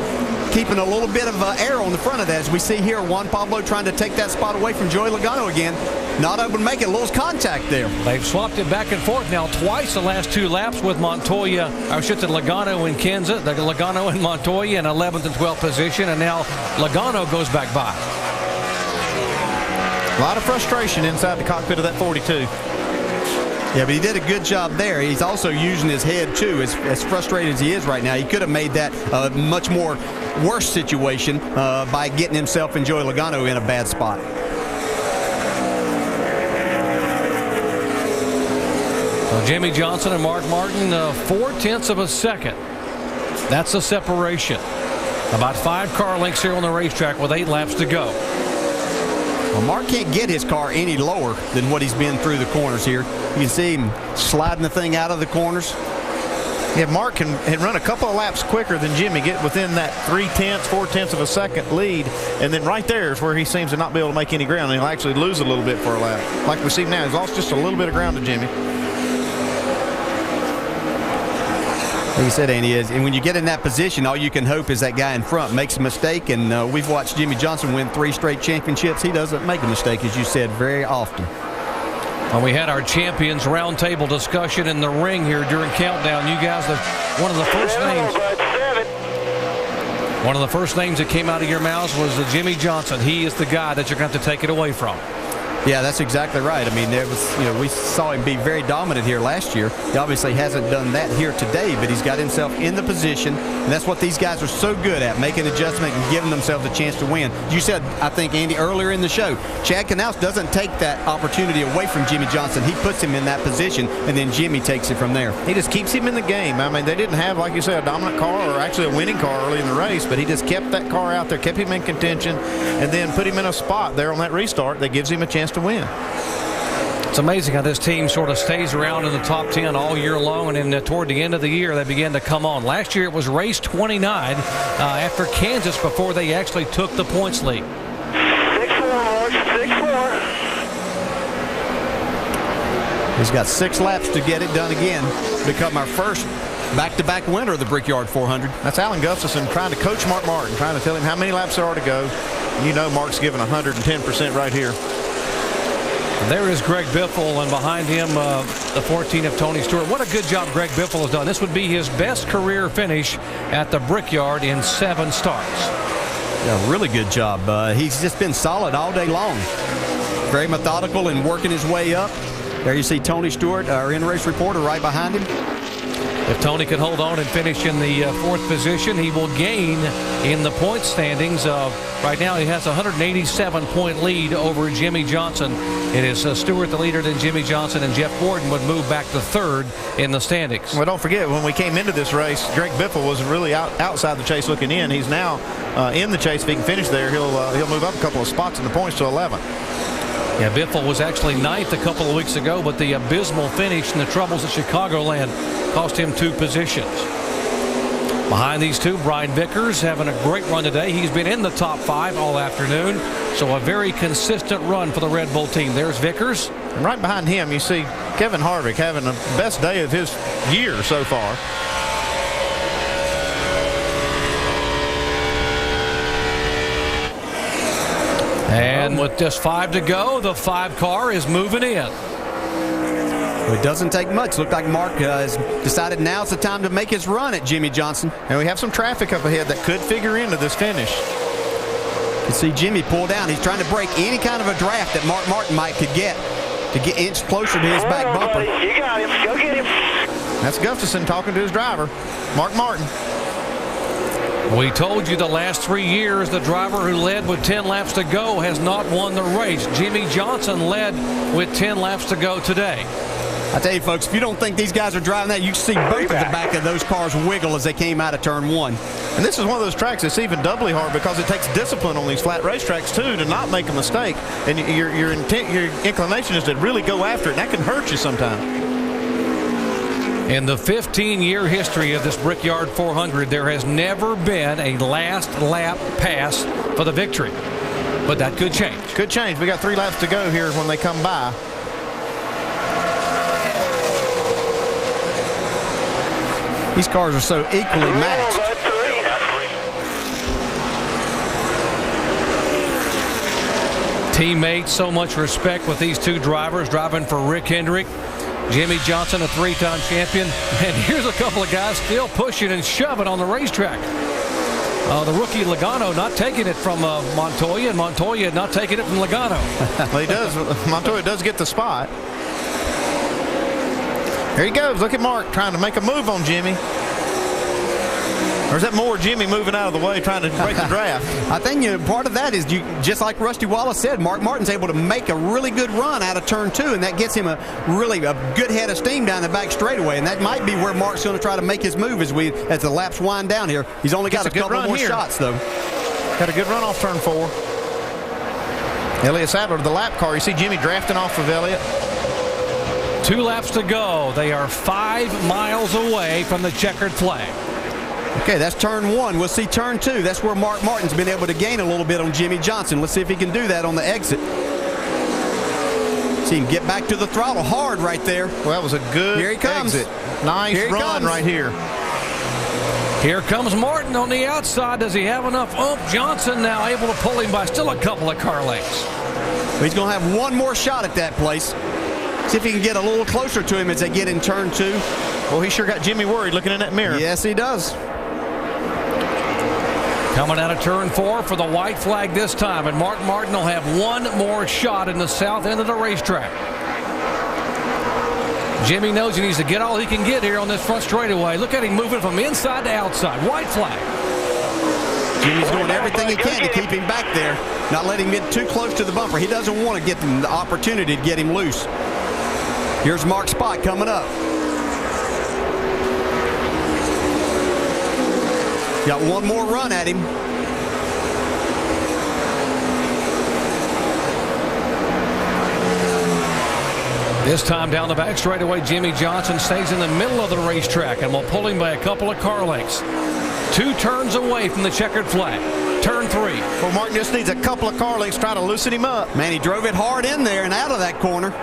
S7: keeping a little bit of air on the front of that. As we see here, Juan Pablo trying to take that spot away from Joey Logano again. Not able to make it. A little contact there.
S6: They've swapped it back and forth now twice the last 2 laps with Montoya, I should say Logano and Kenza, Logano and Montoya in 11th and 12th position, and now Logano goes back by.
S8: A lot of frustration inside the cockpit of that 42.
S7: Yeah, but he did a good job there. He's also using his head, too. As frustrated as he is right now, he could have made that a much more worse situation by getting himself and Joey Logano in a bad spot.
S6: So Jimmy Johnson and Mark Martin, 0.4 of a second. That's a separation. About 5 car lengths here on the racetrack with 8 laps to go.
S7: Well, Mark can't get his car any lower than what he's been through the corners here. You can see him sliding the thing out of the corners.
S8: Yeah, Mark can run a couple of laps quicker than Jimmy, get within that 0.4 of a second lead, and then right there is where he seems to not be able to make any ground, and he'll actually lose a little bit for a lap. Like we see now, he's lost just a little bit of ground to Jimmy.
S7: Like you said, Andy, and when you get in that position, all you can hope is that guy in front makes a mistake, and we've watched Jimmy Johnson win 3 straight championships. He doesn't make a mistake, as you said, very often.
S6: Well, we had our champions roundtable discussion in the ring here during countdown. You guys, one of the first names. One of the first names that came out of your mouths was Jimmy Johnson. He is the guy that you're going to have to take it away from.
S7: Yeah, that's exactly right. I mean, there was, we saw him be very dominant here last year. He obviously hasn't done that here today, but he's got himself in the position, and that's what these guys are so good at, making adjustment and giving themselves a chance to win. You said, I think, Andy, earlier in the show, Chad Knaus doesn't take that opportunity away from Jimmy Johnson. He puts him in that position, and then Jimmy takes it from there.
S8: He just keeps him in the game. I mean, they didn't have, like you said, a dominant car or actually a winning car early in the race, but he just kept that car out there, kept him in contention, and then put him in a spot there on that restart that gives him a chance to win.
S6: It's amazing how this team sort of stays around in the top 10 all year long, and then toward the end of the year they begin to come on. Last year it was race 29 after Kansas before they actually took the points lead.
S14: 6-4.
S7: He's got 6 laps to get it done again. Become our first back-to-back winner of the Brickyard 400.
S8: That's Alan Gustafson trying to coach Mark Martin, trying to tell him how many laps there are to go. You know Mark's giving 110% right here.
S6: There is Greg Biffle, and behind him, the 14 of Tony Stewart. What a good job Greg Biffle has done. This would be his best career finish at the Brickyard in 7 starts.
S7: Yeah, really good job. He's just been solid all day long. Very methodical and working his way up. There you see Tony Stewart, our in-race reporter, right behind him.
S6: If Tony can hold on and finish in the 4th position, he will gain in the point standings. Right now, he has a 187-point lead over Jimmy Johnson. It is Stewart the leader, then Jimmy Johnson, and Jeff Gordon would move back to 3rd in the standings.
S8: Well, don't forget, when we came into this race, Greg Biffle was really outside the chase looking in. He's now in the chase. If he can finish there, he'll move up a couple of spots in the points to 11.
S6: Yeah, Biffle was actually 9th a couple of weeks ago, but the abysmal finish and the troubles at Chicagoland cost him 2 positions. Behind these two, Brian Vickers having a great run today. He's been in the top 5 all afternoon, so a very consistent run for the Red Bull team. There's Vickers.
S8: And right behind him, you see Kevin Harvick having the best day of his year so far.
S6: And with just 5 to go, the 5 car is moving in.
S7: It doesn't take much. Looked like Mark has decided now's the time to make his run at Jimmy Johnson.
S8: And we have some traffic up ahead that could figure into this finish.
S7: You see Jimmy pull down. He's trying to break any kind of a draft that Mark Martin could get to get inch closer to his back bumper.
S14: You got him. Go get him.
S8: That's Gustafson talking to his driver, Mark Martin.
S6: We told you the last 3 years the driver who led with 10 laps to go has not won the race. Jimmy Johnson led with 10 laps to go today.
S7: I tell you, folks, if you don't think these guys are driving that, you can see both of the back of those cars wiggle as they came out of turn 1.
S8: And this is one of those tracks that's even doubly hard because it takes discipline on these flat racetracks, too, to not make a mistake. And your inclination is to really go after it, and that can hurt you sometimes.
S6: In the 15-year history of this Brickyard 400, there has never been a last lap pass for the victory. But that could change.
S8: Could change. We got 3 laps to go here when they come by.
S7: These cars are so equally matched.
S6: Teammates, so much respect with these two drivers driving for Rick Hendrick. Jimmy Johnson, a 3-time champion. And here's a couple of guys still pushing and shoving on the racetrack. The rookie Logano not taking it from Montoya, and Montoya not taking it from Logano.
S8: Well, he does. Montoya does get the spot. There he goes. Look at Mark trying to make a move on Jimmy. Or is that more Jimmy moving out of the way trying to break the draft?
S7: I think part of that is, just like Rusty Wallace said, Mark Martin's able to make a really good run out of turn 2, and that gets him a good head of steam down the back straightaway. And that might be where Mark's going to try to make his move as the laps wind down here. He's only got a couple more shots, though.
S8: Got a good run off turn 4. Elliott Sadler, the lap car. You see Jimmy drafting off of Elliott.
S6: 2 laps to go. They are 5 miles away from the checkered flag.
S7: Okay, that's turn 1. We'll see turn 2. That's where Mark Martin's been able to gain a little bit on Jimmy Johnson. Let's see if he can do that on the exit. See him get back to the throttle hard right there.
S8: Well, that was a good
S7: Here he comes.
S8: exit. Nice run right here.
S6: Here comes Martin on the outside. Does he have enough oomph? Johnson now able to pull him by still a couple of car lengths.
S7: He's going to have one more shot at that place. See if he can get a little closer to him as they get in turn 2.
S8: Well, he sure got Jimmy worried looking in that mirror.
S7: Yes, he does.
S6: Coming out of turn 4 for the white flag this time, and Mark Martin will have one more shot in the south end of the racetrack. Jimmy knows he needs to get all he can get here on this front straightaway. Look at him moving from inside to outside. White flag.
S7: Jimmy's doing everything he can to keep him back there, not letting him get too close to the bumper. He doesn't want to get them the opportunity to get him loose. Here's Mark's spot coming up. Got one more run at him.
S6: This time down the back straightaway, Jimmy Johnson stays in the middle of the racetrack and will pull him by a couple of car lengths. 2 turns away from the checkered flag. Turn 3.
S8: Well, Martin just needs a couple of car lengths, try to loosen him up.
S7: Man, he drove it hard in there and out of that corner.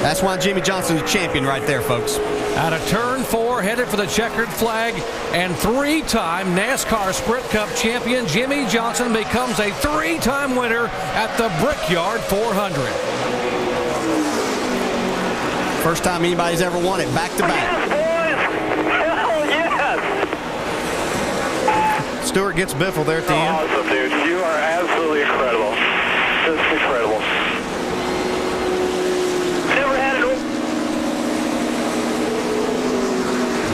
S7: That's why Jimmy Johnson's a champion right there, folks.
S6: Out of turn 4, headed for the checkered flag, and 3-time NASCAR Sprint Cup champion Jimmy Johnson becomes a 3-time winner at the Brickyard 400.
S7: First time anybody's ever won it back-to-back.
S14: Yes,
S8: Stewart gets Biffle there at the end.
S14: Awesome, dude. You are absolutely incredible. Just incredible. Never had it.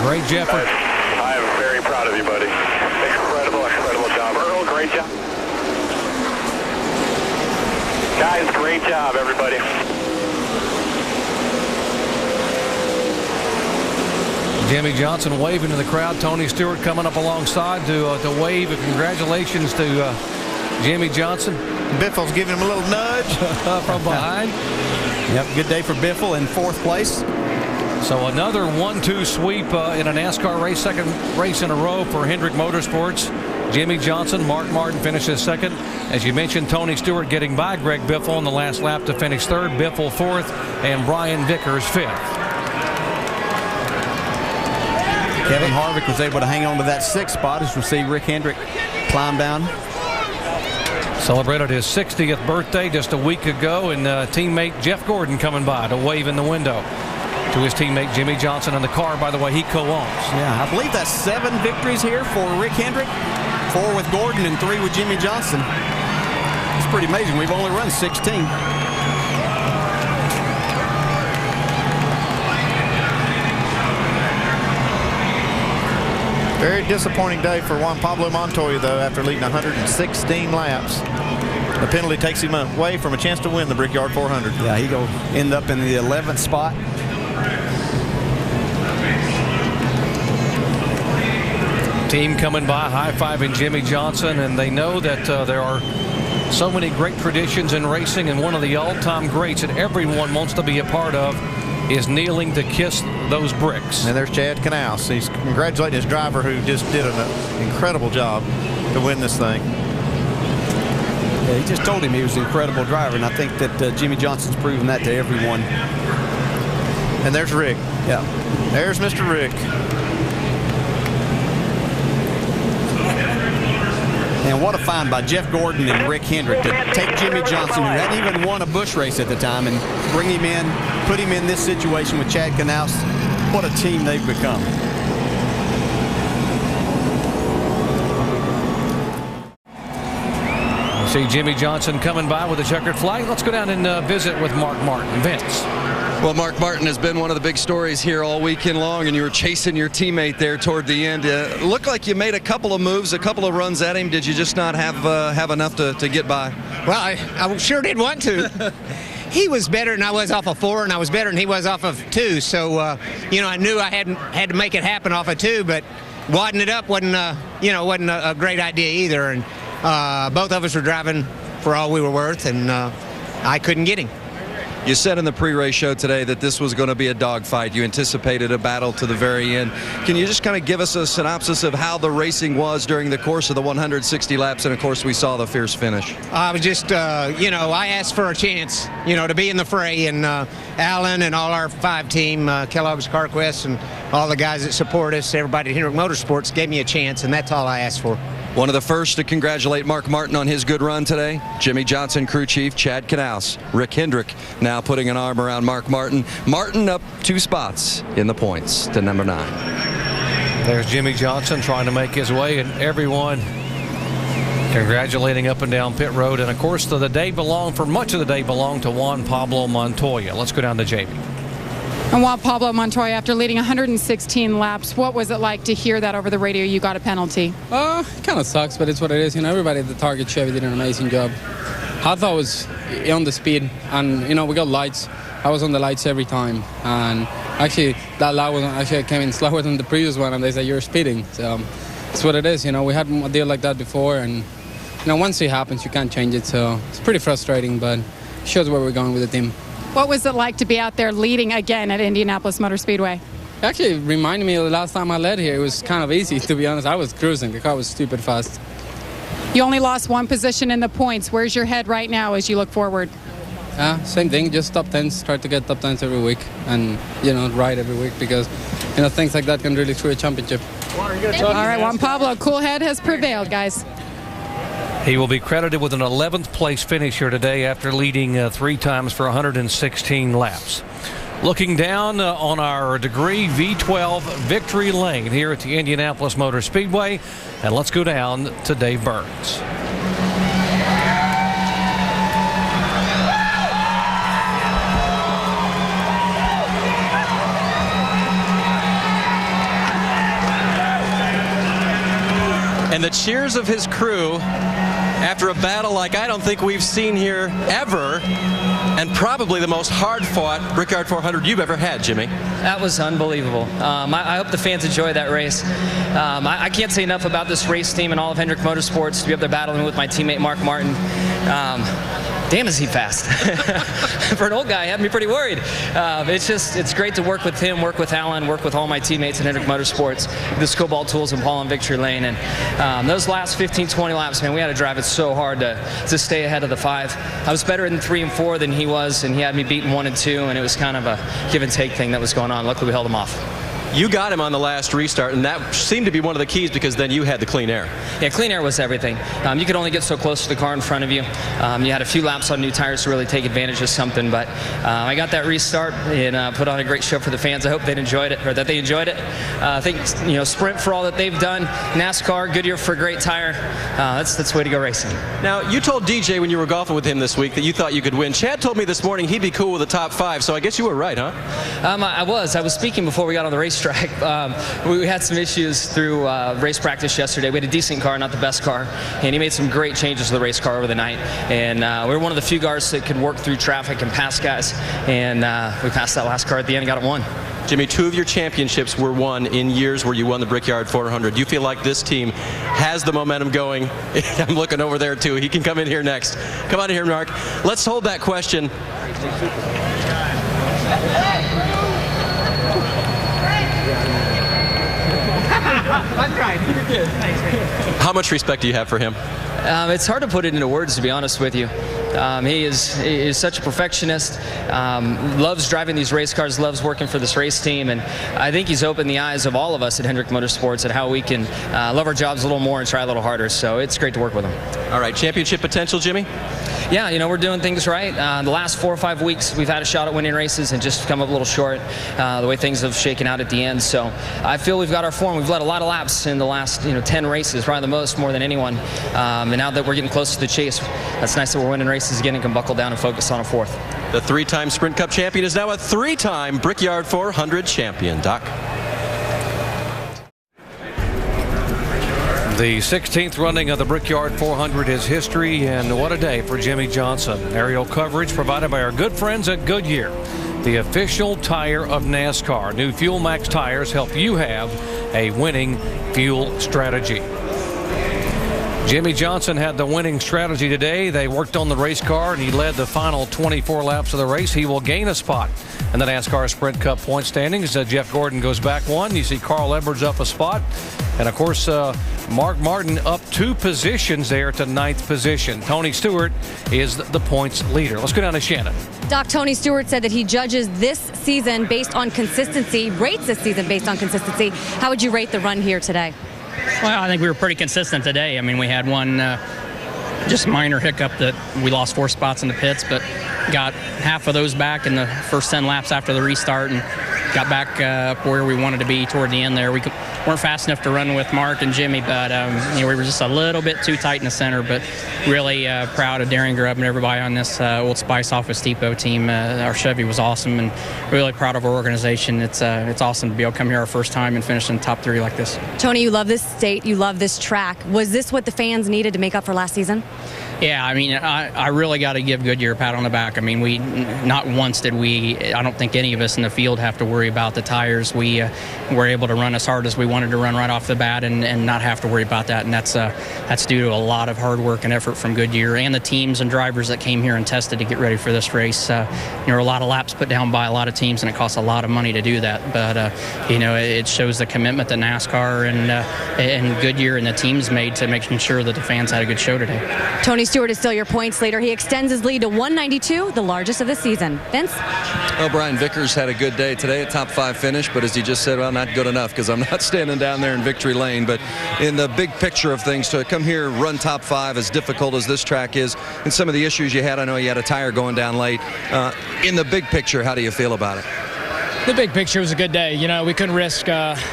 S6: Great effort.
S14: I am very proud of you, buddy. Incredible job. Earl, great job. Guys, great job, everybody.
S6: Jimmy Johnson waving to the crowd. Tony Stewart coming up alongside to wave. Congratulations to Jimmy Johnson.
S8: Biffle's giving him a little nudge
S6: from behind.
S7: Yep, good day for Biffle in 4th place.
S6: So another 1-2 sweep in a NASCAR race, 2nd race in a row for Hendrick Motorsports. Jimmy Johnson, Mark Martin finishes 2nd. As you mentioned, Tony Stewart getting by Greg Biffle on the last lap to finish 3rd. Biffle 4th, and Brian Vickers 5th.
S7: Kevin Harvick was able to hang on to that 6th spot as we see Rick Hendrick climb down.
S6: Celebrated his 60th birthday just a week ago, and teammate Jeff Gordon coming by to wave in the window to his teammate Jimmy Johnson in the car, by the way, he co-owns.
S7: Yeah, I believe that's 7 victories here for Rick Hendrick, 4 with Gordon and 3 with Jimmy Johnson. It's pretty amazing. We've only run 16.
S8: Very disappointing day for Juan Pablo Montoya, though, after leading 116 laps. The penalty takes him away from a chance to win the Brickyard 400.
S7: Yeah, he'll end up in the 11th spot.
S6: Team coming by, high-fiving Jimmy Johnson, and they know that there are so many great traditions in racing, and one of the all-time greats that everyone wants to be a part of is kneeling to kiss those bricks.
S8: And there's Chad Knaus. He's congratulating his driver, who just did an incredible job to win this thing.
S7: Yeah, he just told him he was an incredible driver, and I think that Jimmy Johnson's proven that to everyone.
S8: And there's Rick.
S7: Yeah.
S8: There's Mr. Rick.
S7: And what a find by Jeff Gordon and Rick Hendrick to take Jimmy Johnson, who hadn't even won a Busch race at the time, and bring him in, put him in this situation with Chad Knaus. What a team they've become.
S6: See Jimmy Johnson coming by with a checkered flag. Let's go down and visit with Mark Martin. Vince.
S9: Well, Mark Martin has been one of the big stories here all weekend long, and you were chasing your teammate there toward the end. Looked like you made a couple of moves, a couple of runs at him. Did you just not have enough to get by?
S1: Well, I sure did want to. He was better than I was off of 4, and I was better than he was off of 2. So, I knew I had to make it happen off of 2, but wadding it up wasn't a great idea either. And both of us were driving for all we were worth, and I couldn't get him.
S9: You said in the pre-race show today that this was going to be a dogfight. You anticipated a battle to the very end. Can you just kind of give us a synopsis of how the racing was during the course of the 160 laps? And, of course, we saw the fierce finish.
S1: I was just, I asked for a chance, to be in the fray. And Alan and all our 5 team, Kellogg's CarQuest, and all the guys that support us, everybody at Hendrick Motorsports, gave me a chance, and that's all I asked for.
S9: One of the first to congratulate Mark Martin on his good run today, Jimmy Johnson crew chief Chad Knaus. Rick Hendrick now putting an arm around Mark Martin. Martin up 2 spots in the points to number 9.
S6: There's Jimmy Johnson trying to make his way, and everyone congratulating up and down pit road. And, of course, much of the day belonged to Juan Pablo Montoya. Let's go down to Jamie.
S10: And Juan Pablo Montoya, after leading 116 laps, what was it like to hear that over the radio you got a penalty?
S4: It kind of sucks, but it's what it is. Everybody at the Target Chevy did an amazing job. I thought it was on the speed, and, we got lights. I was on the lights every time. And actually, that lap I came in slower than the previous one, and they said, you're speeding. So it's what it is. We had a deal like that before, and, once it happens, you can't change it. So it's pretty frustrating, but it shows where we're going with the team.
S10: What was it like to be out there leading again at Indianapolis Motor Speedway?
S4: Actually, it reminded me of the last time I led here. It was kind of easy, to be honest. I was cruising. The car was stupid fast.
S10: You only lost 1 position in the points. Where's your head right now as you look forward?
S4: Same thing, just top 10s. Try to get top 10s every week and, ride every week because, things like that can really screw a championship.
S10: All right, Juan Pablo, cool head has prevailed, guys.
S6: He will be credited with an 11th place finish here today after leading 3 times for 116 laps. Looking down on our Degree V12 victory lane here at the Indianapolis Motor Speedway, and let's go down to Dave Burns.
S15: And the cheers of his crew after a battle like I don't think we've seen here ever, and probably the most hard-fought Brickyard 400 you've ever had, Jimmy.
S16: That was unbelievable. I hope the fans enjoy that race. I can't say enough about this race team and all of Hendrick Motorsports to be up there battling with my teammate Mark Martin. Damn, is he fast. For an old guy, had me pretty worried. It's great to work with him, work with Alan, work with all my teammates in Hendrick Motorsports, the Cobalt Tools and Paul on victory lane. And those last 15, 20 laps, man, we had to drive it so hard to stay ahead of the 5. I was better in 3 and 4 than he was, and he had me beaten 1 and 2, and it was kind of a give and take thing that was going on. Luckily, we held him off.
S15: You got him on the last restart, and that seemed to be one of the keys because then you had the clean air.
S16: Yeah, clean air was everything. You could only get so close to the car in front of you. You had a few laps on new tires to really take advantage of something, but I got that restart and put on a great show for the fans. I hope they enjoyed it, or that they enjoyed it. I think, Sprint for all that they've done, NASCAR, Goodyear for a great tire. That's the way to go racing.
S15: Now, you told DJ when you were golfing with him this week that you thought you could win. Chad told me this morning he'd be cool with the top 5, so I guess you were right, huh?
S16: I was speaking before we got on the racetrack. We had some issues through race practice yesterday. We had a decent car, not the best car, and he made some great changes to the race car over the night. And we were one of the few cars that could work through traffic and pass guys, and we passed that last car at the end and got it won.
S15: Jimmy, 2 of your championships were won in years where you won the Brickyard 400. Do you feel like this team has the momentum going? I'm looking over there, too. He can come in here next. Come on in here, Mark. Let's hold that question. How much respect do you have for him?
S16: It's hard to put it into words, to be honest with you. He is such a perfectionist, loves driving these race cars, loves working for this race team, and I think he's opened the eyes of all of us at Hendrick Motorsports at how we can love our jobs a little more and try a little harder, so it's great to work with him.
S15: All right, championship potential, Jimmy?
S16: Yeah, we're doing things right. The last 4 or 5 weeks, we've had a shot at winning races and just come up a little short the way things have shaken out at the end. So I feel we've got our form. We've led a lot of laps in the last 10 races, probably the most, more than anyone. And now that we're getting close to the chase, that's nice that we're winning races again and can buckle down and focus on a fourth.
S15: The 3-time Sprint Cup champion is now a 3-time Brickyard 400 champion. Doc.
S6: The 16th running of the Brickyard 400 is history, and what a day for Jimmy Johnson. Aerial coverage provided by our good friends at Goodyear, the official tire of NASCAR. New Fuel Max tires help you have a winning fuel strategy. Jimmy Johnson had the winning strategy today. They worked on the race car, and he led the final 24 laps of the race. He will gain a spot in the NASCAR Sprint Cup point standings. Jeff Gordon goes back one. You see Carl Edwards up a spot. And, of course, Mark Martin up 2 positions there to 9th position. Tony Stewart is the points leader. Let's go down to Shannon.
S12: Doc, Tony Stewart said that he judges this season based on consistency, rates this season based on consistency. How would you rate the run here today?
S19: Well, I think we were pretty consistent today. I mean, we had one just minor hiccup that we lost 4 spots in the pits, but got half of those back in the first 10 laps after the restart and got back up where we wanted to be toward the end there. We weren't fast enough to run with Mark and Jimmy, but we were just a little bit too tight in the center. But really proud of Darian Grubb and everybody on this Old Spice Office Depot team. Our Chevy was awesome, and really proud of our organization. It's awesome to be able to come here our first time and finish in the top 3 like this.
S12: Tony, you love this state, you love this track. Was this what the fans needed to make up for last season?
S19: Yeah, I mean, I really got to give Goodyear a pat on the back. I mean, we not once did I don't think any of us in the field have to worry about the tires. We were able to run as hard as we wanted to run right off the bat and not have to worry about that. And that's due to a lot of hard work and effort from Goodyear and the teams and drivers that came here and tested to get ready for this race. There were a lot of laps put down by a lot of teams, and it costs a lot of money to do that. But, it shows the commitment that NASCAR and Goodyear and the teams made to making sure that the fans had a good show today.
S12: Tony Stewart is still your points leader. He extends his lead to 192, the largest of the season. Vince?
S9: Well, Brian Vickers had a good day today, a top 5 finish, but as he just said, well, not good enough because I'm not standing down there in victory lane. But in the big picture of things, to come here, run top 5, as difficult as this track is, and some of the issues you had, I know you had a tire going down late. In the big picture, how do you feel about it?
S17: The big picture was a good day. We couldn't risk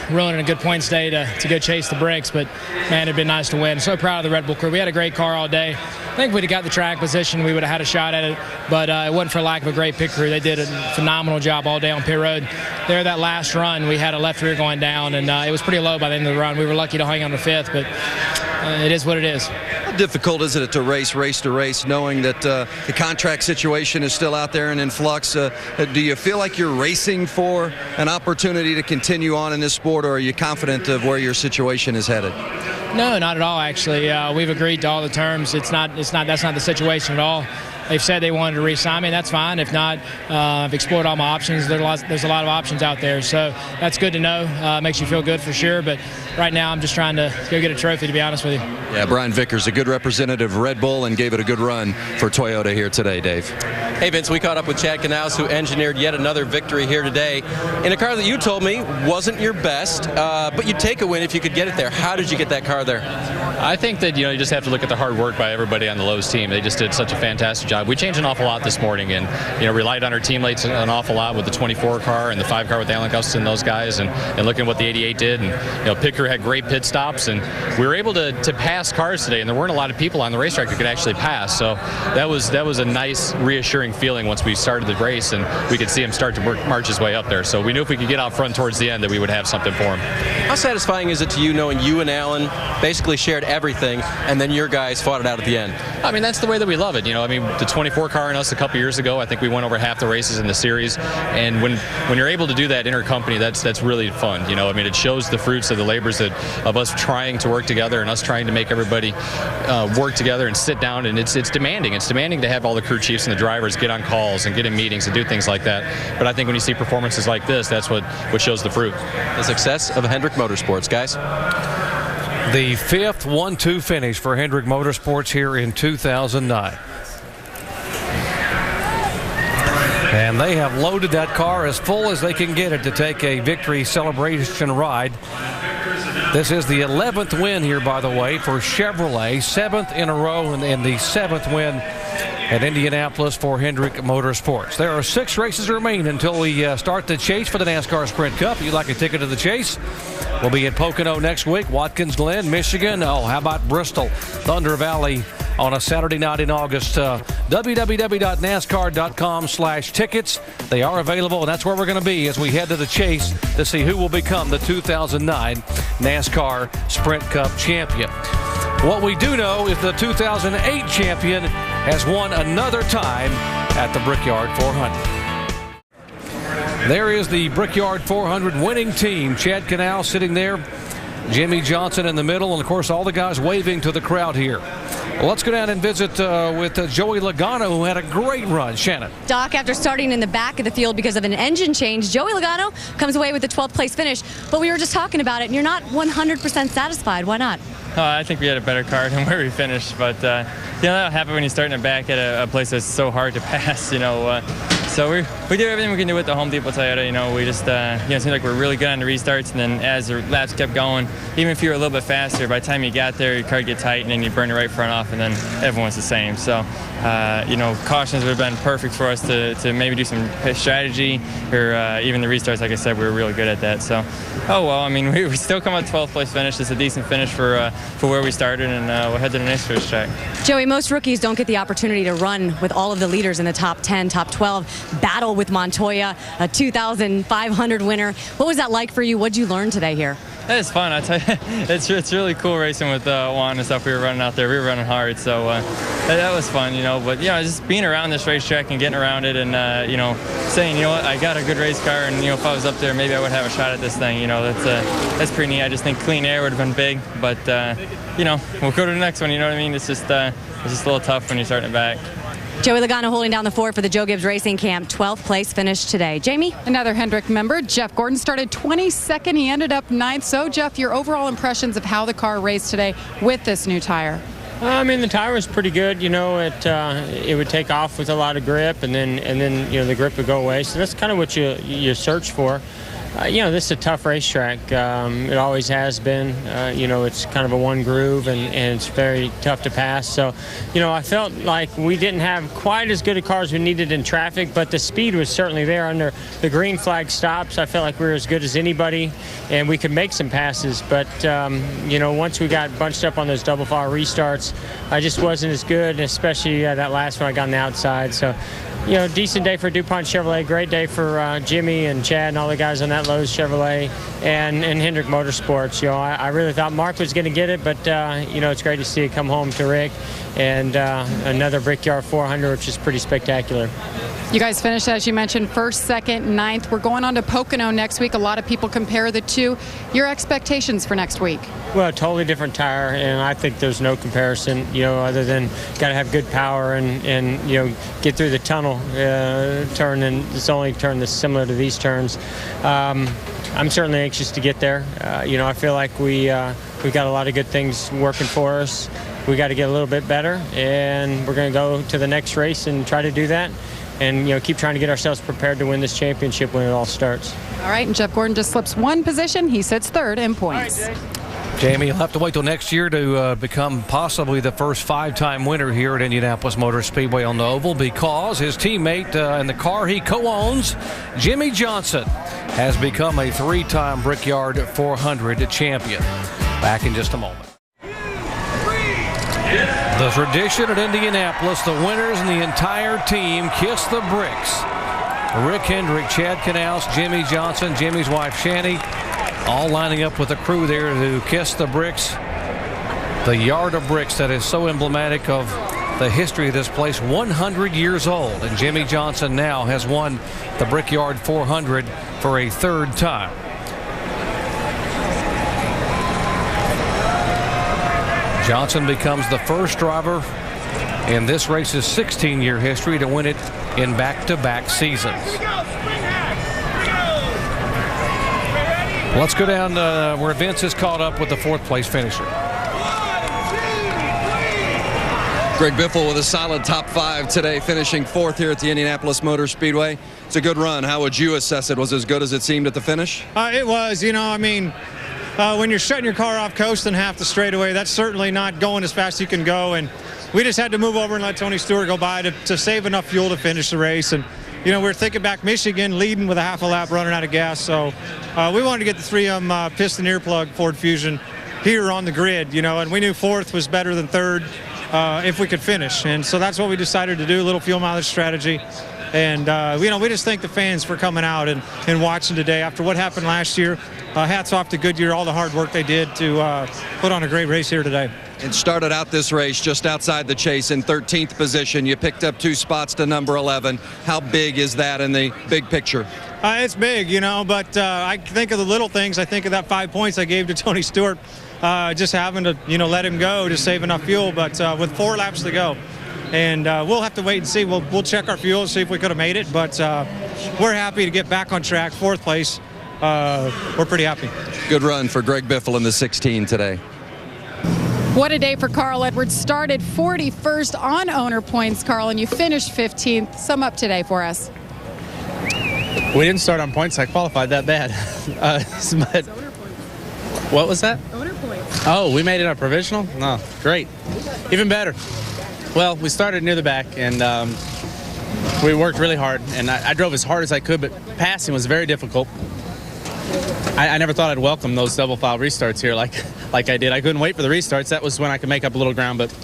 S17: ruining a good points day to go chase the bricks, but, man, it'd been nice to win. So proud of the Red Bull crew. We had a great car all day. I think if we'd have got the track position, we would have had a shot at it, but it wasn't for lack of a great pit crew. They did a phenomenal job all day on pit road. There, that last run, we had a left rear going down, and it was pretty low by the end of the run. We were lucky to hang on to 5th, but it is what it is.
S9: How difficult is it to race to race, knowing that the contract situation is still out there and in flux? Do you feel like you're racing for an opportunity to continue on in this sport, or are you confident of where your situation is headed?
S17: No, not at all, actually. We've agreed to all the terms. That's not the situation at all. They've said they wanted to re-sign me. That's fine. If not, I've explored all my options. There's a lot of options out there, so that's good to know. Makes you feel good for sure, but right now I'm just trying to go get a trophy, to be honest with you.
S9: Yeah, Brian Vickers, a good representative of Red Bull, and gave it a good run for Toyota here today, Dave.
S15: Hey, Vince, we caught up with Chad Knaus, who engineered yet another victory here today in a car that you told me wasn't your best, but you'd take a win if you could get it there. How did you get that car there?
S2: I think that, you just have to look at the hard work by everybody on the Lowe's team. They just did such a fantastic job. We changed an awful lot this morning and, relied on our teammates an awful lot with the 24 car and the 5 car with Alan Custis and those guys, and looking at what the 88 did. And, pit crew had great pit stops, and we were able to pass cars today, and there weren't a lot of people on the racetrack that could actually pass. So that was a nice, reassuring feeling once we started the race, and we could see him start to march his way up there. So we knew if we could get out front towards the end that we would have something for him.
S15: How satisfying is it to you knowing you and Alan basically shared everything, and then your guys fought it out at the end?
S2: I mean, that's the way that we love it. The 24 car and us a couple years ago, I think we won over half the races in the series. And when you're able to do that intercompany, that's really fun. It shows the fruits of the labors of us trying to work together and us trying to make everybody work together and sit down. And it's demanding. It's demanding to have all the crew chiefs and the drivers get on calls and get in meetings and do things like that. But I think when you see performances like this, that's what shows the fruit.
S15: The success of Hendrick Motorsports, guys.
S6: The 5th 1-2 finish for Hendrick Motorsports here in 2009. And they have loaded that car as full as they can get it to take a victory celebration ride. This is the 11th win here, by the way, for Chevrolet, 7th in a row, and the 7th win at Indianapolis for Hendrick Motorsports. There are 6 races remain until we start the chase for the NASCAR Sprint Cup. If you'd like a ticket to the chase, we'll be at Pocono next week, Watkins Glen, Michigan. Oh, how about Bristol, Thunder Valley on a Saturday night in August. www.nascar.com/tickets. They are available, and that's where we're going to be as we head to the chase to see who will become the 2009 NASCAR Sprint Cup champion. What we do know is the 2008 champion has won another time at the Brickyard 400. There is the Brickyard 400 winning team. Chad Canal sitting there, Jimmy Johnson in the middle, and of course all the guys waving to the crowd here. Well, let's go down and visit with Joey Logano, who had a great run. Shannon.
S12: Doc, after starting in the back of the field because of an engine change, Joey Logano comes away with the 12th place finish. But we were just talking about it, and you're not 100% satisfied. Why not?
S17: I think we had a better car than where we finised, but that'll happen when you start in the back at a place that's so hard to pass. So we do everything we can do with the Home Depot Toyota. We just it seemed like we're really good on the restarts, and then as the laps kept going, even if you were a little bit faster, by the time you got there, your car would get tight, and then you burn the right front off, and then everyone's the same. So cautions would have been perfect for us to maybe do some strategy, or even the restarts. Like I said, we were really good at that. So, we still come out 12th place finish. It's a decent finish for where we started, and we'll head to the next racetrack.
S12: Joey, most rookies don't get the opportunity to run with all of the leaders in the top 10, top 12, battle with Montoya, a 2,500 winner. What was that like for you? What did you learn today here?
S17: It's fun. I tell you, it's really cool racing with Juan and stuff. We were running out there. We were running hard, so that was fun, But just being around this racetrack and getting around it, and saying, I got a good race car, and if I was up there, maybe I would have a shot at this thing. That's pretty neat. I just think clean air would have been big, but we'll go to the next one. You know what I mean? It's just a little tough when you're starting it back.
S12: Joey Logano holding down the fort for the Joe Gibbs Racing Camp. 12th place finish today. Jamie?
S10: Another Hendrick member, Jeff Gordon, started 22nd. He ended up 9th. So, Jeff, your overall impressions of how the car raced today with this new tire?
S3: The tire was pretty good. It would take off with a lot of grip, and then the grip would go away. So that's kind of what you search for. This is a tough racetrack. It always has been. It's kind of a one groove, and it's very tough to pass. So, I felt like we didn't have quite as good a car as we needed in traffic, but the speed was certainly there under the green flag stops. I felt like we were as good as anybody, and we could make some passes. But, once we got bunched up on those double file restarts, I just wasn't as good, especially that last one I got on the outside. So, decent day for DuPont Chevrolet, great day for Jimmy and Chad and all the guys on that Lowe's Chevrolet and Hendrick Motorsports. I really thought Mark was going to get it, but, it's great to see it come home to Rick and another Brickyard 400, which is pretty spectacular.
S10: You guys finished, as you mentioned, 1st, 2nd, 9th. We're going on to Pocono next week. A lot of people compare the two. Your expectations for next week?
S3: Well, a totally different tire, and I think there's no comparison, other than got to have good power and get through the tunnel turn, and it's the only turn that's similar to these turns. I'm certainly anxious to get there. I feel like we've got a lot of good things working for us. We got to get a little bit better, and we're going to go to the next race and try to do that. And, keep trying to get ourselves prepared to win this championship when it all starts.
S10: All right, and Jeff Gordon just slips one position. He sits 3rd in points.
S6: Jamie, you'll have to wait till next year to become possibly the first 5-time winner here at Indianapolis Motor Speedway on the Oval, because his teammate in the car he co-owns, Jimmy Johnson, has become a 3-time Brickyard 400 champion. Back in just a moment. The tradition at Indianapolis, the winners and the entire team kiss the bricks. Rick Hendrick, Chad Canals, Jimmy Johnson, Jimmy's wife Shani, all lining up with the crew there to kiss the bricks. The yard of bricks that is so emblematic of the history of this place, 100 years old. And Jimmy Johnson now has won the Brickyard 400 for a 3rd time. Johnson becomes the first driver in this race's 16-year history to win it in back-to-back seasons. Let's go down where Vince is caught up with the 4th place finisher.
S9: Greg Biffle with a solid top 5 today, finishing 4th here at the Indianapolis Motor Speedway. It's a good run. How would you assess it? Was it as good as it seemed at the finish?
S22: It was. When you're shutting your car off coasting half the straightaway, that's certainly not going as fast as you can go. And
S11: we just had to move over and let Tony Stewart go by to save enough fuel to finish the race. And, you know, we're thinking back Michigan leading with a half a lap running out of gas. So we wanted to get the 3M piston earplug Ford Fusion here on the grid, you know, and we knew fourth was better than third if we could finish. And so that's what we decided to do, a little fuel mileage strategy. And, you know, we just thank the fans for coming out and watching today. After what happened last year, hats off to Goodyear, all the hard work they did to put on a great race here today.
S9: And started out this race just outside the chase in 13th position. You picked up 2 spots to number 11. How big is that in the big picture?
S11: It's big, you know, but I think of the little things. I think of that 5 points I gave to Tony Stewart, just having to, you know, let him go to save enough fuel. But with 4 laps to go, and we'll have to wait and see. We'll check our fuel and see if we could have made it. But we're happy to get back on track, 4th place. We're pretty happy.
S9: Good run for Greg Biffle in the 16 today.
S10: What a day for Carl Edwards. Started 41st on owner points, Carl, and you finished 15th. Sum up today for us.
S22: We didn't start on points. I qualified that bad. But what was that?
S10: Owner points.
S22: Oh, we made it a provisional? No, great. Even better. Well, we started near the back, and we worked really hard. And I drove as hard as I could, but passing was very difficult. I never thought I'd welcome those double file restarts here like I did. I couldn't wait for the restarts. That was when I could make up a little ground. But,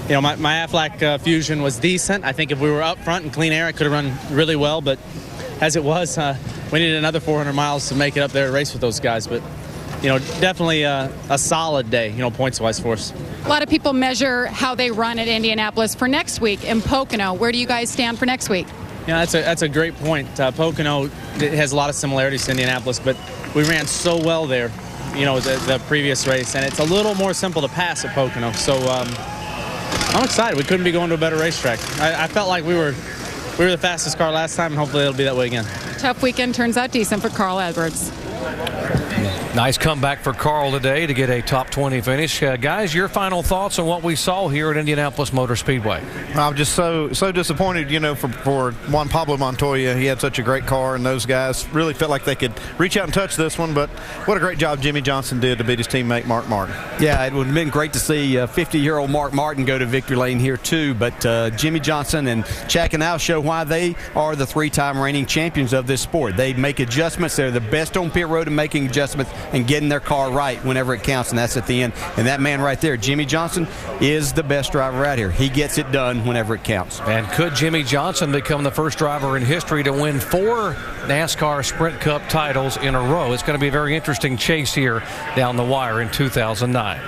S22: you know, my Aflac Fusion was decent. I think if we were up front in clean air, I could have run really well. But as it was, we needed another 400 miles to make it up there to race with those guys. But, you know, definitely a solid day, you know, points-wise for us.
S10: A lot of people measure how they run at Indianapolis for next week in Pocono. Where do you guys stand for next week?
S22: Yeah, that's a great point. Pocono has a lot of similarities to Indianapolis, but we ran so well there, you know, the previous race, and it's a little more simple to pass at Pocono. So I'm excited. We couldn't be going to a better racetrack. I felt like we were the fastest car last time, and hopefully it'll be that way again.
S10: Tough weekend turns out decent for Carl Edwards.
S6: Nice comeback for Carl today to get a top 20 finish. Guys, your final thoughts on what we saw here at Indianapolis Motor Speedway?
S8: I'm just so disappointed, you know, for Juan Pablo Montoya. He had such a great car, and those guys really felt like they could reach out and touch this one. But what a great job Jimmy Johnson did to beat his teammate Mark Martin.
S7: Yeah, it would have been great to see 50-year-old Mark Martin go to victory lane here too. But Jimmy Johnson and Chad Canal show why they are the 3-time reigning champions of this sport. They make adjustments. They're the best on pit road and making adjustments and getting their car right whenever it counts, and that's at the end. And that man right there, Jimmy Johnson, is the best driver out here. He gets it done whenever it counts.
S6: And could Jimmy Johnson become the first driver in history to win 4 NASCAR Sprint Cup titles in a row? It's going to be a very interesting chase here down the wire in 2009.